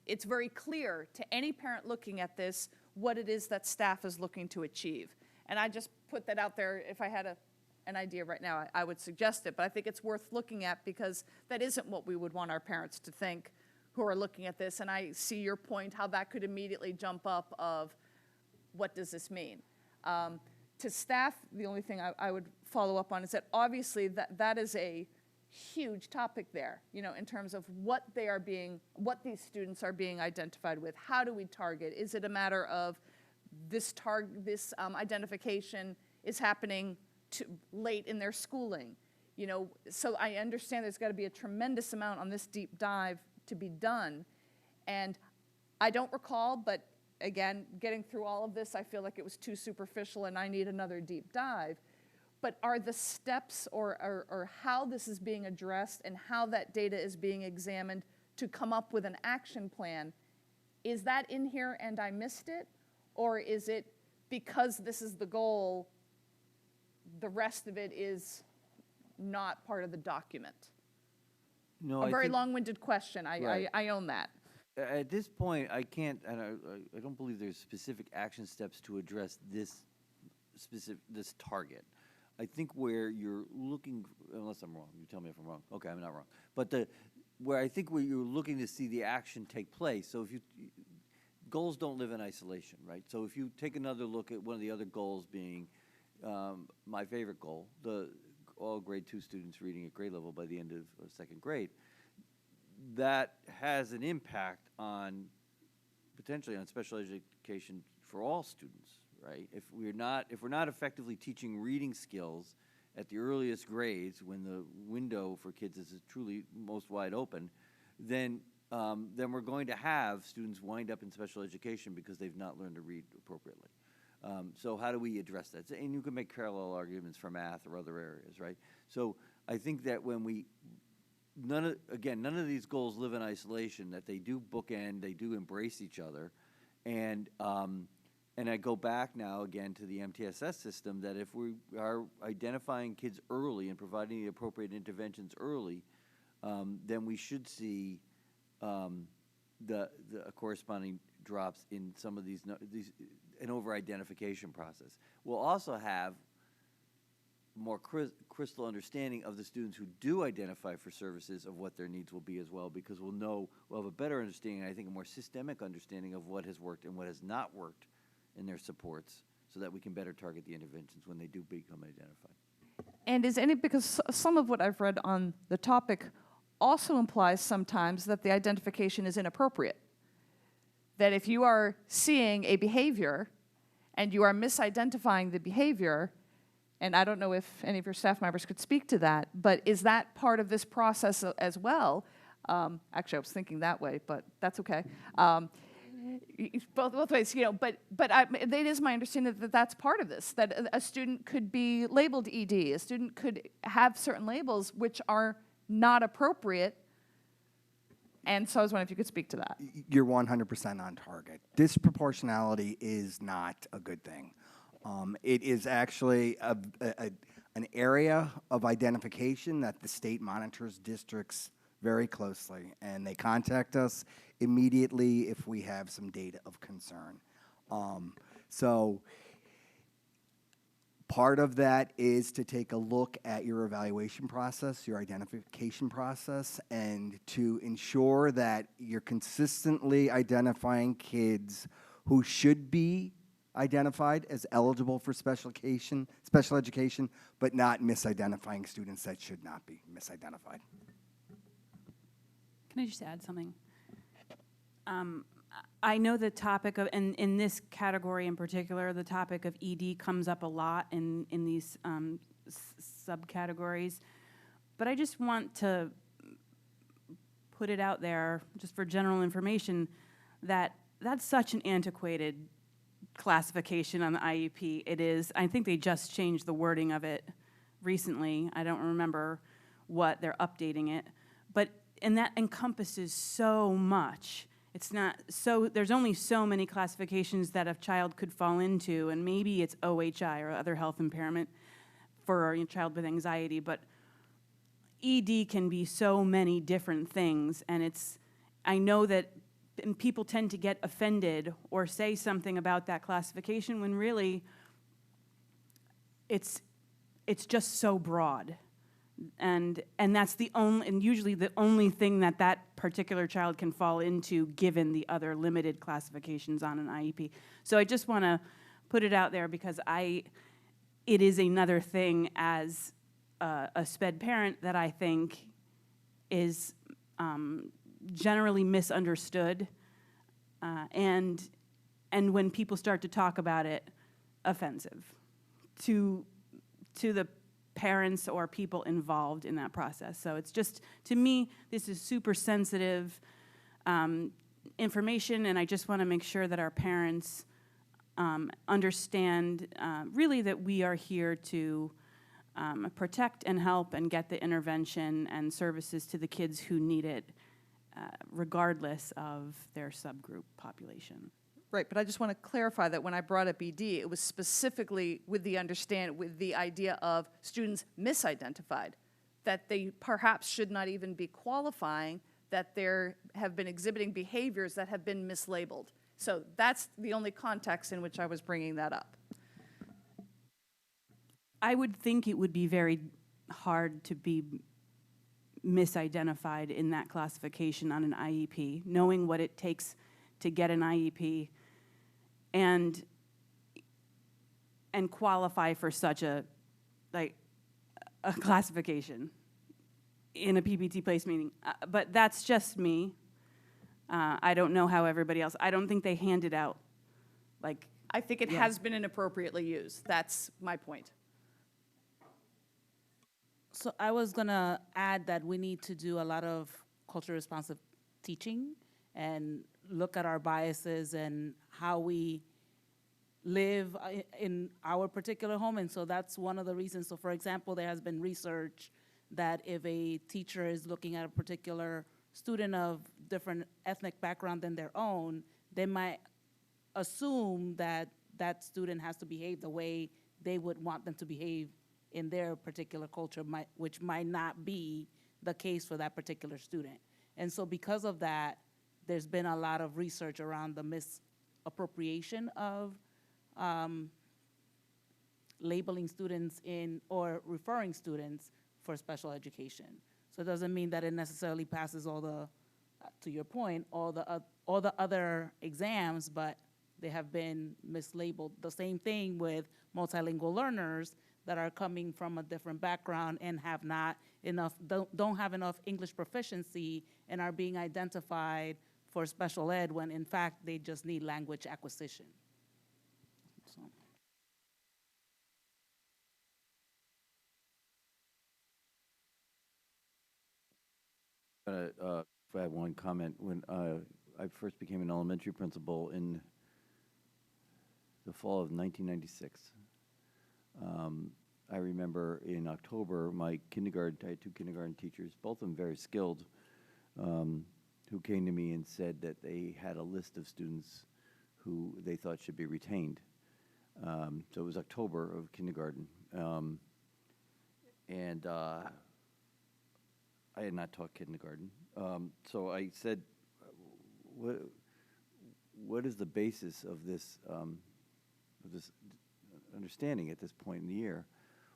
it's very clear to any parent looking at this what it is that staff is looking to achieve. And I just put that out there. If I had an idea right now, I would suggest it, but I think it's worth looking at because that isn't what we would want our parents to think who are looking at this. And I see your point, how that could immediately jump up of what does this mean? to staff, the only thing I would follow up on is that obviously that is a huge topic there, you know, in terms of what these students are being identified with. How do we target? Is it a matter of this identification is happening late in their schooling? You know, so I understand there's got to be a tremendous amount on this deep dive to be done. And I don't recall, but again, getting through all of this, I feel like it was too superficial and I need another deep dive. But are the steps or how this is being addressed and how that data is being examined to come up with an action plan, is that in here and I missed it? Or is it because this is the goal, the rest of it is not part of the document? No, A very long-winded question, Right. I own that. At this point, I can't, and I don't believe there's specific action steps to address this target. I think where you're looking, unless I'm wrong, you tell me if I'm wrong. Okay, I'm not wrong. But where you're looking to see the action take place. So if goals don't live in isolation, right? So if you take another look at one of the other goals being my favorite goal, all grade 2 students reading at grade level by the end of second grade, that has an impact on, potentially on special education for all students, right? If we're not effectively teaching reading skills at the earliest grades, when the window for kids is truly most wide open, then we're going to have students wind up in special education because they've not learned to read appropriately. So how do we address that? And you can make parallel arguments for math or other areas, right? So I think that when none of these goals live in isolation, that they do bookend, they do embrace each other. And I go back now again to the MTSS system, that if we are identifying kids early and providing the appropriate interventions early, then we should see the corresponding drops in some of these an over-identification process. We'll also have more crystal understanding of the students who do identify for services of what their needs will be as well, because we'll have a better understanding, I think a more systemic understanding of what has worked and what has not worked in their supports, so that we can better target the interventions when they do become identified. And because some of what I've read on the topic also implies sometimes that the identification is inappropriate. That if you are seeing a behavior and you are misidentifying the behavior, and I don't know if any of your staff members could speak to that, but is that part of this process as well? Actually, I was thinking that way, but that's okay. Both ways, you know, but it is my understanding that that's part of this, that a student could be labeled ED, a student could have certain labels which are not appropriate. And so I was wondering if you could speak to that. You're 100% on target. Disproportionality is not a good thing. It is actually an area of identification that the state monitors districts very closely, and they contact us immediately if we have some data of concern. So part of that is to take a look at your evaluation process, your identification process, and to ensure that you're consistently identifying kids who should be identified as eligible for special education, but not misidentifying students that should not be misidentified. Can I just add something? I know the topic of, and in this category in particular, the topic of ED comes up a lot in these subcategories, but I just want to put it out there, just for general information, that that's such an antiquated classification on the IEP. It is. I think they just changed the wording of it recently. I don't remember what they're updating it, and that encompasses so much. It's not so, there's only so many classifications that a child could fall into, and maybe it's OHI or other health impairment for a child with anxiety, but ED can be so many different things, and I know that people tend to get offended or say something about that classification when really it's just so broad. And that's usually the only thing that particular child can fall into, given the other limited classifications on an IEP. So I just want to put it out there, because it is another thing as a SPED parent that I think is generally misunderstood, and when people start to talk about it, offensive to the parents or people involved in that process. So it's just, to me, this is super sensitive information, and I just want to make sure that our parents understand really that we are here to protect and help and get the intervention and services to the kids who need it, regardless of their subgroup population. Right, but I just want to clarify that when I brought up ED, it was specifically with the idea of students misidentified, that they perhaps should not even be qualifying, that they have been exhibiting behaviors that have been mislabeled. So that's the only context in which I was bringing that up. I would think it would be very hard to be misidentified in that classification on an IEP, knowing what it takes to get an IEP and qualify for such a classification in a PPT place meeting. But that's just me. I don't know how everybody else, I don't think they handed out, I think it has been inappropriately used. That's my point. So I was gonna add that we need to do a lot of culturally responsive teaching and look at our biases and how we live in our particular home. And so that's one of the reasons. So for example, there has been research that if a teacher is looking at a particular student of different ethnic background than their own, they might assume that that student has to behave the way they would want them to behave in their particular culture, which might not be the case for that particular student. And so because of that, there's been a lot of research around the misappropriation of labeling students or referring students for special education. So it doesn't mean that it necessarily passes all the, to your point, all the other exams, but they have been mislabeled. The same thing with multilingual learners that are coming from a different background and have not enough, don't have enough English proficiency and are being identified for special ed when in fact they just need language acquisition. So. If I have one comment, when I first became an elementary principal in the fall of 1996, I remember in October, my kindergarten, I had two kindergarten teachers, both of them very skilled, who came to me and said that they had a list of students who they thought should be retained. So it was October of kindergarten. And I had not taught kindergarten. So I said, what is the basis of this understanding at this point in the year?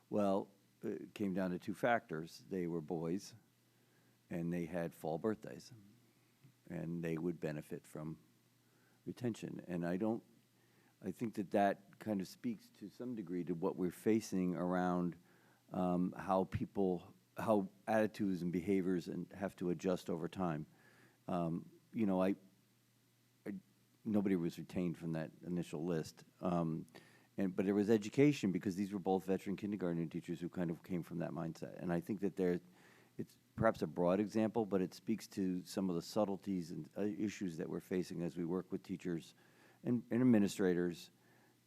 Well, it came down to two factors. They were boys, and they had fall birthdays, and they would benefit from retention. And I think that kind of speaks to some degree to what we're facing around how attitudes and behaviors have to adjust over time. You know, nobody was retained from that initial list. But there was education because these were both veteran kindergarten teachers who kind of came from that mindset. And I think that it's perhaps a broad example, but it speaks to some of the subtleties and issues that we're facing as we work with teachers and administrators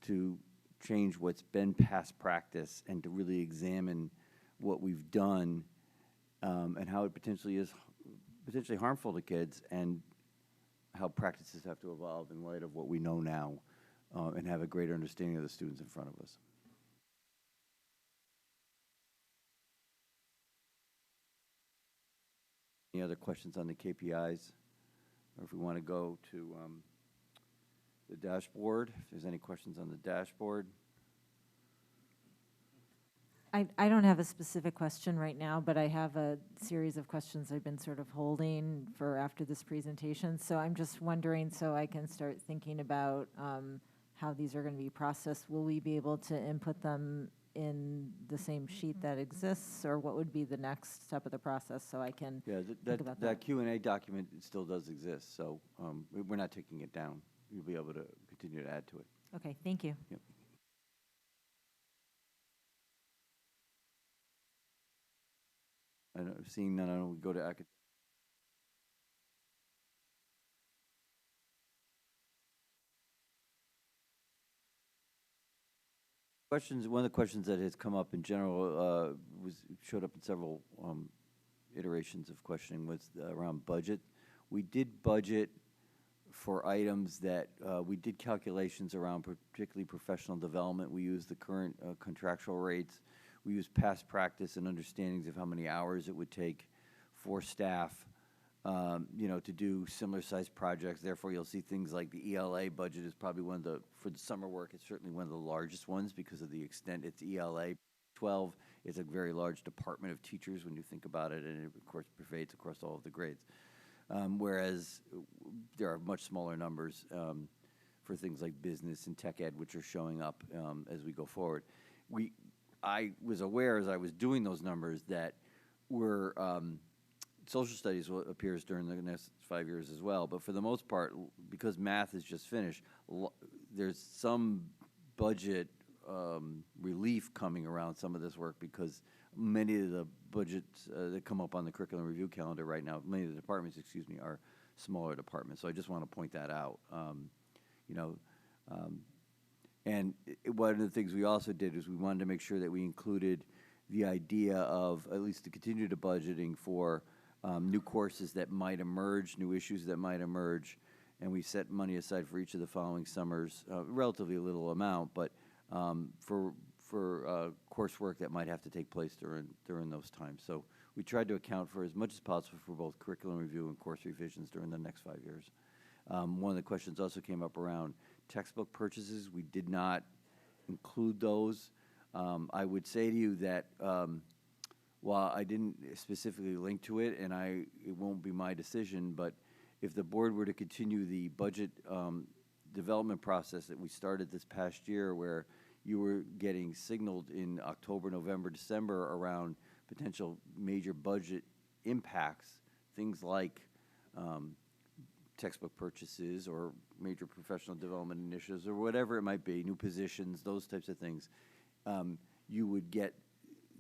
to change what's been past practice and to really examine what we've done and how it potentially is harmful to kids and how practices have to evolve in light of what we know now. And have a greater understanding of the students in front of us. Any other questions on the KPIs? Or if we want to go to the dashboard, if there's any questions on the dashboard. I don't have a specific question right now, but I have a series of questions I've been sort of holding for after this presentation. So I'm just wondering, so I can start thinking about how these are going to be processed. Will we be able to input them in the same sheet that exists, or what would be the next step of the process, so I can Yeah, think about that Q&A document still does exist, so we're not taking it down. You'll be able to continue to add to it. Okay, thank you. Yep. And seeing none, I don't go to academic. Questions. One of the questions that has come up in general showed up in several iterations of questioning was around budget. We did budget for items that we did calculations around, particularly professional development. We used the current contractual rates. We used past practice and understandings of how many hours it would take for staff, to do similar sized projects. Therefore, you'll see things like the ELA budget is probably for the summer work, it's certainly one of the largest ones because of the extent it's ELA. 12 is a very large department of teachers when you think about it, and it, of course, pervades across all of the grades. Whereas there are much smaller numbers for things like business and tech ed, which are showing up as we go forward. I was aware as I was doing those numbers that we're social studies appears during the next 5 years as well, but for the most part, because math is just finished, there's some budget relief coming around some of this work because many of the budgets that come up on the curriculum review calendar right now, many of the departments, are smaller departments. So I just want to point that out. And one of the things we also did is we wanted to make sure that we included the idea of at least to continue to budgeting for new courses that might emerge, new issues that might emerge, and we set money aside for each of the following summers, relatively a little amount, but for coursework that might have to take place during those times. So we tried to account for as much as possible for both curriculum review and course revisions during the next 5 years. One of the questions also came up around textbook purchases. We did not include those. I would say to you that while I didn't specifically link to it, and it won't be my decision, but if the board were to continue the budget development process that we started this past year, where you were getting signaled in October, November, December around potential major budget impacts, things like textbook purchases or major professional development initiatives or whatever it might be, new positions, those types of things, you would get,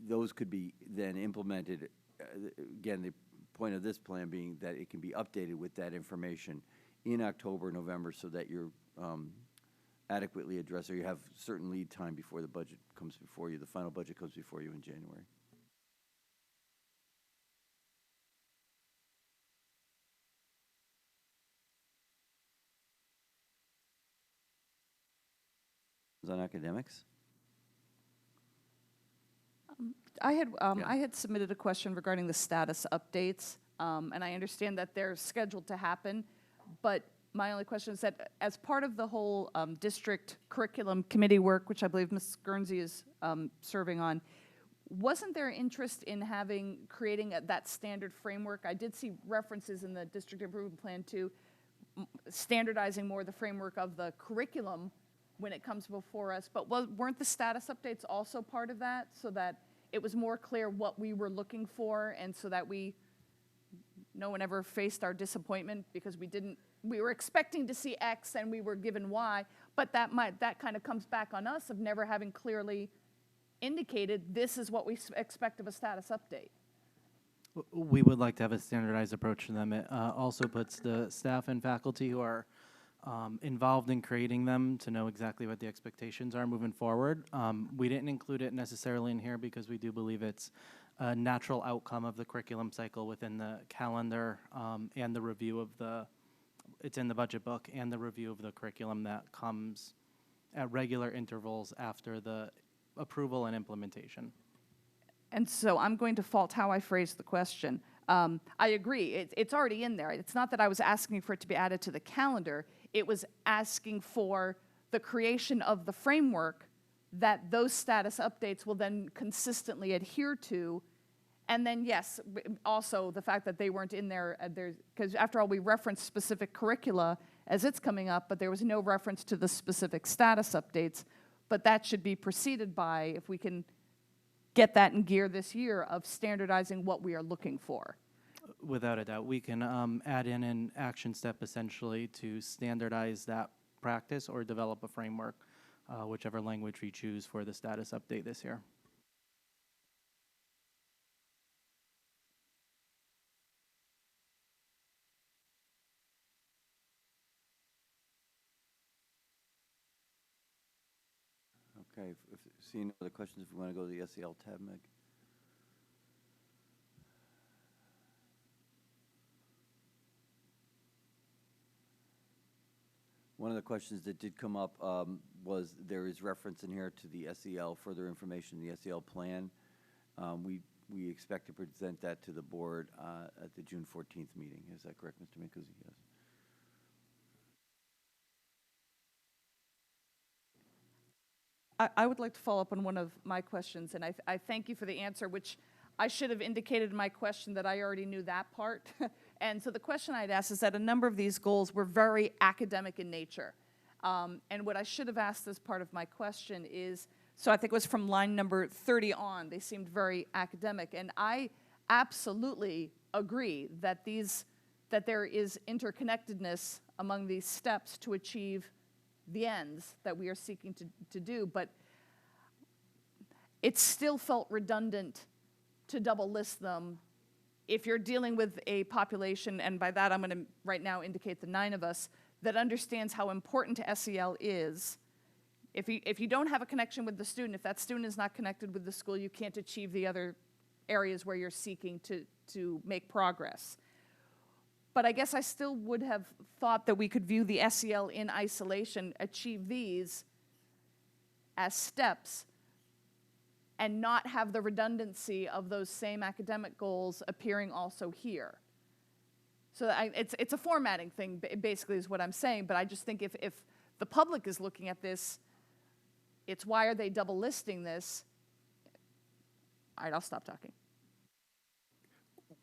those could be then implemented. Again, the point of this plan being that it can be updated with that information in October, November, so that you're adequately addressed, or you have certain lead time before the budget comes before you, the final budget comes before you in January. On academics? I had submitted a question regarding the status updates, and I understand that they're scheduled to happen, but my only question is that as part of the whole district curriculum committee work, which I believe Ms. Guernsey is serving on, wasn't there interest in creating that standard framework? I did see references in the district improvement plan to standardizing more the framework of the curriculum when it comes before us, but weren't the status updates also part of that, so that it was more clear what we were looking for, and so that no one ever faced our disappointment because we were expecting to see X and we were given Y, but that kind of comes back on us of never having clearly indicated this is what we expect of a status update. We would like to have a standardized approach to them. It also puts the staff and faculty who are involved in creating them to know exactly what the expectations are moving forward. We didn't include it necessarily in here because we do believe it's a natural outcome of the curriculum cycle within the calendar and the review of it's in the budget book, and the review of the curriculum that comes at regular intervals after the approval and implementation. And so I'm going to fault how I phrased the question. I agree, it's already in there. It's not that I was asking for it to be added to the calendar. It was asking for the creation of the framework that those status updates will then consistently adhere to. And then, yes, also the fact that they weren't in there, because after all, we referenced specific curricula as it's coming up, but there was no reference to the specific status updates. but that should be preceded by, if we can get that in gear this year, of standardizing what we are looking for. Without a doubt, we can add in an action step essentially to standardize that practice or develop a framework, whichever language we choose for the status update this year. Okay, if seeing no other questions, if we want to go to the SEL tab, Meg. One of the questions that did come up was there is reference in here to the SEL, further information, the SEL plan. We expect to present that to the board at the June 14th meeting. Is that correct, Mr. Mancusi? Yes. I would like to follow up on one of my questions, and I thank you for the answer, which I should have indicated in my question that I already knew that part. And so the question I'd asked is that a number of these goals were very academic in nature. And what I should have asked as part of my question is, so I think it was from line number 30 on, they seemed very academic. And I absolutely agree that there is interconnectedness among these steps to achieve the ends that we are seeking to do, but it still felt redundant to double list them if you're dealing with a population, and by that I'm going to right now indicate the 9 of us, that understands how important SEL is. If you don't have a connection with the student, if that student is not connected with the school, you can't achieve the other areas where you're seeking to make progress. But I guess I still would have thought that we could view the SEL in isolation, achieve these as steps, and not have the redundancy of those same academic goals appearing also here. So it's a formatting thing, basically, is what I'm saying, but I just think if the public is looking at this, it's why are they double listing this? All right, I'll stop talking.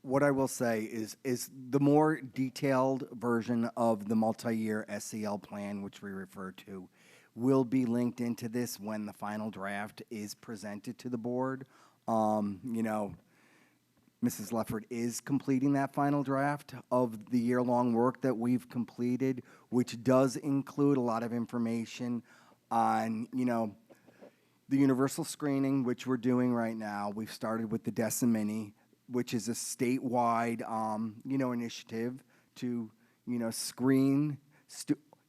What I will say is the more detailed version of the multi-year SEL plan, which we refer to, will be linked into this when the final draft is presented to the board. You know, Mrs. Leffert is completing that final draft of the year-long work that we've completed, which does include a lot of information on, you know, the universal screening, which we're doing right now. We've started with the Decimini, which is a statewide, you know, initiative to, you know,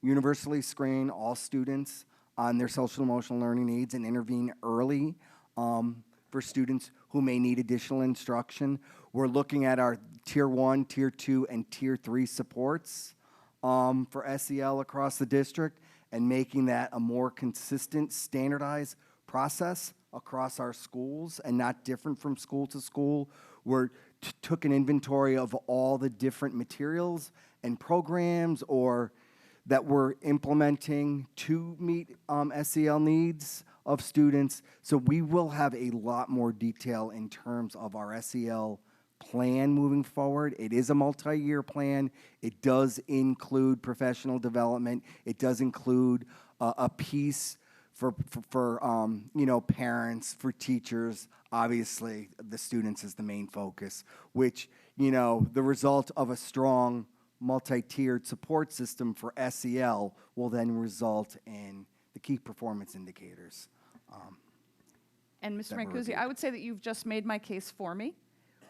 universally screen all students on their social and emotional learning needs and intervene early for students who may need additional instruction. We're looking at our Tier 1, Tier 2, and Tier 3 supports for SEL across the district and making that a more consistent, standardized process across our schools and not different from school to school. We took an inventory of all the different materials and programs or that we're implementing to meet SEL needs of students. So we will have a lot more detail in terms of our SEL plan moving forward. It is a multi-year plan. It does include professional development. It does include a piece for you know, parents, for teachers. Obviously, the students is the main focus, which, you know, the result of a strong multi-tiered support system for SEL will then result in the key performance indicators. And Mr. Mancusi, I would say that you've just made my case for me,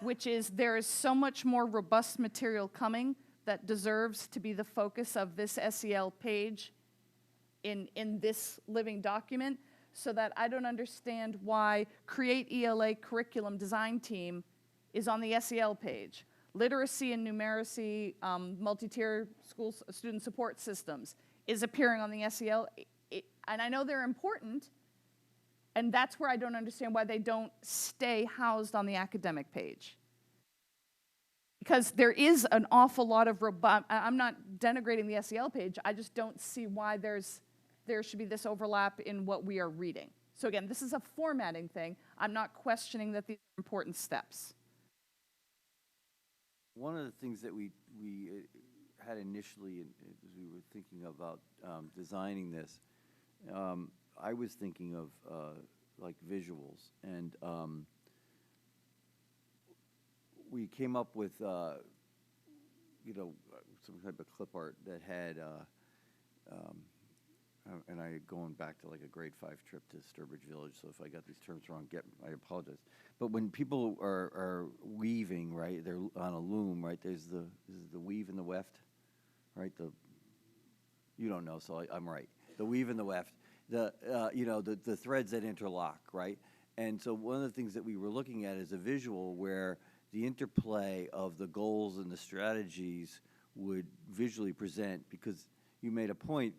which is there is so much more robust material coming that deserves to be the focus of this SEL page in this living document, so that I don't understand why Create ELA Curriculum Design Team is on the SEL page. Literacy and numeracy, multi-tier school student support systems is appearing on the SEL. And I know they're important, and that's where I don't understand why they don't stay housed on the academic page. Because there is an awful lot of robust, I'm not denigrating the SEL page, I just don't see why there should be this overlap in what we are reading. So again, this is a formatting thing. I'm not questioning that these are important steps. One of the things that we had initially, as we were thinking about designing this, I was thinking of like visuals, and we came up with some type of clip art that had and I going back to like a grade 5 trip to Sturbridge Village, so if I got these terms wrong, I apologize. But when people are weaving, right, they're on a loom, right, there's the weave and the weft, right, you don't know, so I'm right. The weave and the weft, the threads that interlock, right? And so one of the things that we were looking at is a visual where the interplay of the goals and the strategies would visually present, because you made a point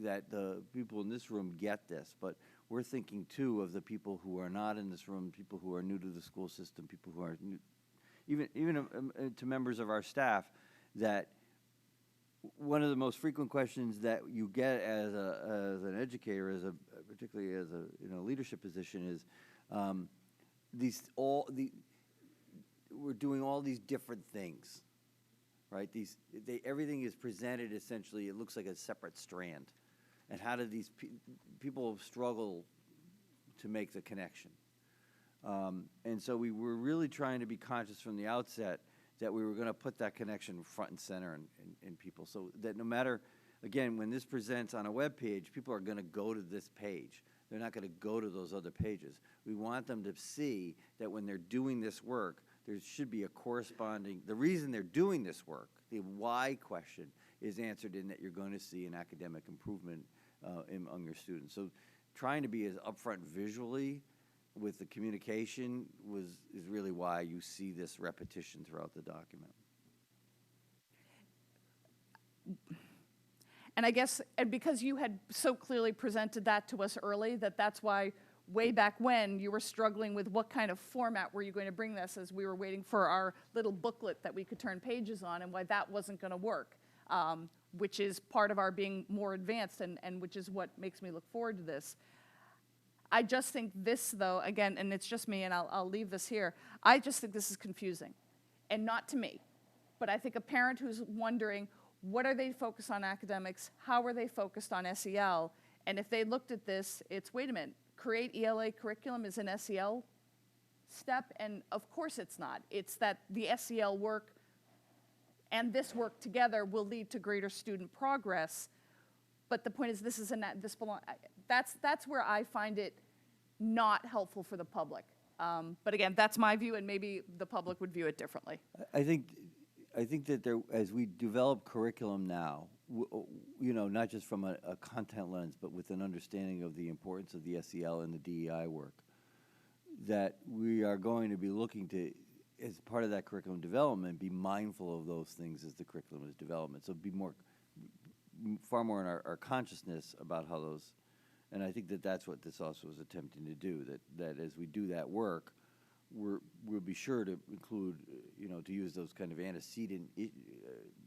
that the people in this room get this, but we're thinking too of the people who are not in this room, people who are new to the school system, people who are new, even to members of our staff, that one of the most frequent questions that you get as an educator, particularly as a leadership position, is we're doing all these different things, right? Everything is presented essentially. It looks like a separate strand, and how do these people struggle to make the connection? And so we were really trying to be conscious from the outset that we were going to put that connection front and center in people, so that no matter, again, when this presents on a web page, people are going to go to this page. They're not going to go to those other pages. We want them to see that when they're doing this work, there should be a corresponding, the reason they're doing this work, the why question, is answered in that you're going to see an academic improvement among your students. So trying to be as upfront visually with the communication is really why you see this repetition throughout the document. And I guess, and because you had so clearly presented that to us early, that's why way back when you were struggling with what kind of format were you going to bring this, as we were waiting for our little booklet that we could turn pages on, and why that wasn't going to work, which is part of our being more advanced, and which is what makes me look forward to this. I just think this, though, again, and it's just me, and I'll leave this here, I just think this is confusing, and not to me, but I think a parent who's wondering, what are they focused on academics? How are they focused on SEL? And if they looked at this, it's, wait a minute, create ELA curriculum is an SEL step, and of course it's not. It's that the SEL work and this work together will lead to greater student progress. But the point is, that's where I find it not helpful for the public. But again, that's my view, and maybe the public would view it differently. I think that as we develop curriculum now, not just from a content lens, but with an understanding of the importance of the SEL and the DEI work, that we are going to be looking to, as part of that curriculum development, be mindful of those things as the curriculum is development. So be far more in our consciousness about how those, and I think that that's what this also is attempting to do, that as we do that work, we'll be sure to include, to use those kind of antecedent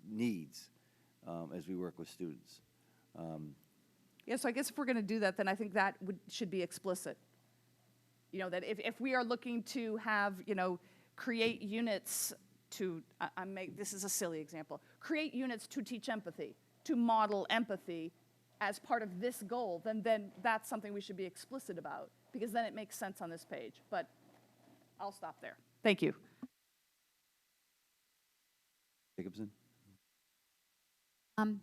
needs as we work with students. Yeah, so I guess if we're going to do that, then I think that should be explicit. That if we are looking to have, create units to, this is a silly example, create units to teach empathy, to model empathy as part of this goal, then that's something we should be explicit about, because then it makes sense on this page. But I'll stop there. Thank you. Jacobson? On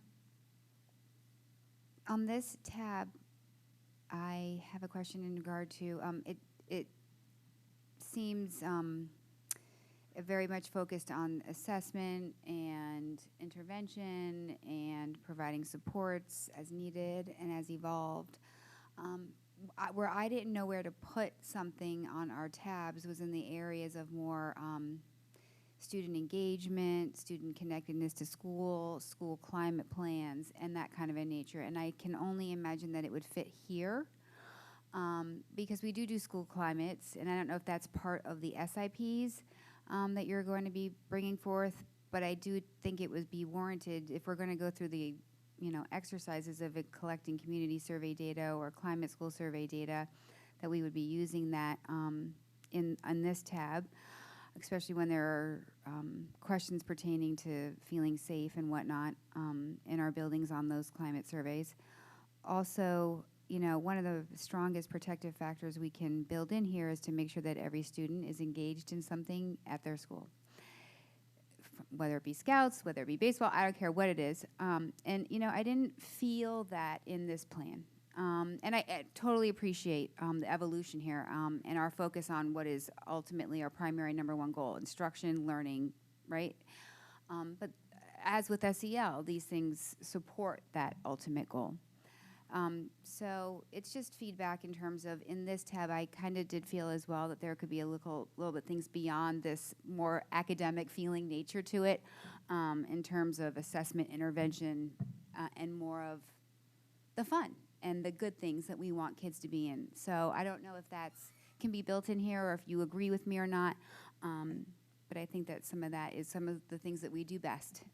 this tab, I have a question in regard to, it seems very much focused on assessment and intervention and providing supports as needed and as evolved. Where I didn't know where to put something on our tabs was in the areas of more student engagement, student connectedness to school climate plans, and that kind of a nature. And I can only imagine that it would fit here because we do school climates, and I don't know if that's part of the SIPs that you're going to be bringing forth, but I do think it would be warranted if we're going to go through the exercises of collecting community survey data or climate school survey data, that we would be using that on this tab, especially when there are questions pertaining to feeling safe and whatnot in our buildings on those climate surveys. Also, one of the strongest protective factors we can build in here is to make sure that every student is engaged in something at their school. Whether it be scouts, whether it be baseball, I don't care what it is. And, I didn't feel that in this plan. And I totally appreciate the evolution here and our focus on what is ultimately our primary number one goal, instruction, learning, right? But as with SEL, these things support that ultimate goal. So it's just feedback in terms of, in this tab, I kind of did feel as well that there could be a little bit things beyond this more academic feeling nature to it in terms of assessment, intervention, and more of the fun and the good things that we want kids to be in. So I don't know if that's can be built in here or if you agree with me or not, but I think that some of that is some of the things that we do best.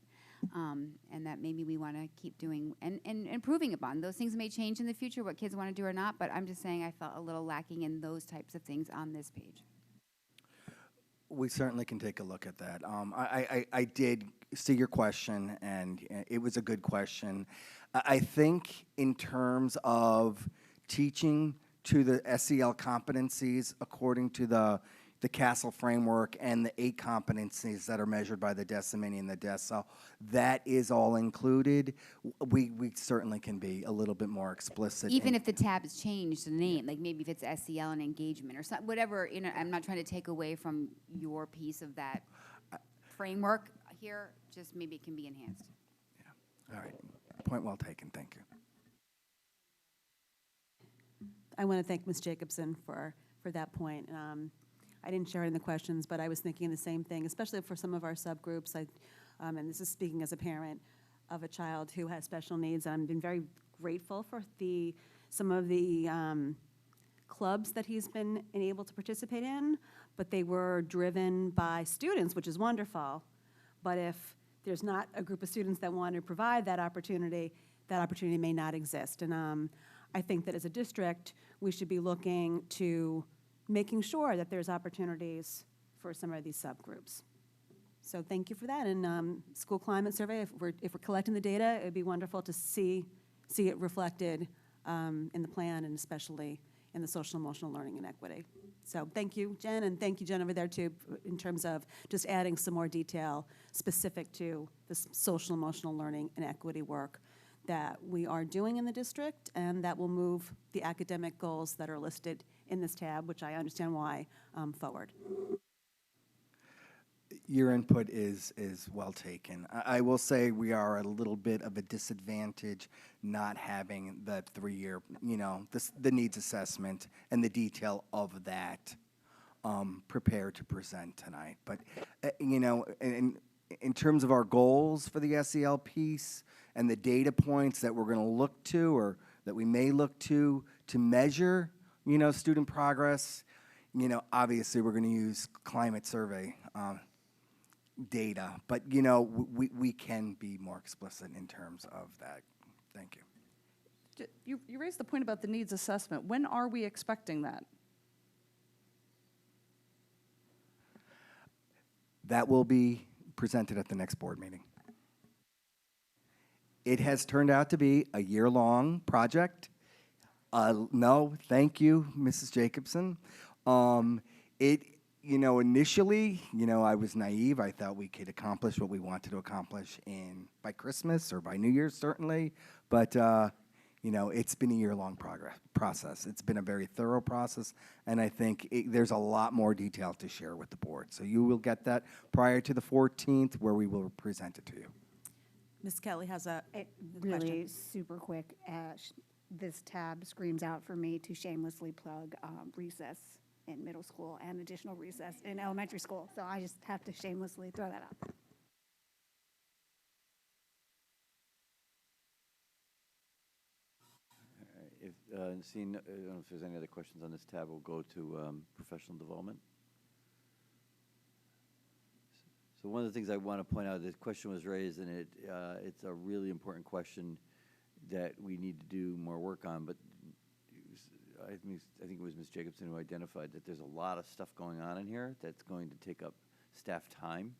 And that maybe we want to keep doing and improving upon. Those things may change in the future, what kids want to do or not, but I'm just saying I felt a little lacking in those types of things on this page. We certainly can take a look at that. I did see your question, and it was a good question. I think in terms of teaching to the SEL competencies according to the CASEL framework and the 8 competencies that are measured by the DESIMINI and the DESL, that is all included. We certainly can be a little bit more explicit. Even if the tab has changed the name, like maybe if it's SEL and engagement or something, whatever, I'm not trying to take away from your piece of that framework here, just maybe it can be enhanced. All right. Point well taken. Thank you. I want to thank Ms. Jacobson for that point. I didn't share it in the questions, but I was thinking the same thing, especially for some of our subgroups. And this is speaking as a parent of a child who has special needs. I've been very grateful for some of the clubs that he's been able to participate in, but they were driven by students, which is wonderful. But if there's not a group of students that want to provide that opportunity may not exist. And I think that as a district, we should be looking to making sure that there's opportunities for some of these subgroups. So thank you for that. And school climate survey, if we're collecting the data, it'd be wonderful to see it reflected in the plan, and especially in the social emotional learning and equity. So thank you, Jen, and thank you, Jen, over there too, in terms of just adding some more detail specific to the social emotional learning and equity work that we are doing in the district, and that will move the academic goals that are listed in this tab, which I understand why, forward. Your input is well taken. I will say we are at a little bit of a disadvantage not having the 3-year, the needs assessment and the detail of that prepared to present tonight. But, in terms of our goals for the SEL piece and the data points that we're going to look to, or that we may look to measure, student progress, obviously we're going to use climate survey data, but, we can be more explicit in terms of that. Thank you. You raised the point about the needs assessment. When are we expecting that? That will be presented at the next board meeting. It has turned out to be a year-long project. No, thank you, Mrs. Jacobson. Initially, I was naive. I thought we could accomplish what we wanted to accomplish by Christmas or by New Year's, certainly. But, it's been a year-long process. It's been a very thorough process, and I think there's a lot more detail to share with the board. So you will get that prior to the 14th, where we will present it to you. Ms. Kelly has a Really question. super quick. This tab screams out for me to shamelessly plug recess in middle school and additional recess in elementary school. So I just have to shamelessly throw that out there. I don't know if there's any other questions on this tab. We'll go to professional development. So one of the things I want to point out, this question was raised, and it's a really important question that we need to do more work on. But I think it was Ms. Jacobson who identified that there's a lot of stuff going on in here that's going to take up staff time,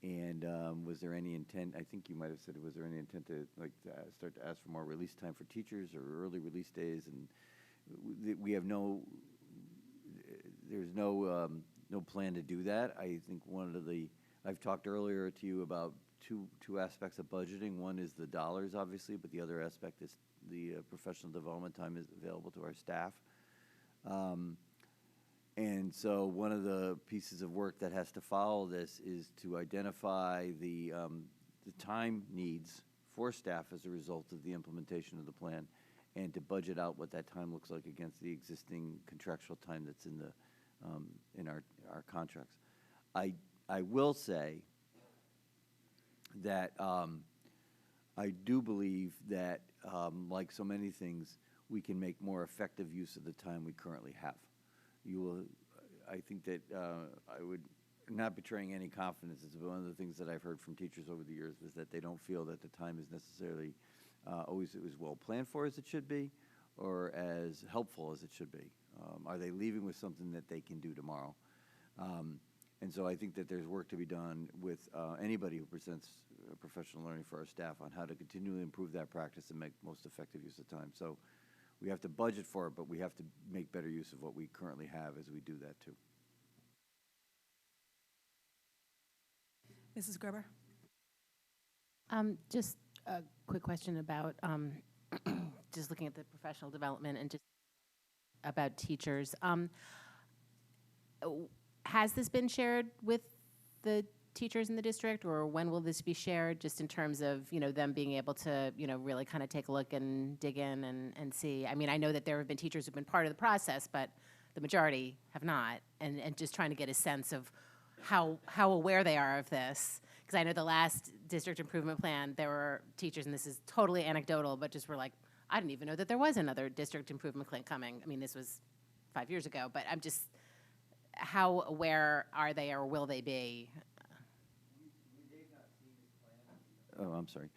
And was there any intent, I think you might have said, was there any intent to start to ask for more release time for teachers or early release days? And we have there's no plan to do that. I think I've talked earlier to you about two aspects of budgeting. One is the dollars, obviously, but the other aspect is the professional development time is available to our staff. And so one of the pieces of work that has to follow this is to identify the time needs for staff as a result of the implementation of the plan, and to budget out what that time looks like against the existing contractual time that's in our contracts. I will say that I do believe that, like so many things, we can make more effective use of the time we currently have. I think that I would, not betraying any confidence, it's one of the things that I've heard from teachers over the years is that they don't feel that the time is necessarily always as well planned for as it should be, or as helpful as it should be. Are they leaving with something that they can do tomorrow? And so I think that there's work to be done with anybody who presents professional learning for our staff on how to continually improve that practice and make most effective use of time. So we have to budget for it, but we have to make better use of what we currently have as we do that too. Mrs. Gerber? Just a quick question about just looking at the professional development and just about teachers. Has this been shared with the teachers in the district, or when will this be shared, just in terms of, them being able to, really kind of take a look and dig in and see? I mean, I know that there have been teachers who've been part of the process, but the majority have not, and just trying to get a sense of how aware they are of this. Because I know the last district improvement plan, there were teachers, and this is totally anecdotal, but just were like, I didn't even know that there was another district improvement plan coming. I mean, this was 5 years ago, but I'm just, how aware are they, or will they be? Oh, I'm sorry.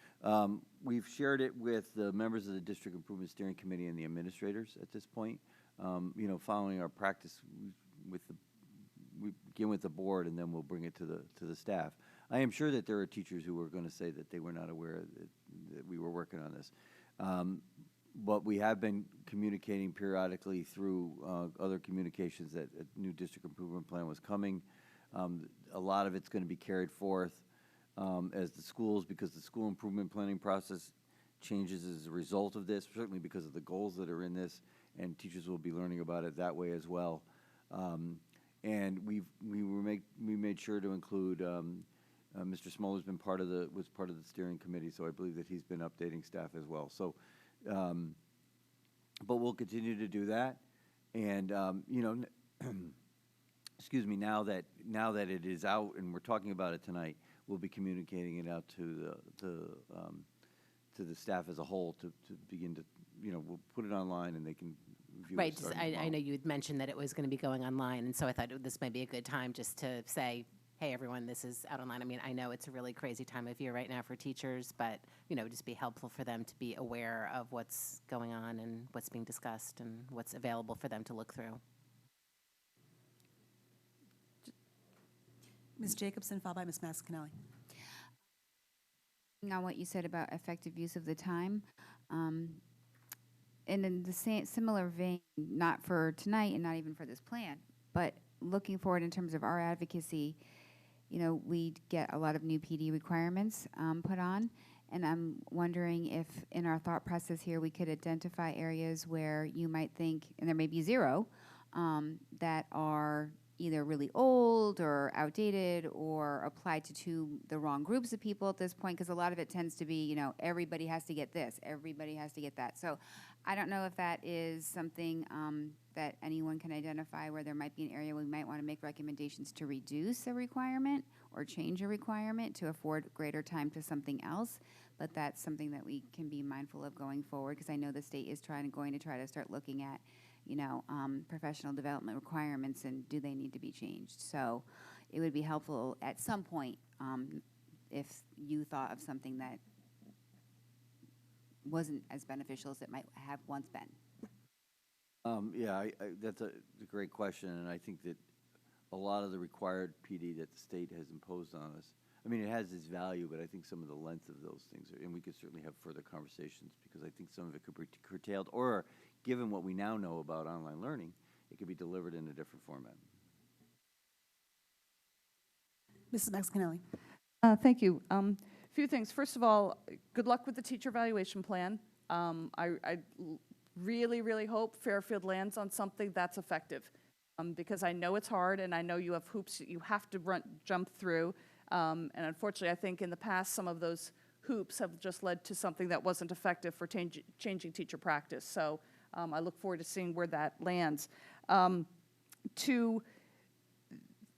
We've shared it with the members of the District Improvement Steering Committee and the administrators at this point. Following our practice we begin with the board, and then we'll bring it to the staff. I am sure that there are teachers who are going to say that they were not aware that we were working on this. But we have been communicating periodically through other communications that a new district improvement plan was coming. A lot of it's going to be carried forth as the schools, because the school improvement planning process changes as a result of this, certainly because of the goals that are in this, and teachers will be learning about it that way as well. And we made sure to include Mr. Smoller's been was part of the steering committee, so I believe that he's been updating staff as well. So, but we'll continue to do that, and excuse me. Now that it is out and we're talking about it tonight, we'll be communicating it out to the staff as a whole to begin to, we'll put it online and they can view Right, it. just, I know you had mentioned that it was going to be going online, and so I thought this might be a good time just to say, hey, everyone, this is out online. I mean, I know it's a really crazy time of year right now for teachers, but, just be helpful for them to be aware of what's going on and what's being discussed and what's available for them to look through. Ms. Jacobson, followed by Ms. Mascanelli. On what you said about effective use of the time, and in the similar vein, not for tonight and not even for this plan, but looking forward in terms of our advocacy, we get a lot of new PD requirements put on, and I'm wondering if in our thought process here we could identify areas where you might think, and there may be zero, that are either really old or outdated or applied to the wrong groups of people at this point, because a lot of it tends to be, everybody has to get this, everybody has to get that. So I don't know if that is something that anyone can identify where there might be an area we might want to make recommendations to reduce a requirement or change a requirement to afford greater time to something else. But that's something that we can be mindful of going forward, because I know the state is going to try to start looking at professional development requirements and do they need to be changed. So it would be helpful at some point if you thought of something that wasn't as beneficial as it might have once been. Yeah, that's a great question, and I think that a lot of the required PD that the state has imposed on us. I mean, it has its value, but I think some of the length of those things, and we could certainly have further conversations, because I think some of it could be curtailed, or given what we now know about online learning, it could be delivered in a different format. Mrs. Maxinelli. Thank you. Few things. First of all, good luck with the teacher evaluation plan. I really, really hope Fairfield lands on something that's effective, because I know it's hard, and I know you have hoops that you have to jump through. And unfortunately, I think in the past, some of those hoops have just led to something that wasn't effective for changing teacher practice. So I look forward to seeing where that lands. To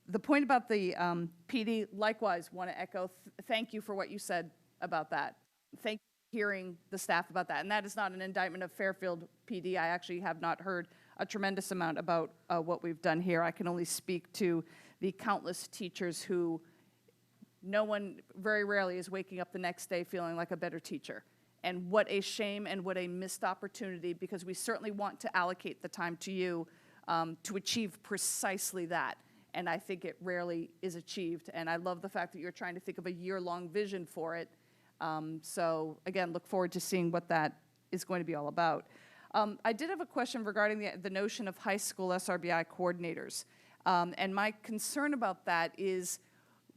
the point about the PD, likewise, want to echo, thank you for what you said about that. Thank you for hearing the staff about that. And that is not an indictment of Fairfield PD. I actually have not heard a tremendous amount about what we've done here. I can only speak to the countless teachers who no one very rarely is waking up the next day feeling like a better teacher. And what a shame and what a missed opportunity, because we certainly want to allocate the time to you to achieve precisely that. And I think it rarely is achieved. And I love the fact that you're trying to think of a year-long vision for it. So again, look forward to seeing what that is going to be all about. I did have a question regarding the notion of high school SRBI coordinators. And my concern about that is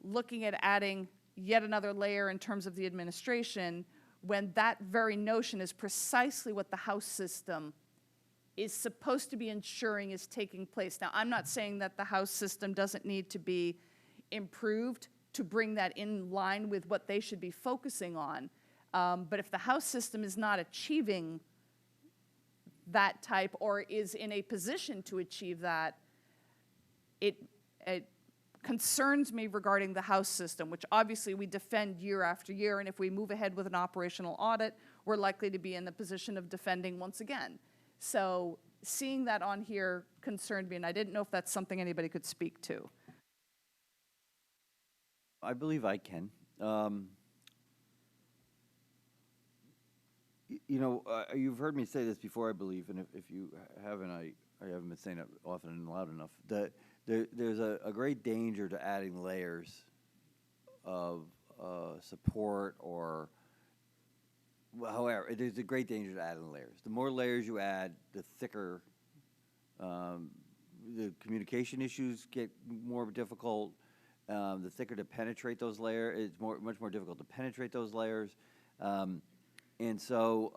looking at adding yet another layer in terms of the administration, when that very notion is precisely what the House system is supposed to be ensuring is taking place. Now, I'm not saying that the House system doesn't need to be improved to bring that in line with what they should be focusing on. But if the House system is not achieving that type, or is in a position to achieve that, it concerns me regarding the House system, which obviously we defend year after year, and if we move ahead with an operational audit, we're likely to be in the position of defending once again. So seeing that on here concerned me, and I didn't know if that's something anybody could speak to. I believe I can. You know, you've heard me say this before, I believe, and if you haven't, I haven't been saying it often and loud enough, that there's a great danger to adding layers of support, or however, there's a great danger to adding layers. The more layers you add, the thicker the communication issues get more difficult. The thicker to penetrate those layers, it's much more difficult to penetrate those layers. And so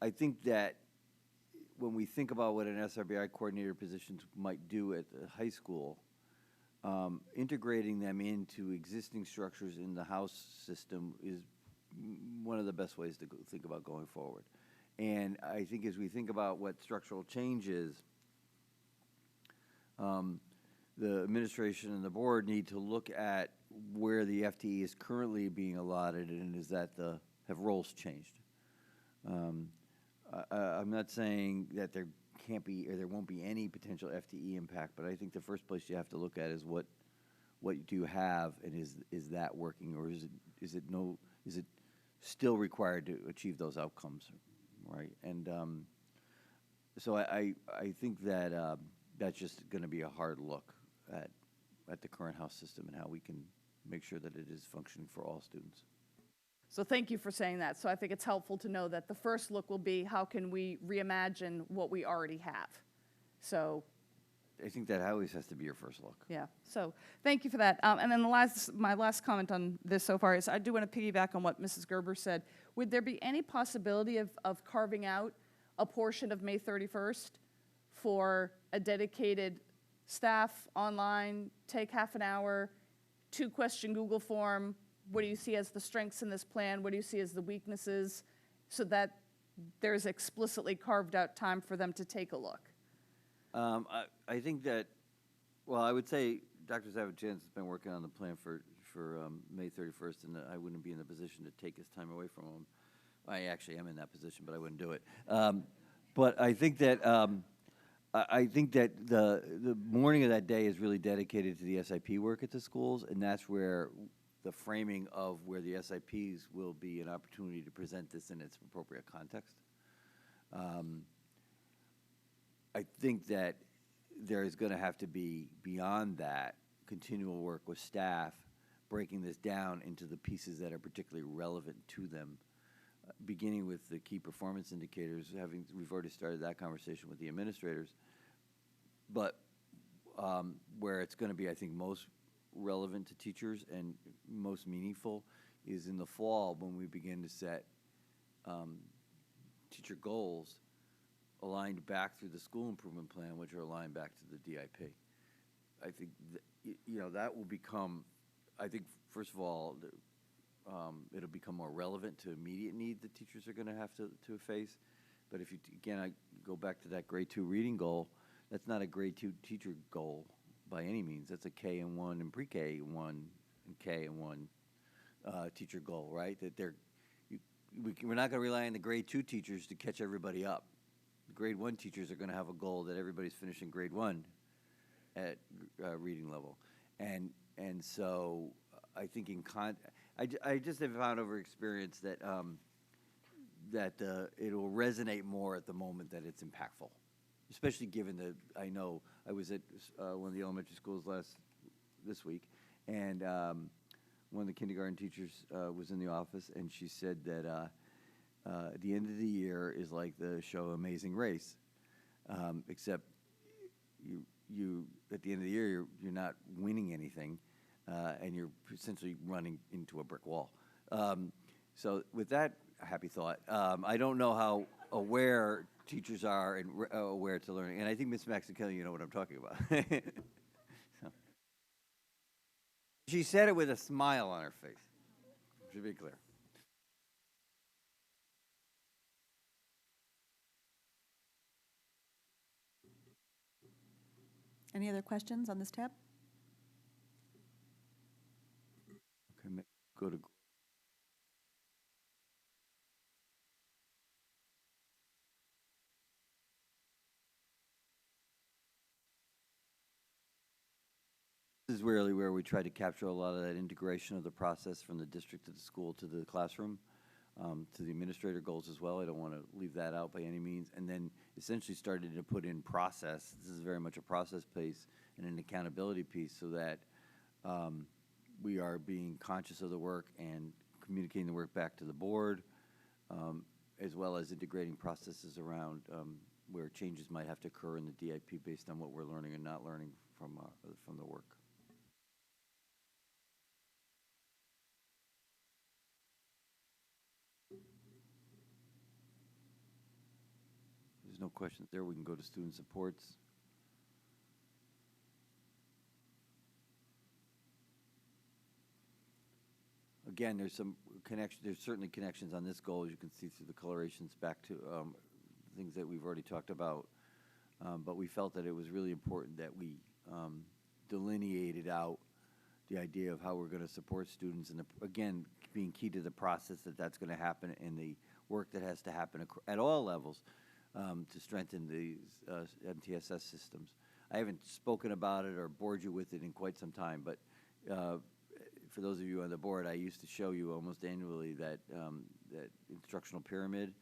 I think that when we think about what an SRBI coordinator positions might do at the high school, integrating them into existing structures in the House system is one of the best ways to think about going forward. And I think as we think about what structural change is, the administration and the board need to look at where the FTE is currently being allotted, and is that have roles changed. I'm not saying that there can't be or there won't be any potential FTE impact, but I think the first place you have to look at is what do you have, and is that working, or is it still required to achieve those outcomes, right? And so I think that that's just going to be a hard look at the current House system and how we can make sure that it is functioning for all students. So thank you for saying that. So I think it's helpful to know that the first look will be how can we reimagine what we already have. So I think that always has to be your first look. yeah, so thank you for that. And then my last comment on this so far is I do want to piggyback on what Mrs. Gerber said. Would there be any possibility of carving out a portion of May 31st for a dedicated staff online, take half an hour, 2-question Google form? What do you see as the strengths in this plan? What do you see as the weaknesses? So that there's explicitly carved out time for them to take a look. I think that, well, I would say Dr. Zavichan has been working on the plan for May 31st, and I wouldn't be in the position to take his time away from him. I actually am in that position, but I wouldn't do it. But I think that the morning of that day is really dedicated to the SIP work at the schools, and that's where the framing of where the SIPs will be an opportunity to present this in its appropriate context. I think that there is going to have to be, beyond that, continual work with staff, breaking this down into the pieces that are particularly relevant to them, beginning with the key performance indicators. We've already started that conversation with the administrators, but where it's going to be, I think, most relevant to teachers and most meaningful is in the fall when we begin to set teacher goals aligned back through the school improvement plan, which are aligned back to the DIP. I think that will become, I think, first of all, it'll become more relevant to immediate need that teachers are going to have to face. But if you, again, I go back to that grade 2 reading goal, that's not a grade 2 teacher goal by any means. That's a K and 1 and pre-K 1 and K and 1 teacher goal, right? That we're not going to rely on the grade 2 teachers to catch everybody up. The grade 1 teachers are going to have a goal that everybody's finishing grade 1 at reading level. And so I think I just have found over experience that it will resonate more at the moment that it's impactful, especially given that I know I was at one of the elementary schools this week, and one of the kindergarten teachers was in the office, and she said that the end of the year is like the show Amazing Race, except you at the end of the year you're not winning anything, and you're essentially running into a brick wall. So with that happy thought, I don't know how aware teachers are and aware to learning, and I think Ms. Maxon-Kelly, you know what I'm talking about. So. She said it with a smile on her face, to be clear. Any other questions on this tab? Okay, go to. This is really where we try to capture a lot of that integration of the process from the district to the school to the classroom, to the administrator goals as well. I don't want to leave that out by any means. And then essentially started to put in process. This is very much a process piece and an accountability piece so that we are being conscious of the work and communicating the work back to the board, as well as integrating processes around where changes might have to occur in the DIP based on what we're learning and not learning from the work. There's no questions there. We can go to student supports. Again, there's some connection. There's certainly connections on this goal, as you can see through the colorations back to things that we've already talked about. But we felt that it was really important that we delineated out the idea of how we're going to support students, and again, being key to the process that's going to happen and the work that has to happen at all levels to strengthen these MTSS systems. I haven't spoken about it or bored you with it in quite some time, but for those of you on the board, I used to show you almost annually that that instructional pyramid,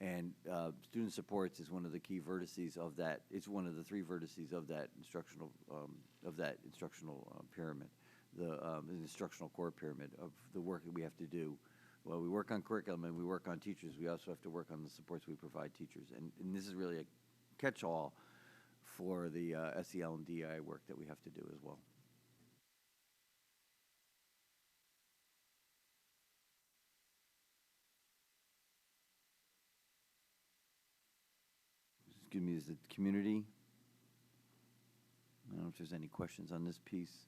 and student supports is one of the key vertices of that. It's one of the 3 vertices of that instructional pyramid, the instructional core pyramid of the work that we have to do. Well, we work on curriculum and we work on teachers. We also have to work on the supports we provide teachers, and this is really a catch-all for the SEL and DI work that we have to do as well. Excuse me, is the community? I don't know if there's any questions on this piece.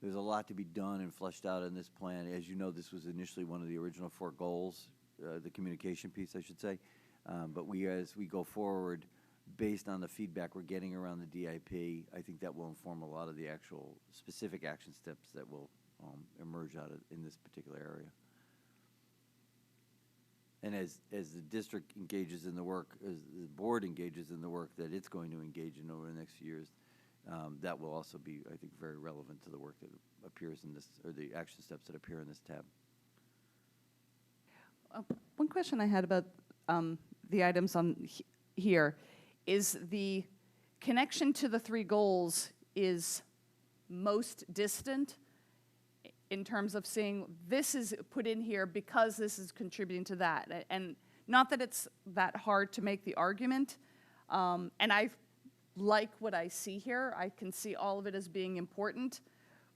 There's a lot to be done and fleshed out in this plan. As you know, this was initially one of the original 4 goals, the communication piece, I should say. But as we go forward, based on the feedback we're getting around the DIP, I think that will inform a lot of the actual specific action steps that will emerge out of in this particular area. And as the district engages in the work, as the board engages in the work that it's going to engage in over the next few years, that will also be, I think, very relevant to the work that appears in this, or the action steps that appear in this tab. One question I had about the items on here, is the connection to the 3 goals is most distant in terms of saying this is put in here because this is contributing to that. And not that it's that hard to make the argument, and I like what I see here. I can see all of it as being important,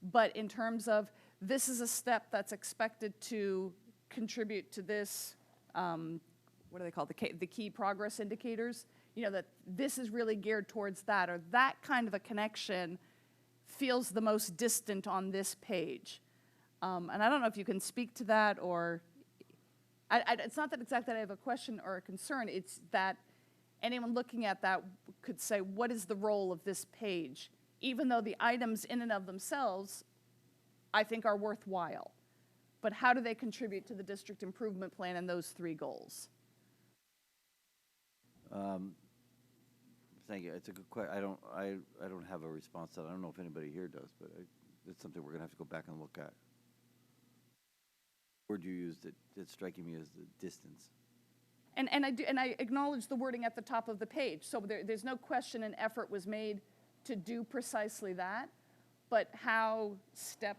but in terms of this is a step that's expected to contribute to this, what do they call the key progress indicators? You know, that this is really geared towards that, or that kind of a connection feels the most distant on this page. And I don't know if you can speak to that, or it's not that exactly that I have a question or a concern, it's that anyone looking at that could say, what is the role of this page? Even though the items in and of themselves, I think, are worthwhile. But how do they contribute to the district improvement plan and those 3 goals? Thank you. It's a good question. I don't have a response to that. I don't know if anybody here does, but it's something we're going to have to go back and look at. The word you used that's striking me as the distance. And I acknowledge the wording at the top of the page. So there's no question an effort was made to do precisely that. But how step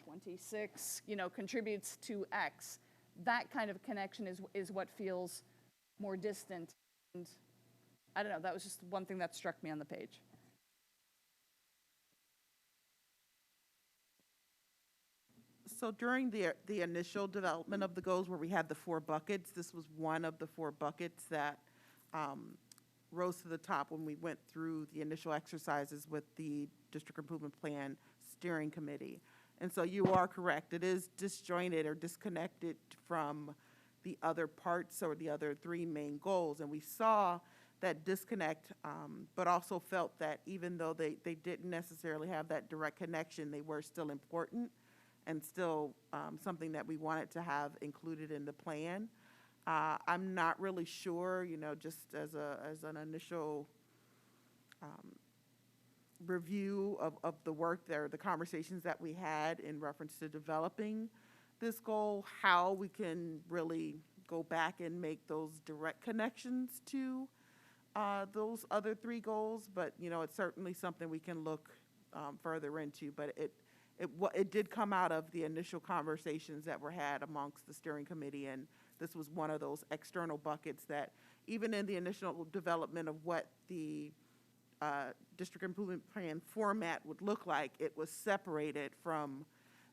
26, contributes to X, that kind of connection is what feels more distant. And I don't know, that was just one thing that struck me on the page. So during the initial development of the goals where we had the 4 buckets, this was one of the 4 buckets that rose to the top when we went through the initial exercises with the District Improvement Plan Steering Committee. And so you are correct. It is disjointed or disconnected from the other parts or the other 3 main goals. And we saw that disconnect, but also felt that even though they didn't necessarily have that direct connection, they were still important and still something that we wanted to have included in the plan. I'm not really sure, just as an initial review of the work there, the conversations that we had in reference to developing this goal, how we can really go back and make those direct connections to those other 3 goals. But, it's certainly something we can look further into. But it did come out of the initial conversations that were had amongst the steering committee, and this was one of those external buckets that even in the initial development of what the district improvement plan format would look like, it was separated from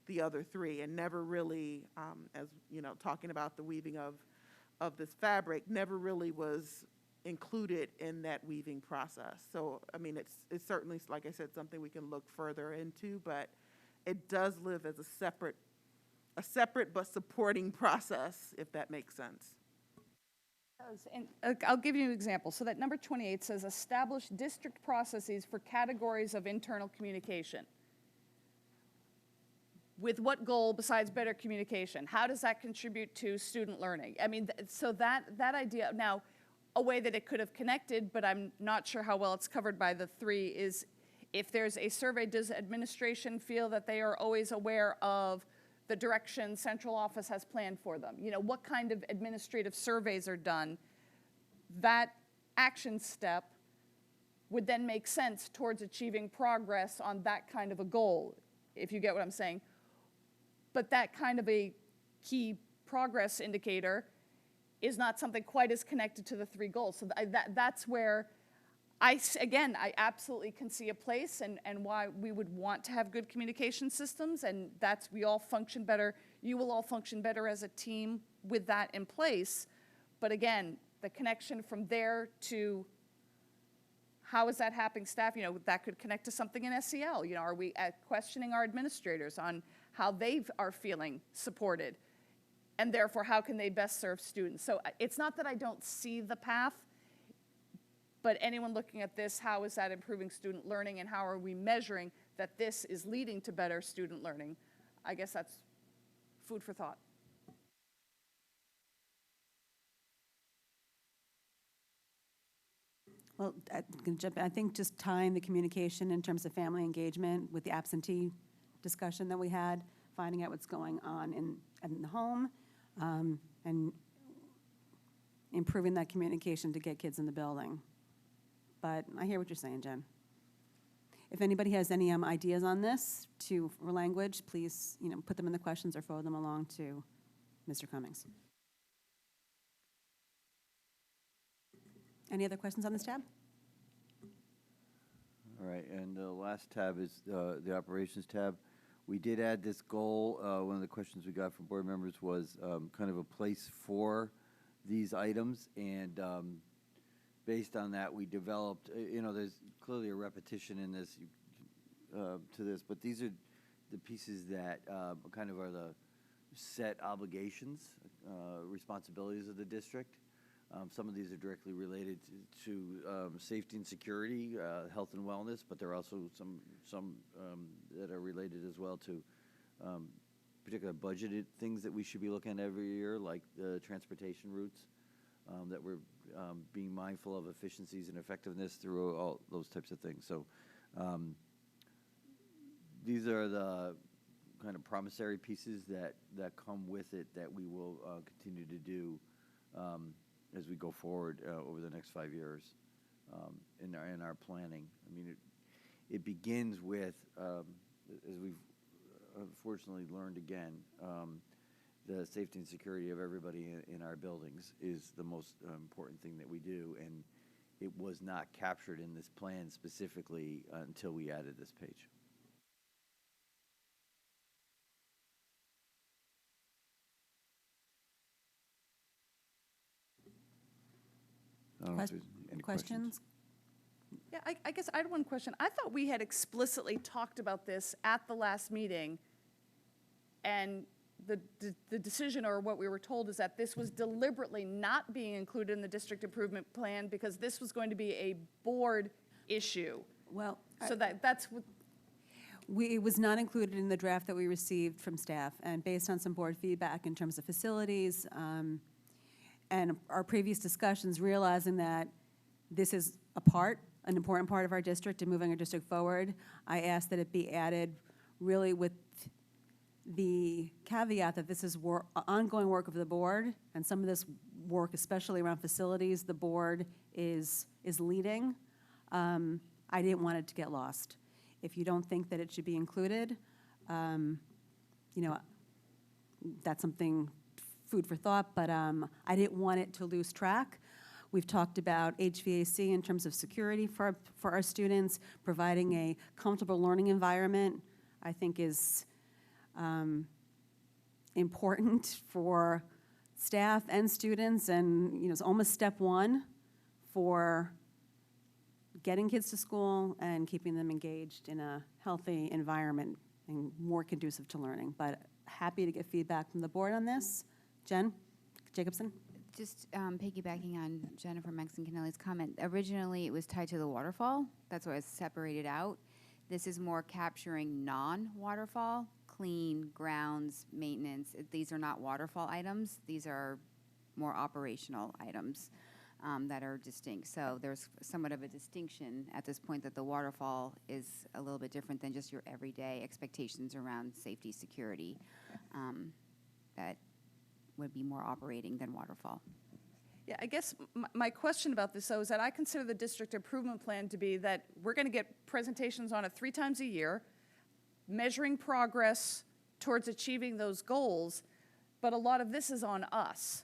the other 3 and never really, as talking about the weaving of this fabric, never really was included in that weaving process. So, I mean, it's certainly, like I said, something we can look further into, but it does live as a separate but supporting process, if that makes sense. And I'll give you an example. So that number 28 says establish district processes for categories of internal communication. With what goal besides better communication? How does that contribute to student learning? I mean, so that idea, now, a way that it could have connected, but I'm not sure how well it's covered by the 3, is if there's a survey, does administration feel that they are always aware of the direction central office has planned for them? What kind of administrative surveys are done? That action step would then make sense towards achieving progress on that kind of a goal, if you get what I'm saying. But that kind of a key progress indicator is not something quite as connected to the 3 goals. So that's where I absolutely can see a place and why we would want to have good communication systems, and we all function better. You will all function better as a team with that in place. But again, the connection from there to how is that happening staff, that could connect to something in SEL. Are we questioning our administrators on how they are feeling supported? And therefore, how can they best serve students? So it's not that I don't see the path, but anyone looking at this, how is that improving student learning, and how are we measuring that this is leading to better student learning? I guess that's food for thought. Well, I can jump in. I think just tying the communication in terms of family engagement with the absentee discussion that we had, finding out what's going on in the home, and improving that communication to get kids in the building. But I hear what you're saying, Jen. If anybody has any ideas on this for language, please, put them in the questions or forward them along to Mr. Cummings. Any other questions on this tab? All right, and the last tab is the operations tab. We did add this goal. One of the questions we got from board members was kind of a place for these items, and based on that, we developed, there's clearly a repetition in this, to this, but these are the pieces that kind of are the set obligations, responsibilities of the district. Some of these are directly related to safety and security, health and wellness, but there are also some that are related as well to particular budgeted things that we should be looking at every year, like the transportation routes, that we're being mindful of efficiencies and effectiveness through all those types of things. So these are the kind of promissory pieces that come with it that we will continue to do as we go forward over the next 5 years in our planning. I mean, it begins with, as we've unfortunately learned again, the safety and security of everybody in our buildings is the most important thing that we do, and it was not captured in this plan specifically until we added this page. Any questions? Yeah, I guess I had one question. I thought we had explicitly talked about this at the last meeting, and the decision, or what we were told, is that this was deliberately not being included in the district improvement plan because this was going to be a board issue. Well, so that's what. It was not included in the draft that we received from staff, and based on some board feedback in terms of facilities, and our previous discussions, realizing that this is an important part of our district and moving our district forward, I asked that it be added really with the caveat that this is ongoing work of the board, and some of this work, especially around facilities, the board is leading. I didn't want it to get lost. If you don't think that it should be included, that's something food for thought, but I didn't want it to lose track. We've talked about HVAC in terms of security for our students, providing a comfortable learning environment, I think is important for staff and students, and it's almost step one for getting kids to school and keeping them engaged in a healthy environment and more conducive to learning. But happy to get feedback from the board on this. Jen Jacobson? Just piggybacking on Jennifer Maxon-Kennelly's comment, originally it was tied to the waterfall. That's why it's separated out. This is more capturing non-waterfall, clean, grounds, maintenance. These are not waterfall items. These are more operational items that are distinct. So there's somewhat of a distinction at this point that the waterfall is a little bit different than just your everyday expectations around safety, security. That would be more operating than waterfall. Yeah, I guess my question about this, though, is that I consider the district improvement plan to be that we're going to get presentations on it 3 times a year, measuring progress towards achieving those goals, but a lot of this is on us.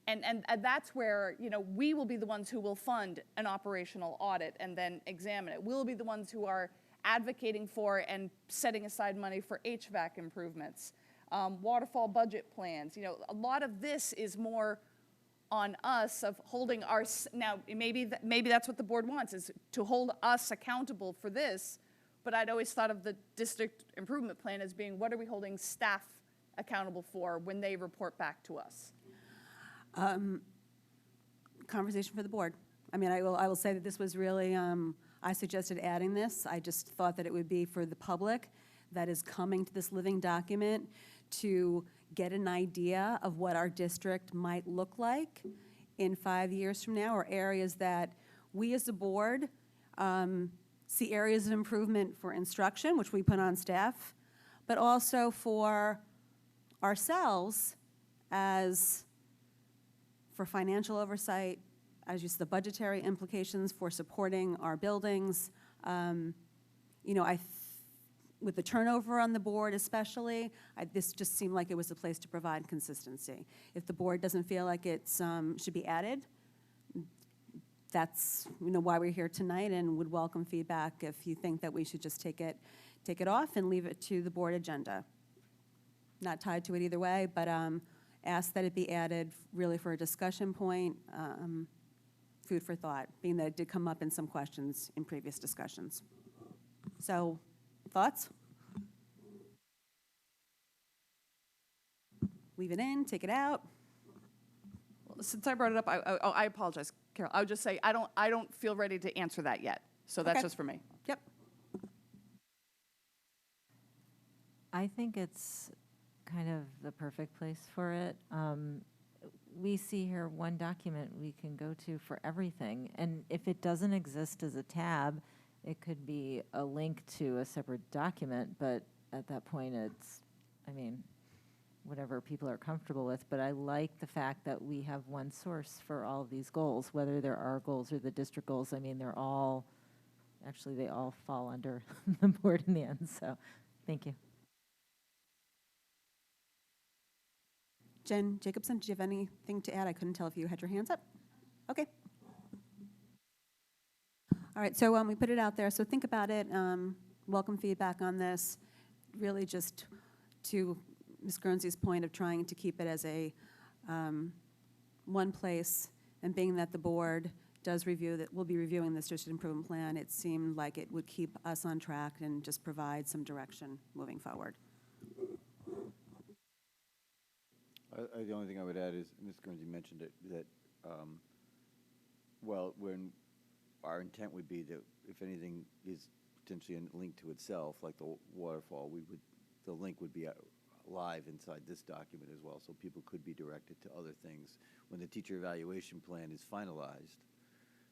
And that's where, we will be the ones who will fund an operational audit and then examine it. We'll be the ones who are advocating for and setting aside money for HVAC improvements, waterfall budget plans. A lot of this is more on us of holding our, now maybe that's what the board wants, is to hold us accountable for this, but I'd always thought of the district improvement plan as being, what are we holding staff accountable for when they report back to us? Conversation for the board. I mean, I will say that this was really, I suggested adding this. I just thought that it would be for the public that is coming to this living document to get an idea of what our district might look like in 5 years from now, or areas that we as a board see areas of improvement for instruction, which we put on staff, but also for ourselves as for financial oversight, as you said, the budgetary implications for supporting our buildings. You know, with the turnover on the board especially, this just seemed like it was a place to provide consistency. If the board doesn't feel like it's should be added, that's, you know, why we're here tonight, and would welcome feedback if you think that we should just take it off and leave it to the board agenda. Not tied to it either way, but ask that it be added really for a discussion point, food for thought, being that it did come up in some questions in previous discussions. So, thoughts? Leave it in, take it out? Since I brought it up, I apologize, Carol. I would just say, I don't feel ready to answer that yet. So that's Okay. just for me. Yep. I think it's kind of the perfect place for it. We see here one document we can go to for everything, and if it doesn't exist as a tab, it could be a link to a separate document, but at that point it's, I mean, whatever people are comfortable with, but I like the fact that we have one source for all of these goals, whether they're our goals or the district goals. I mean, they're all, actually they all fall under the board in the end, so thank you. Jen Jacobson, do you have anything to add? I couldn't tell if you had your hands up. Okay. All right, so we put it out there, so think about it. Welcome feedback on this. Really just to Ms. Guernsey's point of trying to keep it as a one place, and being that the board does review, that we'll be reviewing this district improvement plan, it seemed like it would keep us on track and just provide some direction moving forward. The only thing I would add is, Ms. Guernsey mentioned it, that, well, when our intent would be that if anything is potentially linked to itself, like the waterfall, the link would be live inside this document as well, so people could be directed to other things. When the teacher evaluation plan is finalized,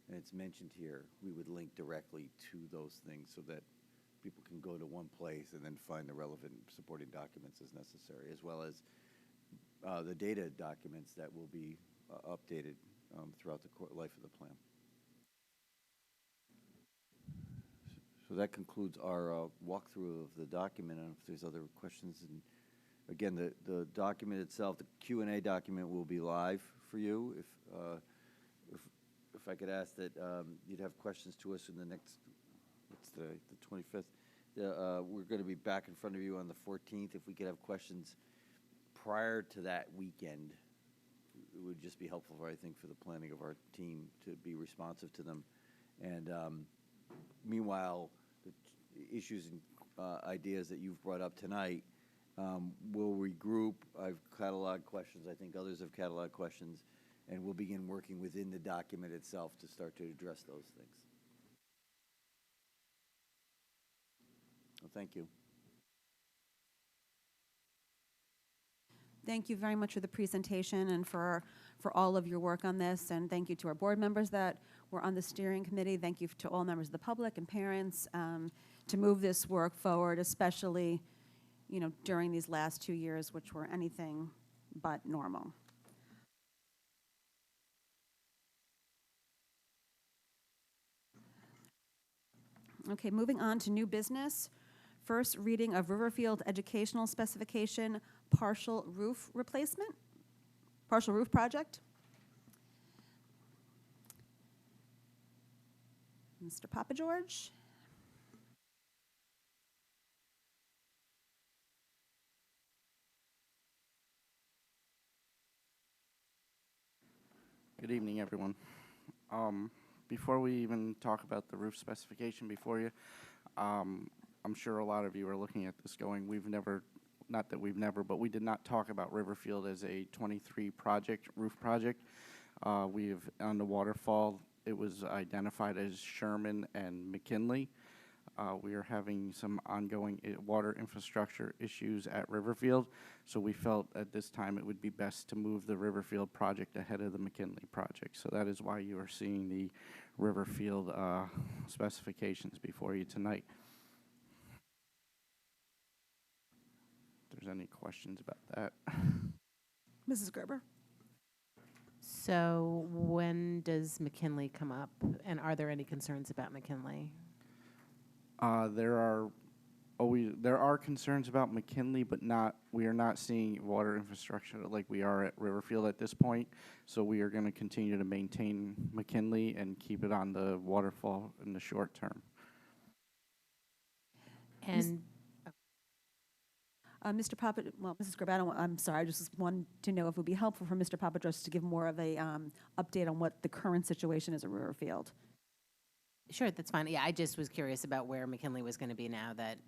and it's mentioned here, we would link directly to those things so that people can go to one place and then find the relevant supporting documents as necessary, as well as the data documents that will be updated throughout the life of the plan. So that concludes our walkthrough of the document. I don't know if there's other questions. And again, the document itself, the Q&A document, will be live for you. If I could ask that you'd have questions to us in the next, what's the 25th? We're going to be back in front of you on the 14th. If we could have questions prior to that weekend, it would just be helpful, I think, for the planning of our team to be responsive to them. And meanwhile, the issues and ideas that you've brought up tonight, we'll regroup. I've cataloged questions. I think others have cataloged questions. And we'll begin working within the document itself to start to address those things. Well, thank you. Thank you very much for the presentation and for all of your work on this, and thank you to our board members that were on the steering committee. Thank you to all members of the public and parents to move this work forward, especially, you know, during these last 2 years, which were anything but normal. Okay, moving on to new business. First reading of Riverfield Educational Specification Partial Roof Replacement, Partial Roof Project. Mr. Papa George. Good evening, everyone. Before we even talk about the roof specification before you, I'm sure a lot of you are looking at this going, we've never, not that we've never, but we did not talk about Riverfield as a 23 project, roof project. We've, on the waterfall, it was identified as Sherman and McKinley. We are having some ongoing water infrastructure issues at Riverfield, so we felt at this time it would be best to move the Riverfield project ahead of the McKinley project. So that is why you are seeing the Riverfield specifications before you tonight. If there's any questions about that. Mrs. Gerber. So when does McKinley come up? And are there any concerns about McKinley? There are concerns about McKinley, but we are not seeing water infrastructure like we are at Riverfield at this point. So we are going to continue to maintain McKinley and keep it on the waterfall in the short term. And Mr. Papa, well, Mrs. Gerber, I'm sorry, I just wanted to know if it would be helpful for Mr. Papadros to give more of a update on what the current situation is at Riverfield. sure, that's fine. Yeah, I just was curious about where McKinley was going to be now that,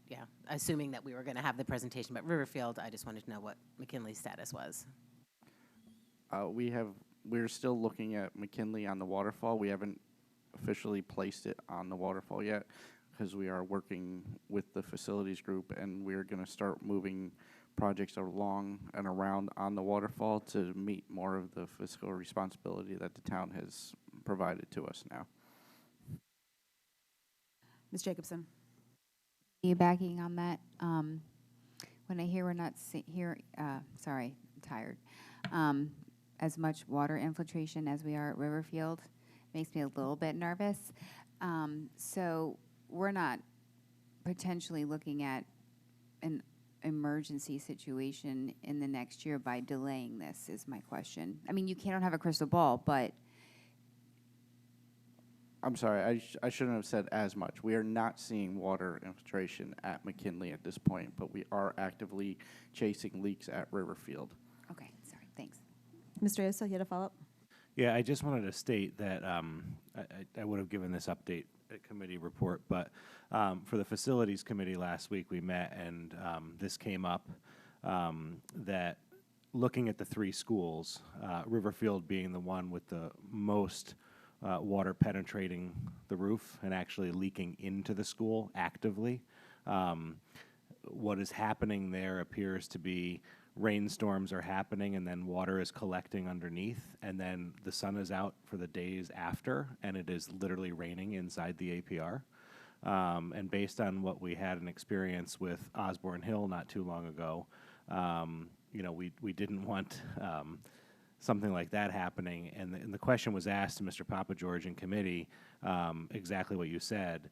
yeah, assuming that we were going to have the presentation about Riverfield, I just wanted to know what McKinley's status was. We're still looking at McKinley on the waterfall. We haven't officially placed it on the waterfall yet because we are working with the facilities group, and we're going to start moving projects along and around on the waterfall to meet more of the fiscal responsibility that the town has provided to us now. Ms. Jacobson. Backing on that, when I hear we're not sorry, I'm tired, as much water infiltration as we are at Riverfield, makes me a little bit nervous. So we're not potentially looking at an emergency situation in the next year by delaying this, is my question. I mean, you can't have a crystal ball, but I'm sorry, I shouldn't have said as much. We are not seeing water infiltration at McKinley at this point, but we are actively chasing leaks at Riverfield. okay, sorry, thanks. Mr. Asa, you had a follow-up? Yeah, I just wanted to state that I would have given this update at committee report, but for the facilities committee last week we met, and this came up that looking at the three schools, Riverfield being the one with the most water penetrating the roof and actually leaking into the school actively. What is happening there appears to be rainstorms are happening and then water is collecting underneath, and then the sun is out for the days after and it is literally raining inside the APR. And based on what we had an experience with Osborne Hill not too long ago, we didn't want something like that happening. And the question was asked to Mr. Papageorge in committee, exactly what you said,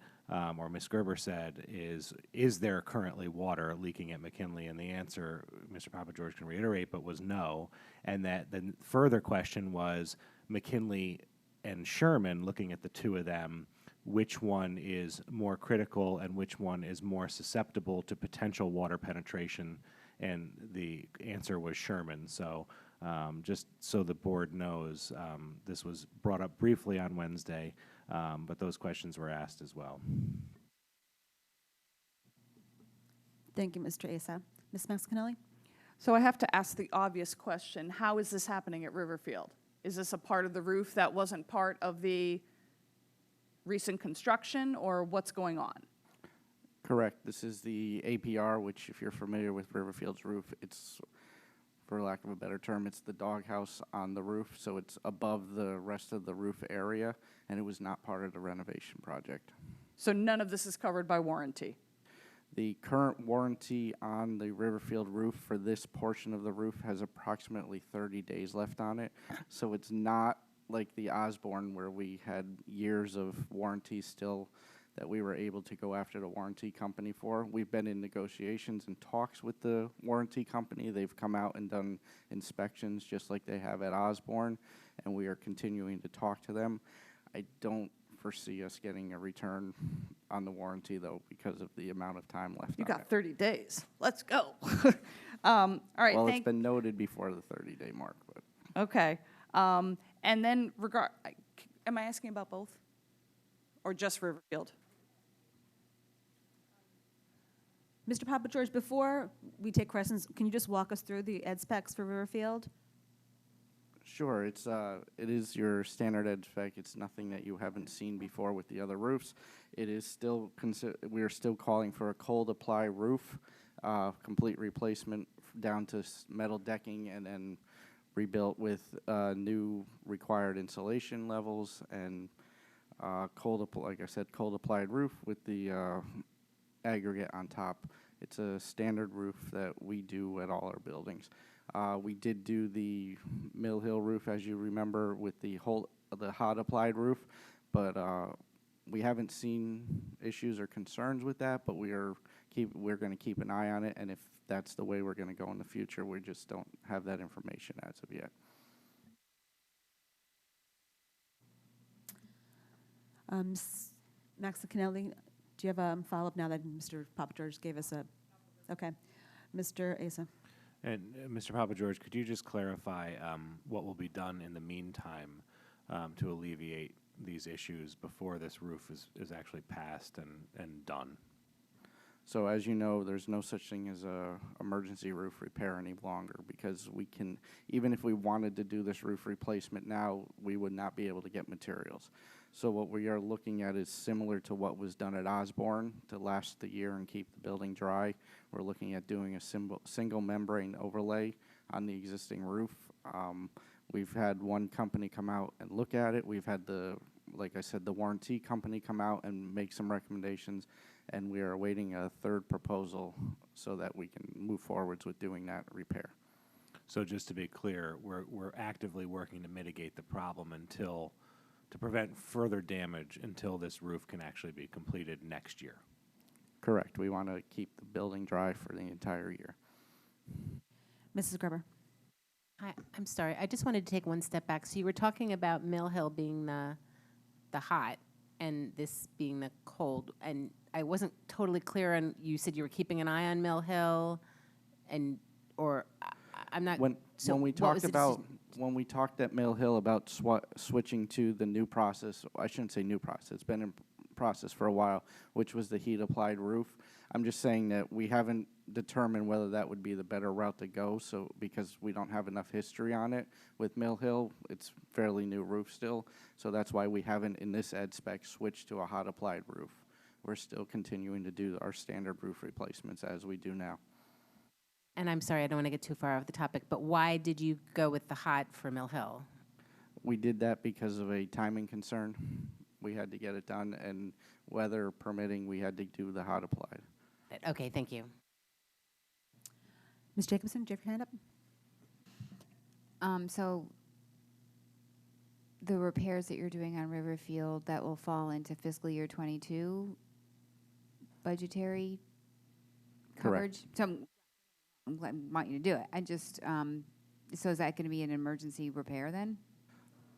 or Ms. Gerber said, is there currently water leaking at McKinley? And the answer, Mr. Papageorge can reiterate, but was no. And that the further question was McKinley and Sherman, looking at the two of them, which one is more critical and which one is more susceptible to potential water penetration? And the answer was Sherman. So just so the board knows, this was brought up briefly on Wednesday, but those questions were asked as well. Thank you, Mr. Asa. Ms. Maxcanelli? So I have to ask the obvious question, how is this happening at Riverfield? Is this a part of the roof that wasn't part of the recent construction, or what's going on? Correct. This is the APR, which if you're familiar with Riverfield's roof, it's, for lack of a better term, it's the doghouse on the roof, so it's above the rest of the roof area, and it was not part of the renovation project. So none of this is covered by warranty? The current warranty on the Riverfield roof for this portion of the roof has approximately 30 days left on it, so it's not like the Osborne where we had years of warranty still that we were able to go after the warranty company for. We've been in negotiations and talks with the warranty company. They've come out and done inspections just like they have at Osborne, and we are continuing to talk to them. I don't foresee us getting a return on the warranty, though, because of the amount of time left You on got it. 30 days. Let's go. All right, Well, it's been noted before the 30-day mark. But Okay. And then, am I asking about both? Or just Riverfield? Mr. Papageorge, before we take questions, can you just walk us through the ed specs for Riverfield? Sure, it is your standard ed spec. It's nothing that you haven't seen before with the other roofs. It is still we are still calling for a cold apply roof, complete replacement down to metal decking, and then rebuilt with new required insulation levels and like I said, cold applied roof with the aggregate on top. It's a standard roof that we do at all our buildings. We did do the Mill Hill roof, as you remember, with the hot applied roof, but we haven't seen issues or concerns with that. But we're going to keep an eye on it, and if that's the way we're going to go in the future, we just don't have that information as of yet. Max Kennelly, do you have a follow-up now that Mr. Papa George gave us a, okay. Mr. Asa. And Mr. Papa George, could you just clarify what will be done in the meantime to alleviate these issues before this roof is actually passed and done? So as you know, there's no such thing as a emergency roof repair any longer, because we can, even if we wanted to do this roof replacement now, we would not be able to get materials. So what we are looking at is similar to what was done at Osborne to last the year and keep the building dry. We're looking at doing a single membrane overlay on the existing roof. We've had one company come out and look at it. We've had like I said, the warranty company come out and make some recommendations, and we are awaiting a third proposal so that we can move forwards with doing that repair. So just to be clear, we're actively working to mitigate the problem to prevent further damage until this roof can actually be completed next year. Correct. We want to keep the building dry for the entire year. Mrs. Gerber. Hi, I'm sorry. I just wanted to take one step back. So you were talking about Mill Hill being the hot and this being the cold, and I wasn't totally clear on, you said you were keeping an eye on Mill Hill, or I'm not. When we talked at Mill Hill about switching to the new process, I shouldn't say new process, it's been in process for a while, which was the heat applied roof. I'm just saying that we haven't determined whether that would be the better route to go, so because we don't have enough history on it with Mill Hill, it's fairly new roof still, so that's why we haven't in this ed spec switched to a hot applied roof. We're still continuing to do our standard roof replacements as we do now. And I'm sorry, I don't want to get too far off the topic, but why did you go with the hot for Mill Hill? We did that because of a timing concern. We had to get it done, and weather permitting, we had to do the hot applied. Okay, thank you. Ms. Jacobson, do you have your hand up? So the repairs that you're doing on Riverfield, that will fall into fiscal year 22 budgetary coverage? Correct. So I want you to do it. I just, so is that going to be an emergency repair then?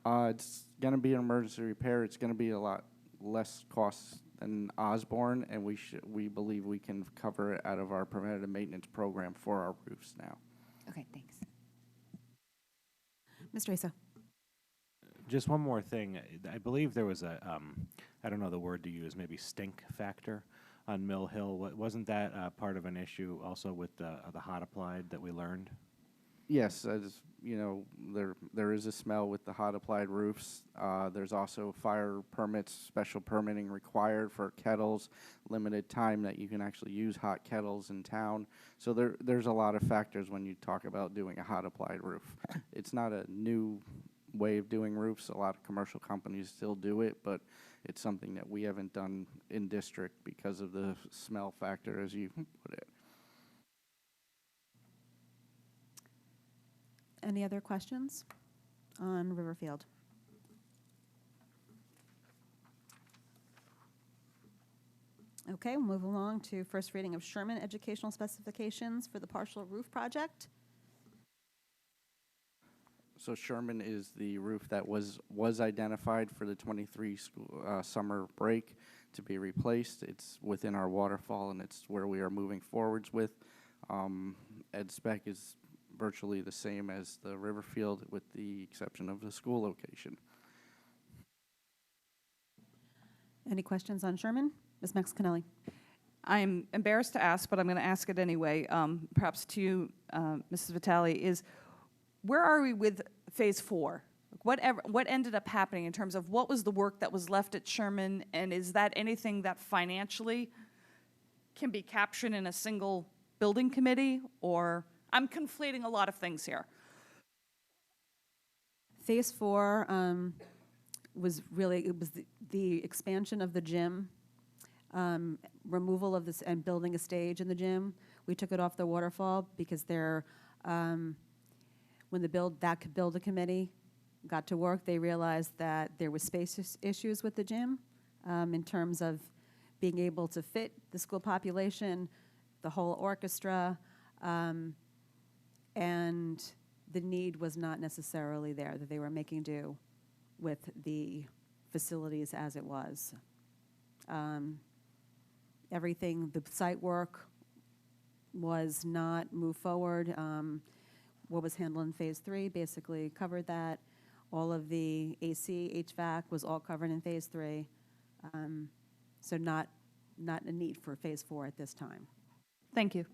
It's going to be an emergency repair. It's going to be a lot less costs than Osborne, and we believe we can cover it out of our preventative maintenance program for our roofs now. Okay, thanks. Mr. Asa. Just one more thing. I believe there was a, I don't know the word to use, maybe stink factor on Mill Hill. Wasn't that part of an issue also with the hot applied that we learned? Yes, as you know, there is a smell with the hot applied roofs. There's also fire permits, special permitting required for kettles, limited time that you can actually use hot kettles in town. So there's a lot of factors when you talk about doing a hot applied roof. It's not a new way of doing roofs. A lot of commercial companies still do it, but it's something that we haven't done in district because of the smell factor, as you put it. Any other questions on Riverfield? Okay, we'll move along to first reading of Sherman Educational Specifications for the partial roof project. So Sherman is the roof that was identified for the 23 school, summer break to be replaced. It's within our waterfall, and it's where we are moving forwards with. Ed spec is virtually the same as the Riverfield, with the exception of the school location. Any questions on Sherman? Ms. Max Kennelly. I'm embarrassed to ask, but I'm going to ask it anyway, perhaps to you, Mrs. Vitale, is where are we with phase 4? What ended up happening in terms of what was the work that was left at Sherman, and is that anything that financially can be captured in a single building committee, or I'm conflating a lot of things here? Phase 4 was really, it was the expansion of the gym, removal of this and building a stage in the gym. We took it off the waterfall because there when that builder committee got to work, they realized that there was space issues with the gym in terms of being able to fit the school population, the whole orchestra, and the need was not necessarily there, that they were making do with the facilities as it was. Everything, the site work was not moved forward. What was handled in phase 3 basically covered that. All of the AC, HVAC was all covered in phase 3. So not a need for phase 4 at this time. Thank you.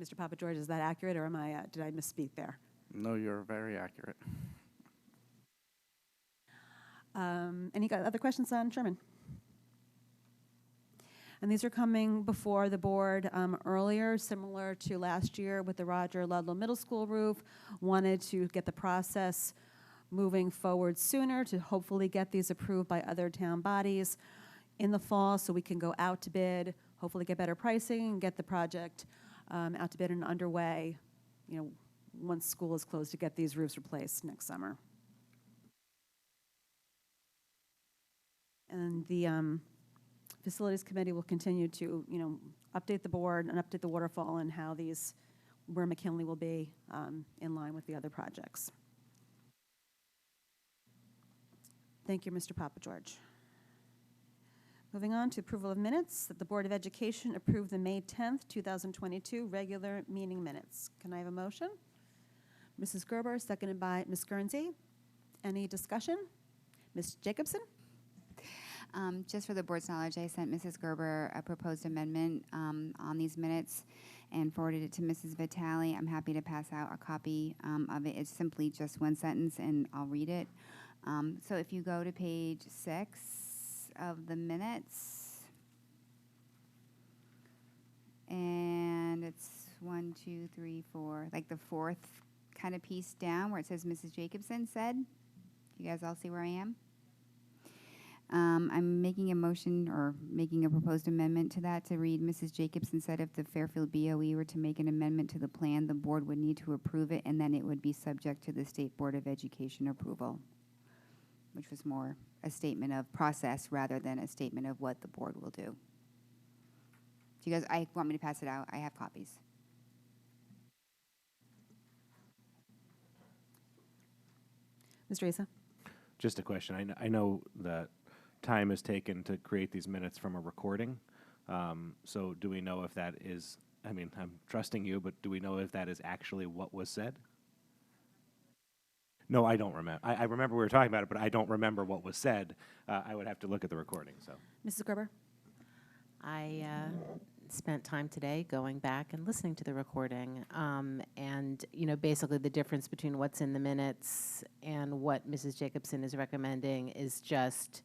Mr. Papa George, is that accurate, or did I misspeak there? No, you're very accurate. Any other questions on Sherman? And these are coming before the board earlier, similar to last year with the Roger Ludlow Middle School roof. Wanted to get the process moving forward sooner to hopefully get these approved by other town bodies in the fall so we can go out to bid, hopefully get better pricing and get the project out to bid and underway, once school is closed, to get these roofs replaced next summer. And the Facilities Committee will continue to, update the board and update the waterfall and where McKinley will be in line with the other projects. Thank you, Mr. Papa George. Moving on to approval of minutes, that the Board of Education approve the May 10th, 2022 regular meeting minutes. Can I have a motion? Mrs. Gerber, seconded by Ms. Guernsey. Any discussion? Ms. Jacobson? Just for the board's knowledge, I sent Mrs. Gerber a proposed amendment on these minutes and forwarded it to Mrs. Vitale. I'm happy to pass out a copy of it. It's simply just one sentence, and I'll read it. So if you go to page 6 of the minutes, and it's 1, 2, 3, 4, like the fourth kind of piece down where it says Mrs. Jacobson said. You guys all see where I am? I'm making a motion or making a proposed amendment to that to read, Mrs. Jacobson said if the Fairfield BOE were to make an amendment to the plan, the board would need to approve it, and then it would be subject to the State Board of Education approval, which was more a statement of process rather than a statement of what the board will do. Do you guys, I want me to pass it out? I have copies. Mr. Asa? Just a question. I know that time is taken to create these minutes from a recording. So do we know if that is, I'm trusting you, but do we know if that is actually what was said? No, I don't remember. I remember we were talking about it, but I don't remember what was said. I would have to look at the recording. So, Mrs. Gerber? I spent time today going back and listening to the recording, and basically the difference between what's in the minutes and what Mrs. Jacobson is recommending is just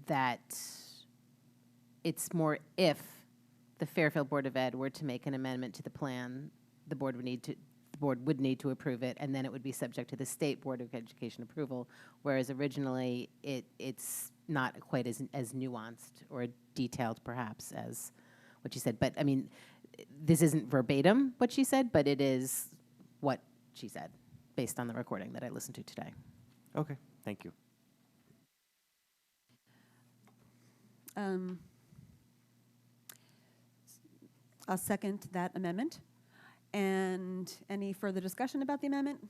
that it's more if the Fairfield Board of Ed were to make an amendment to the plan, the board would need to approve it, and then it would be subject to the State Board of Education approval, whereas originally it's not quite as nuanced or detailed perhaps as what she said. But this isn't verbatim what she said, but it is what she said based on the recording that I listened to today. Okay, thank you. I'll second that amendment. And any further discussion about the amendment?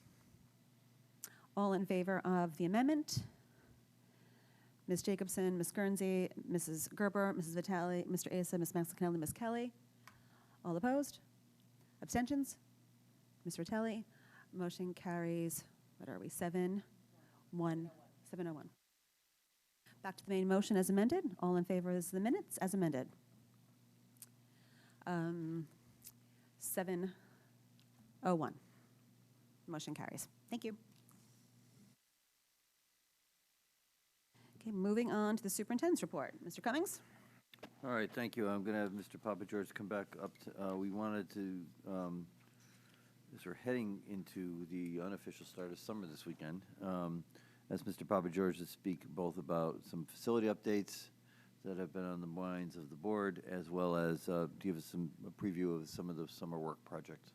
All in favor of the amendment? Ms. Jacobson, Ms. Guernsey, Mrs. Gerber, Mrs. Vitale, Mr. Asa, Ms. Maxon-Kennelly, Ms. Kelly. All opposed? Abstentions? Ms. Vitale? Motion carries, 7-1. 701. Back to the main motion as amended. All in favor of the minutes as amended. 701. Motion carries. Thank you. Okay, moving on to the superintendent's report. Mr. Cummings? All right, thank you. I'm going to have Mr. Papa George come back up. We wanted to, as we're heading into the unofficial start of summer this weekend, ask Mr. Papa George to speak both about some facility updates that have been on the minds of the board, as well as give us a preview of some of the summer work projects.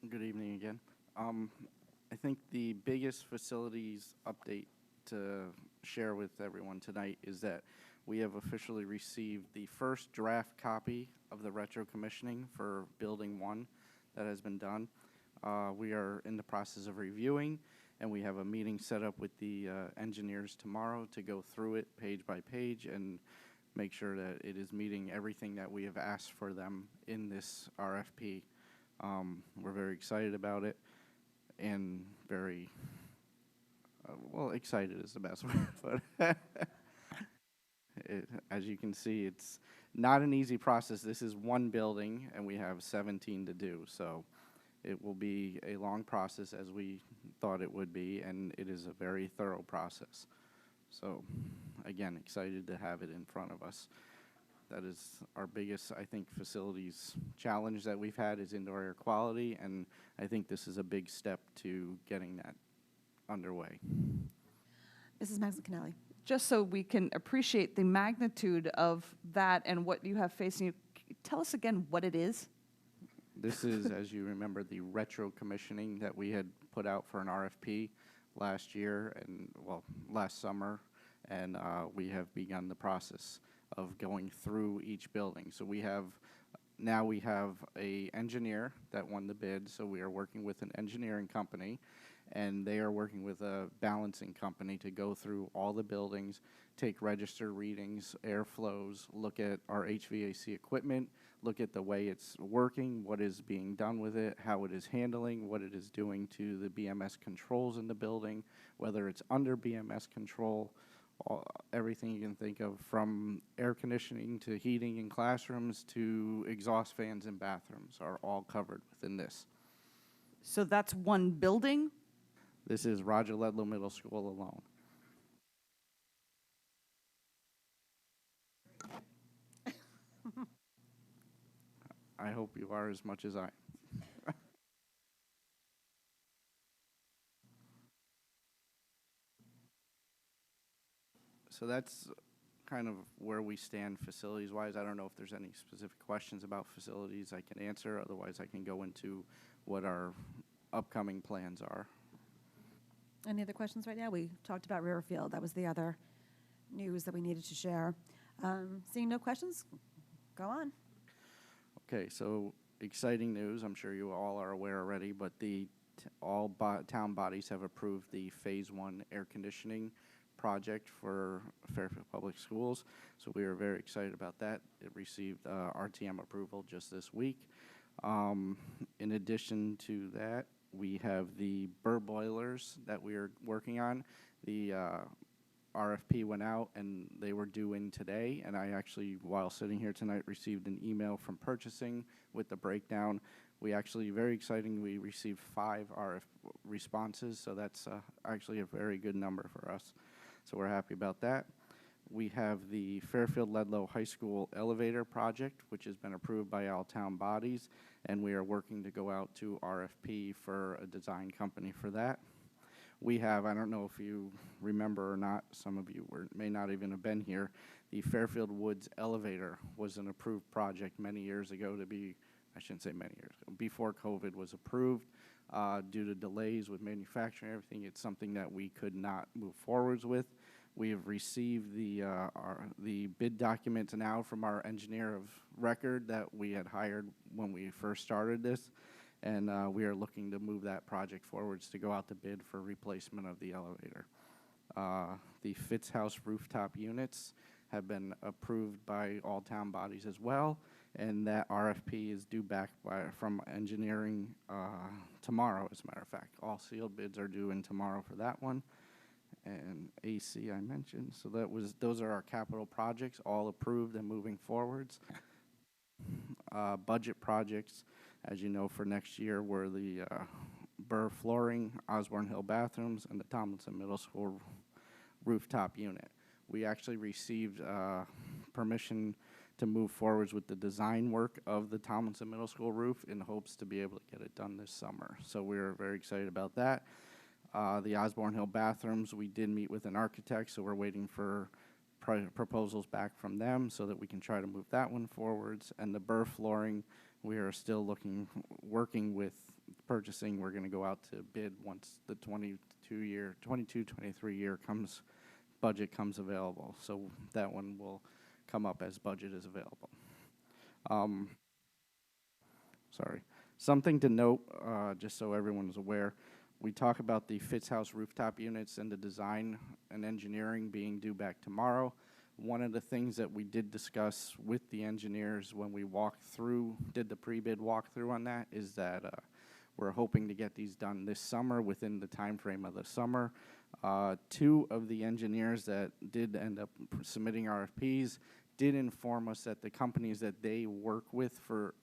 Good evening again. I think the biggest facilities update to share with everyone tonight is that we have officially received the first draft copy of the retro commissioning for Building 1 that has been done. We are in the process of reviewing, and we have a meeting set up with the engineers tomorrow to go through it page by page and make sure that it is meeting everything that we have asked for them in this RFP. We're very excited about it, and very, well, excited is the best word, but as you can see, it's not an easy process. This is one building, and we have 17 to do, so it will be a long process as we thought it would be, and it is a very thorough process. So, again, excited to have it in front of us. That is our biggest, I think, facilities challenge that we've had is indoor air quality, and I think this is a big step to getting that underway. Mrs. Maxon-Canale. Just so we can appreciate the magnitude of that and what you have facing you, tell us again what it is. This is, as you remember, the retro commissioning that we had put out for an RFP last year and, well, last summer, and we have begun the process of going through each building. So we have a engineer that won the bid, so we are working with an engineering company, and they are working with a balancing company to go through all the buildings, take register readings, airflows, look at our HVAC equipment, look at the way it's working, what is being done with it, how it is handling, what it is doing to the BMS controls in the building, whether it's under BMS control, everything you can think of, from air conditioning to heating in classrooms to exhaust fans in bathrooms are all covered within this. So that's one building? This is Roger Ledlow Middle School alone. I hope you are as much as I. So that's kind of where we stand facilities-wise. I don't know if there's any specific questions about facilities I can answer. Otherwise, I can go into what our upcoming plans are. Any other questions right now? We talked about Riverfield. That was the other news that we needed to share. Seeing no questions, go on. Okay, so exciting news. I'm sure you all are aware already, but all town bodies have approved the Phase 1 air conditioning project for Fairfield Public Schools. So we are very excited about that. It received RTM approval just this week. In addition to that, we have the burr boilers that we are working on. The RFP went out and they were due in today, and I actually, while sitting here tonight, received an email from purchasing with the breakdown. We actually, very exciting, we received 5 RF responses, so that's actually a very good number for us. So we're happy about that. We have the Fairfield Ledlow High School elevator project, which has been approved by all town bodies, and we are working to go out to RFP for a design company for that. We have, I don't know if you remember or not, some of you may not even have been here, the Fairfield Woods elevator was an approved project many years ago to be, I shouldn't say many years ago, before COVID was approved. Due to delays with manufacturing and everything, it's something that we could not move forwards with. We have received the bid documents now from our engineer of record that we had hired when we first started this, and we are looking to move that project forwards to go out to bid for replacement of the elevator. The Fitz House rooftop units have been approved by all town bodies as well, and that RFP is due back from engineering tomorrow, as a matter of fact. All sealed bids are due in tomorrow for that one. And AC I mentioned, so those are our capital projects, all approved and moving forwards. Budget projects, as you know, for next year were the Burr flooring, Osborne Hill bathrooms, and the Tomlinson Middle School rooftop unit. We actually received permission to move forwards with the design work of the Tomlinson Middle School roof in hopes to be able to get it done this summer. So we're very excited about that. The Osborne Hill bathrooms, we did meet with an architect, so we're waiting for proposals back from them so that we can try to move that one forwards. And the Burr flooring, we are still working with purchasing. We're going to go out to bid once the 22-23 year budget comes available. So that one will come up as budget is available. Sorry. Something to note, just so everyone is aware, we talk about the Fitz House rooftop units and the design and engineering being due back tomorrow. One of the things that we did discuss with the engineers when we did the pre-bid walkthrough on that, is that we're hoping to get these done this summer, within the time frame of the summer. Two of the engineers that did end up submitting RFPs did inform us that the companies that they work with for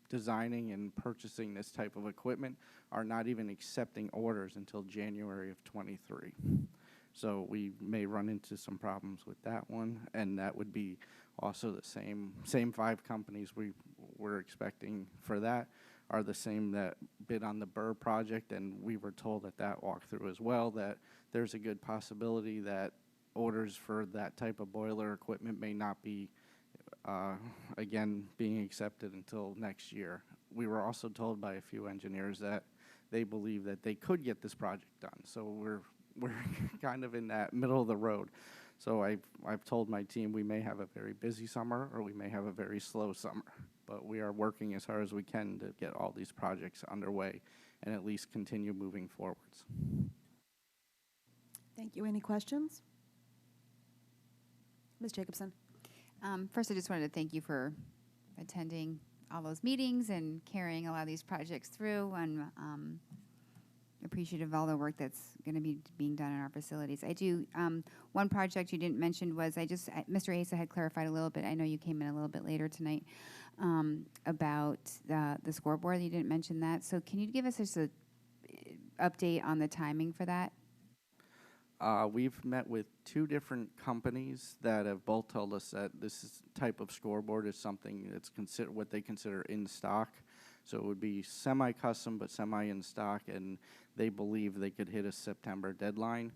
designing and purchasing this type of equipment are not even accepting orders until January of 23. So we may run into some problems with that one, and that would be also the same 5 companies we're expecting for that are the same that bid on the Burr project, and we were told at that walkthrough as well that there's a good possibility that orders for that type of boiler equipment may not be again being accepted until next year. We were also told by a few engineers that they believe that they could get this project done. So we're kind of in that middle of the road. So I've told my team we may have a very busy summer or we may have a very slow summer, but we are working as hard as we can to get all these projects underway and at least continue moving forwards. Thank you. Any questions? Ms. Jacobson. First, I just wanted to thank you for attending all those meetings and carrying a lot of these projects through, and appreciative of all the work that's going to be being done in our facilities. I do, one project you didn't mention was, Mr. Asa had clarified a little bit, I know you came in a little bit later tonight, about the scoreboard. You didn't mention that. So can you give us just an update on the timing for that? We've met with 2 different companies that have both told us that this type of scoreboard is something that's what they consider in stock. So it would be semi-custom but semi-in stock, and they believe they could hit a September deadline.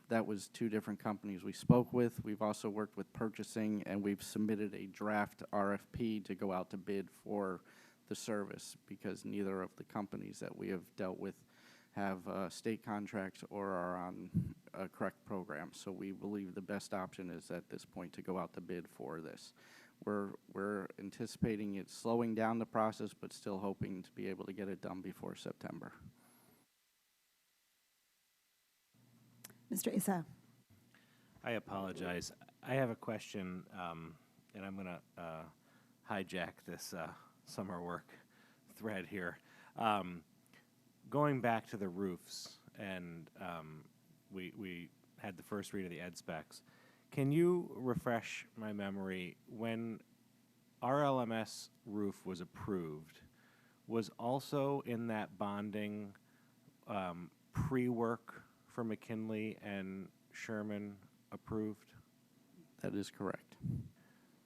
That was 2 different companies we spoke with. We've also worked with purchasing, and we've submitted a draft RFP to go out to bid for the service, because neither of the companies that we have dealt with have state contracts or are on a correct program. So we believe the best option is at this point to go out to bid for this. We're anticipating it slowing down the process, but still hoping to be able to get it done before September. Mr. Issa. I apologize. I have a question, and I'm going to hijack this summer work thread here. Going back to the roofs, and we had the first read of the ed specs. Can you refresh my memory, when our LMS roof was approved, was also in that bonding pre-work for McKinley and Sherman approved? That is correct.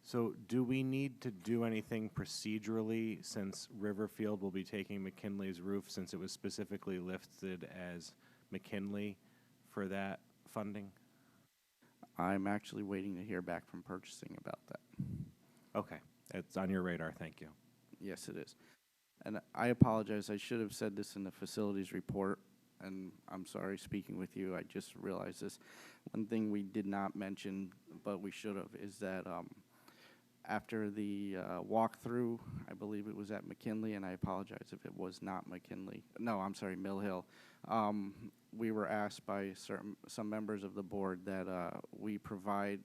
So do we need to do anything procedurally, since Riverfield will be taking McKinley's roof, since it was specifically listed as McKinley for that funding? I'm actually waiting to hear back from purchasing about that. Okay, it's on your radar, thank you. Yes, it is. And I apologize, I should have said this in the facilities report, and I'm sorry speaking with you, I just realized this. One thing we did not mention, but we should have, is that after the walkthrough, I believe it was at McKinley, and I apologize if it was not McKinley. No, I'm sorry, Mill Hill. We were asked by some members of the board that we provide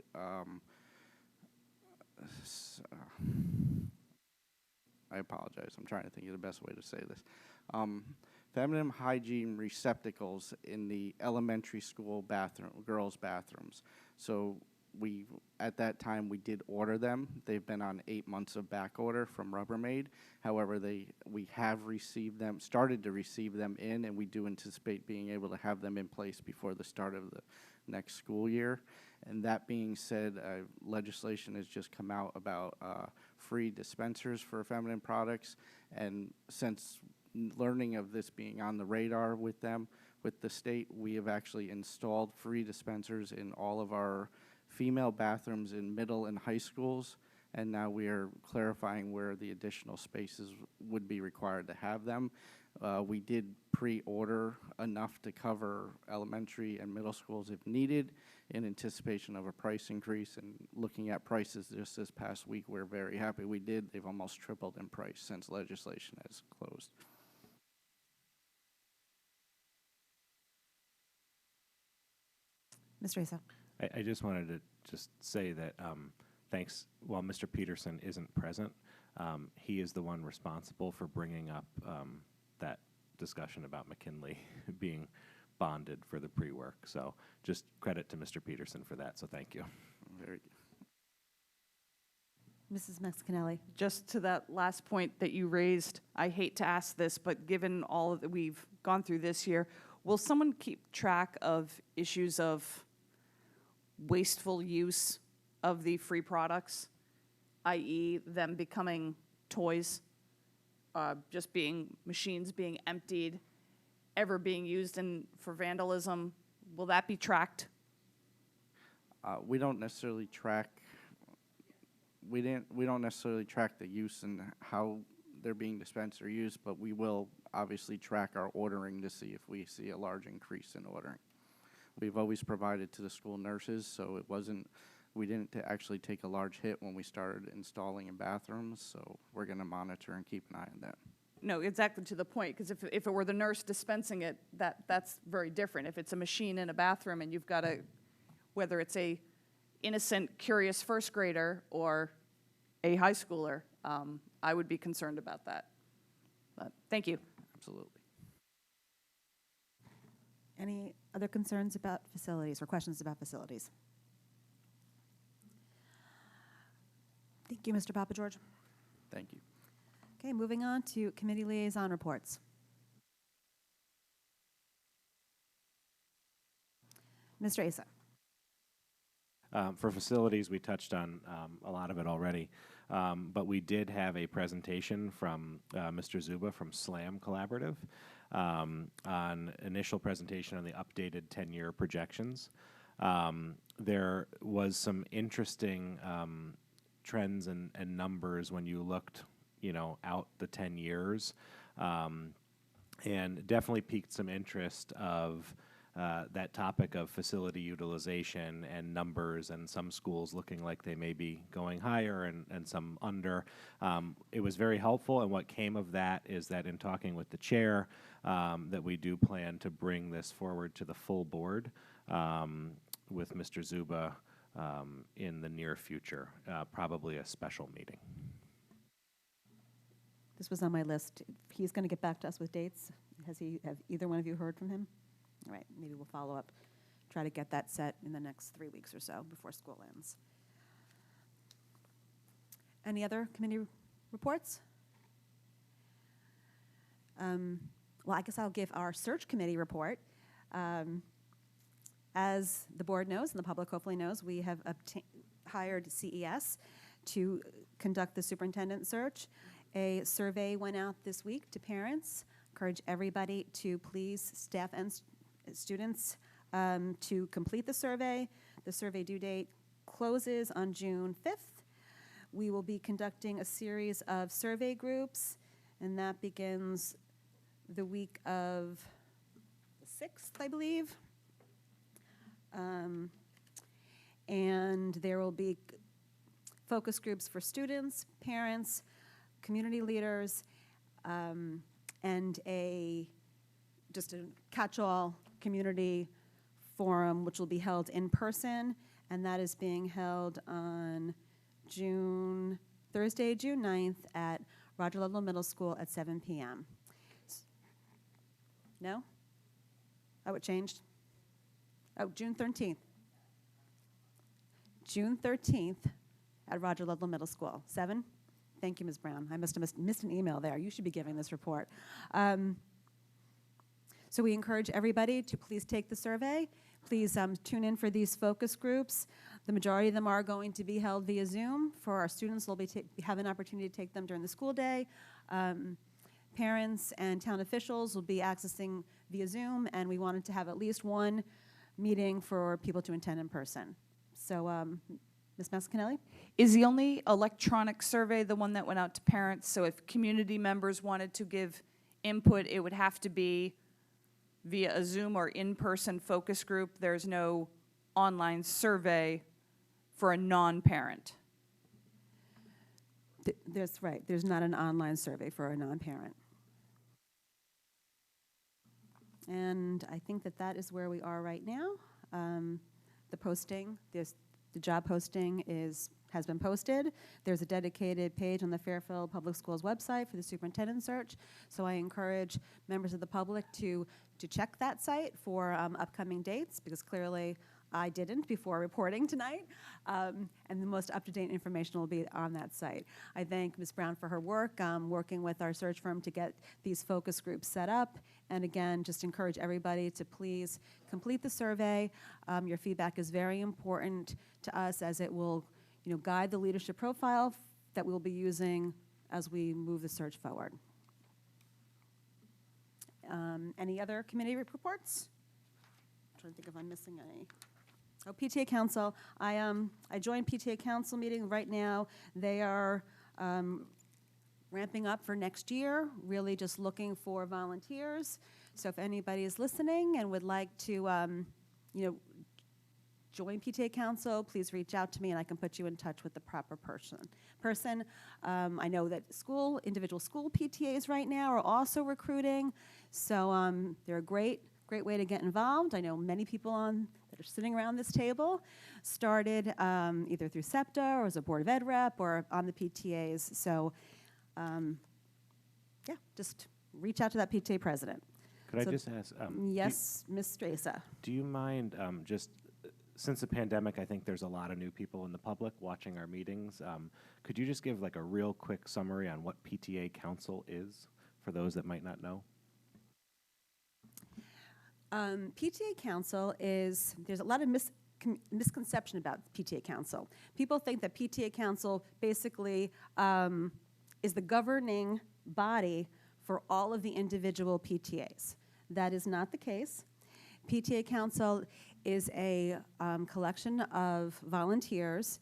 I apologize. I'm trying to think of the best way to say this. Feminine hygiene receptacles in the elementary school girls' bathrooms. So at that time, we did order them. They've been on 8 months of back order from Rubbermaid. However, we have received them, started to receive them in, and we do anticipate being able to have them in place before the start of the next school year. And that being said, legislation has just come out about free dispensers for feminine products. And since learning of this being on the radar with them, with the state. We have actually installed free dispensers in all of our female bathrooms in middle and high schools, and now we are clarifying where the additional spaces would be required to have them. We did pre-order enough to cover elementary and middle schools if needed in anticipation of a price increase. And looking at prices just this past week, we're very happy we did. They've almost tripled in price since legislation has closed. Mr. Asa. I just wanted to just say that thanks, while Mr. Peterson isn't present, he is the one responsible for bringing up that discussion about McKinley being bonded for the pre-work. So just credit to Mr. Peterson for that, so thank you. Very Mrs. Maxinelli. Just to that last point that you raised, I hate to ask this, but given all that we've gone through this year, will someone keep track of issues of wasteful use of the free products, i.e. them becoming toys, just being machines being emptied, ever being used for vandalism? Will that be tracked? We don't necessarily track. We don't necessarily track the use and how they're being dispensed or used, but we will obviously track our ordering to see if we see a large increase in ordering. We've always provided to the school nurses, so we didn't actually take a large hit when we started installing in bathrooms, so we're going to monitor and keep an eye on that. No, exactly to the point, because if it were the nurse dispensing it, that's very different. If it's a machine in a bathroom and you've got whether it's a innocent, curious first grader or a high schooler, I would be concerned about that. But thank you. Absolutely. Any other concerns about facilities or questions about facilities? Thank you, Mr. Papa George. Thank you. Okay, moving on to committee liaison reports. Mr. Asa. For facilities, we touched on a lot of it already, but we did have a presentation from Mr. Zuba from SLAM Collaborative on initial presentation on the updated 10-year projections. There was some interesting trends and numbers when you looked, out the 10 years, and definitely piqued some interest of that topic of facility utilization and numbers, and some schools looking like they may be going higher and some under. It was very helpful, and what came of that is that in talking with the chair, that we do plan to bring this forward to the full board with Mr. Zuba in the near future, probably a special meeting. This was on my list. He's going to get back to us with dates. Have either one of you heard from him? All right, maybe we'll follow up, try to get that set in the next 3 weeks or so before school ends. Any other committee reports? Well, I guess I'll give our search committee report. As the board knows, and the public hopefully knows, we have hired CES to conduct the superintendent search. A survey went out this week to parents. Encourage everybody to please, staff and students, to complete the survey. The survey due date closes on June 5th. We will be conducting a series of survey groups, and that begins the week of the 6th, I believe. And there will be focus groups for students, parents, community leaders, and just a catch-all community forum, which will be held in person, and that is being held on Thursday, June 9th at Roger Ludlow Middle School at 7 p.m. No? Oh, it changed? Oh, June 13th. June 13th at Roger Ludlow Middle School, 7? Thank you, Ms. Brown. I must have missed an email there. You should be giving this report. So we encourage everybody to please take the survey. Please tune in for these focus groups. The majority of them are going to be held via Zoom. For our students, they'll have an opportunity to take them during the school day. parents and town officials will be accessing via Zoom, and we wanted to have at least one meeting for people to attend in person. So, Ms. Mascanelli? Is the only electronic survey the one that went out to parents? So if community members wanted to give input, it would have to be via a Zoom or in-person focus group? There's no online survey for a non-parent? That's right. There's not an online survey for a non-parent. And I think that that is where we are right now. The posting, the job posting has been posted. There's a dedicated page on the Fairfield Public Schools website for the superintendent search. So I encourage members of the public to check that site for upcoming dates, because clearly I didn't before reporting tonight. And the most up-to-date information will be on that site. I thank Ms. Brown for her work, working with our search firm to get these focus groups set up. And again, just encourage everybody to please complete the survey. Your feedback is very important to us, as it will, guide the leadership profile that we'll be using as we move the search forward. Any other committee reports? I'm trying to think if I'm missing any. Oh, PTA Council. I joined PTA Council meeting right now. They are ramping up for next year, really just looking for volunteers. So if anybody is listening and would like to, join PTA Council, please reach out to me and I can put you in touch with the proper person. I know that individual school PTAs right now are also recruiting, so they're a great way to get involved. I know many people that are sitting around this table started either through SEPTA or as a Board of Ed rep or on the PTAs. So, yeah, just reach out to that PTA president. Could I just ask? Yes, Ms. Stresa. Do you mind just, since the pandemic, I think there's a lot of new people in the public watching our meetings. Could you just give like a real quick summary on what PTA Council is for those that might not know? PTA Council there's a lot of misconception about PTA Council. People think that PTA Council basically is the governing body for all of the individual PTAs. That is not the case. PTA Council is a collection of volunteers.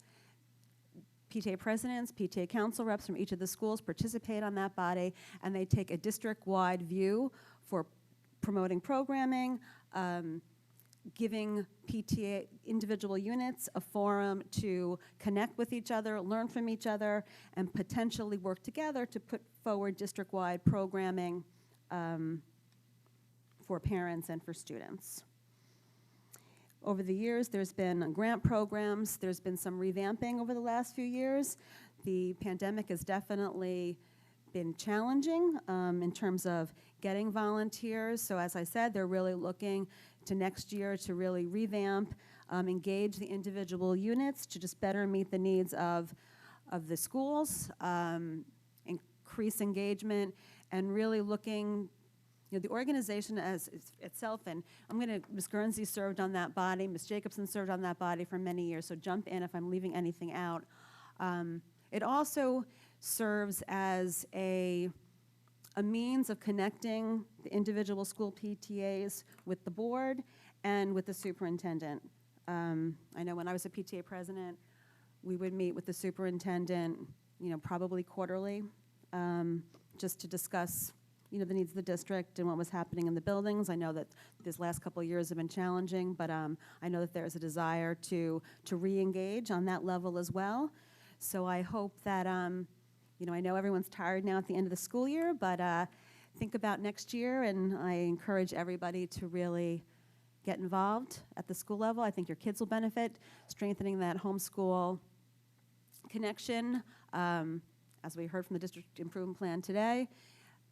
PTA presidents, PTA council reps from each of the schools participate on that body, and they take a district-wide view for promoting programming, giving PTA individual units a forum to connect with each other, learn from each other, and potentially work together to put forward district-wide programming for parents and for students. Over the years, there's been grant programs. There's been some revamping over the last few years. The pandemic has definitely been challenging in terms of getting volunteers. So as I said, they're really looking to next year to really revamp, engage the individual units to just better meet the needs of the schools, increase engagement, and really looking, the organization as itself, and Ms. Guernsey served on that body, Ms. Jacobson served on that body for many years, so jump in if I'm leaving anything out. It also serves as a means of connecting the individual school PTAs with the board and with the superintendent. I know when I was a PTA president, we would meet with the superintendent, probably quarterly, just to discuss the needs of the district and what was happening in the buildings. I know that these last couple of years have been challenging, but I know that there's a desire to re-engage on that level as well. So I hope that, I know everyone's tired now at the end of the school year, but think about next year, and I encourage everybody to really get involved at the school level. I think your kids will benefit, strengthening that homeschool connection, as we heard from the district improvement plan today,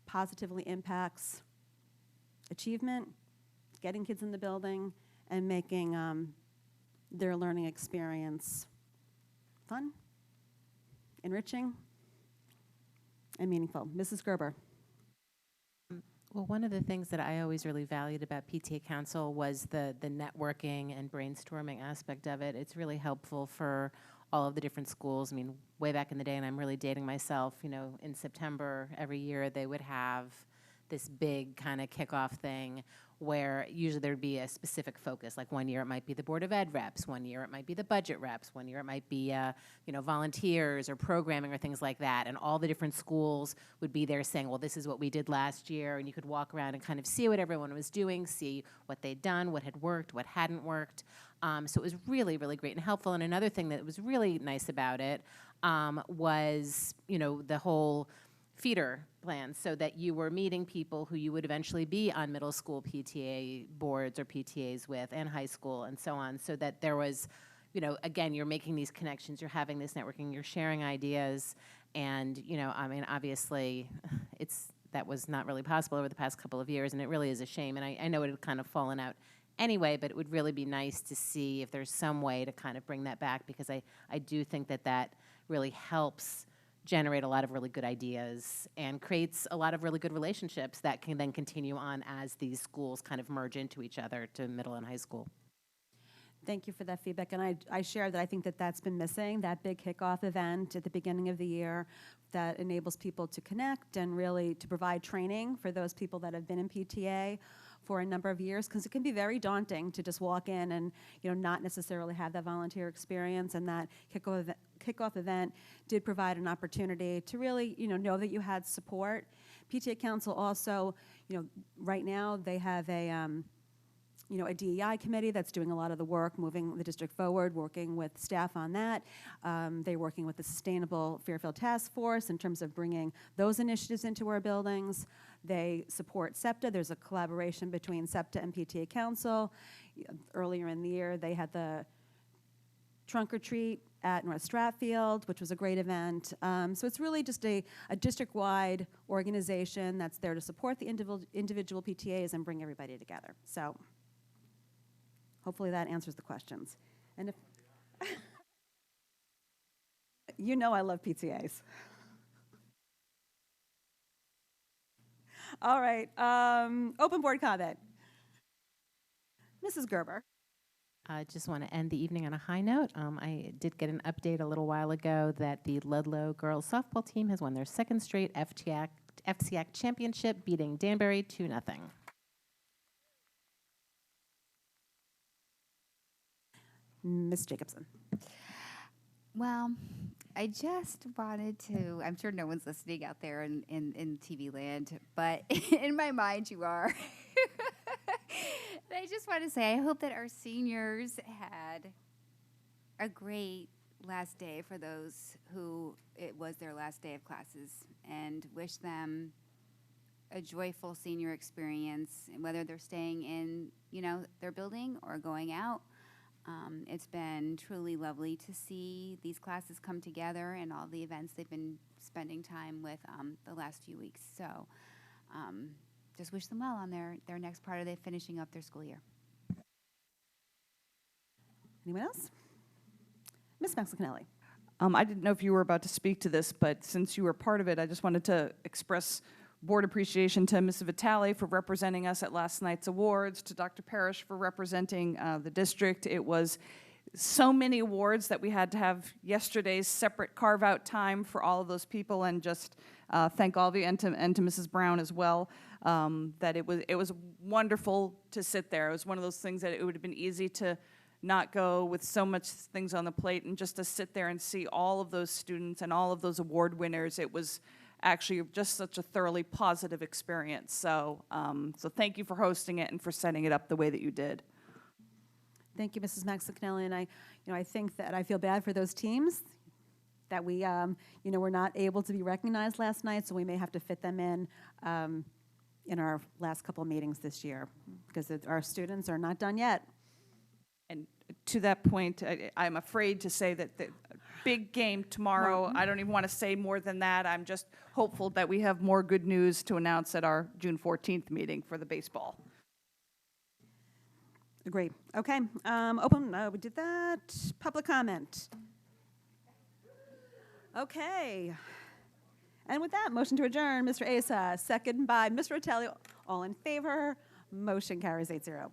positively impacts achievement, getting kids in the building, and making their learning experience fun, enriching, and meaningful. Mrs. Gerber. Well, one of the things that I always really valued about PTA Council was the networking and brainstorming aspect of it. It's really helpful for all of the different schools. I mean, way back in the day, and I'm really dating myself, you know, in September every year they would have this big kind of kickoff thing where usually there'd be a specific focus. Like one year it might be the Board of Ed reps, one year it might be the budget reps, one year it might be, you know, volunteers or programming or things like that. And all the different schools would be there saying, well, this is what we did last year. And you could walk around and kind of see what everyone was doing, see what they'd done, what had worked, what hadn't worked. So it was really, really great and helpful. And another thing that was really nice about it was, you know, the whole feeder plan, so that you were meeting people who you would eventually be on middle school PTA boards or PTAs with, and high school and so on, so that there was, you know, again, you're making these connections, you're having this networking, you're sharing ideas, and, you know, I mean, obviously, that was not really possible over the past couple of years, and it really is a shame, and I know it had kind of fallen out anyway, but it would really be nice to see if there's some way to kind of bring that back, because I do think that really helps generate a lot of really good ideas and creates a lot of really good relationships that can then continue on as these schools kind of merge into each other to middle and high school. Thank you for that feedback, and I share that I think that that's been missing, that big kickoff event at the beginning of the year that enables people to connect and really to provide training for those people that have been in PTA for a number of years, because it can be very daunting to just walk in and, you know, not necessarily have that volunteer experience. And that kickoff event did provide an opportunity to really, you know that you had support. PTA Council also, you know, right now they have a DEI committee that's doing a lot of the work, moving the district forward, working with staff on that. They're working with the Sustainable Fairfield Task Force in terms of bringing those initiatives into our buildings. They support SEPTA. There's a collaboration between SEPTA and PTA Council. Earlier in the year, they had the trunk or treat at North Stratfield, which was a great event. So it's really just a district-wide organization that's there to support the individual PTAs and bring everybody together. So hopefully that answers the questions. And if you know I love PTAs. All right, open board comment. Mrs. Gerber. I just want to end the evening on a high note. I did get an update a little while ago that the Ludlow girls softball team has won their second straight FCAC championship, beating Danbury 2-0. Ms. Jacobson. Well, I just wanted to, I'm sure no one's listening out there in TV land, but in my mind you are. I just want to say I hope that our seniors had a great last day for those who it was their last day of classes, and wish them a joyful senior experience, whether they're staying in, their building or going out. It's been truly lovely to see these classes come together and all the events they've been spending time with the last few weeks. So just wish them well on their next part of finishing up their school year. Anyone else? Ms. Maxinelli. I didn't know if you were about to speak to this, but since you were part of it, I just wanted to express board appreciation to Ms. Vitale for representing us at last night's awards, to Dr. Parrish for representing the district. It was so many awards that we had to have yesterday's separate carve-out time for all of those people, and just thank all of you, and to Mrs. Brown as well, that it was wonderful to sit there. It was one of those things that it would have been easy to not go with so much things on the plate, and just to sit there and see all of those students and all of those award winners. It was actually just such a thoroughly positive experience. So thank you for hosting it and for setting it up the way that you did. Thank you, Mrs. Maxinelli. And I think that I feel bad for those teams that we, were not able to be recognized last night, so we may have to fit them in our last couple of meetings this year, because our students are not done yet. And to that point, I'm afraid to say that the big game tomorrow, I don't even want to say more than that. I'm just hopeful that we have more good news to announce at our June 14th meeting for the baseball. Agree. Okay, we did that. Public comment. Okay. And with that, motion to adjourn, Mr. Asa, second by Mr. Rotelli. All in favor. Motion carries 8-0.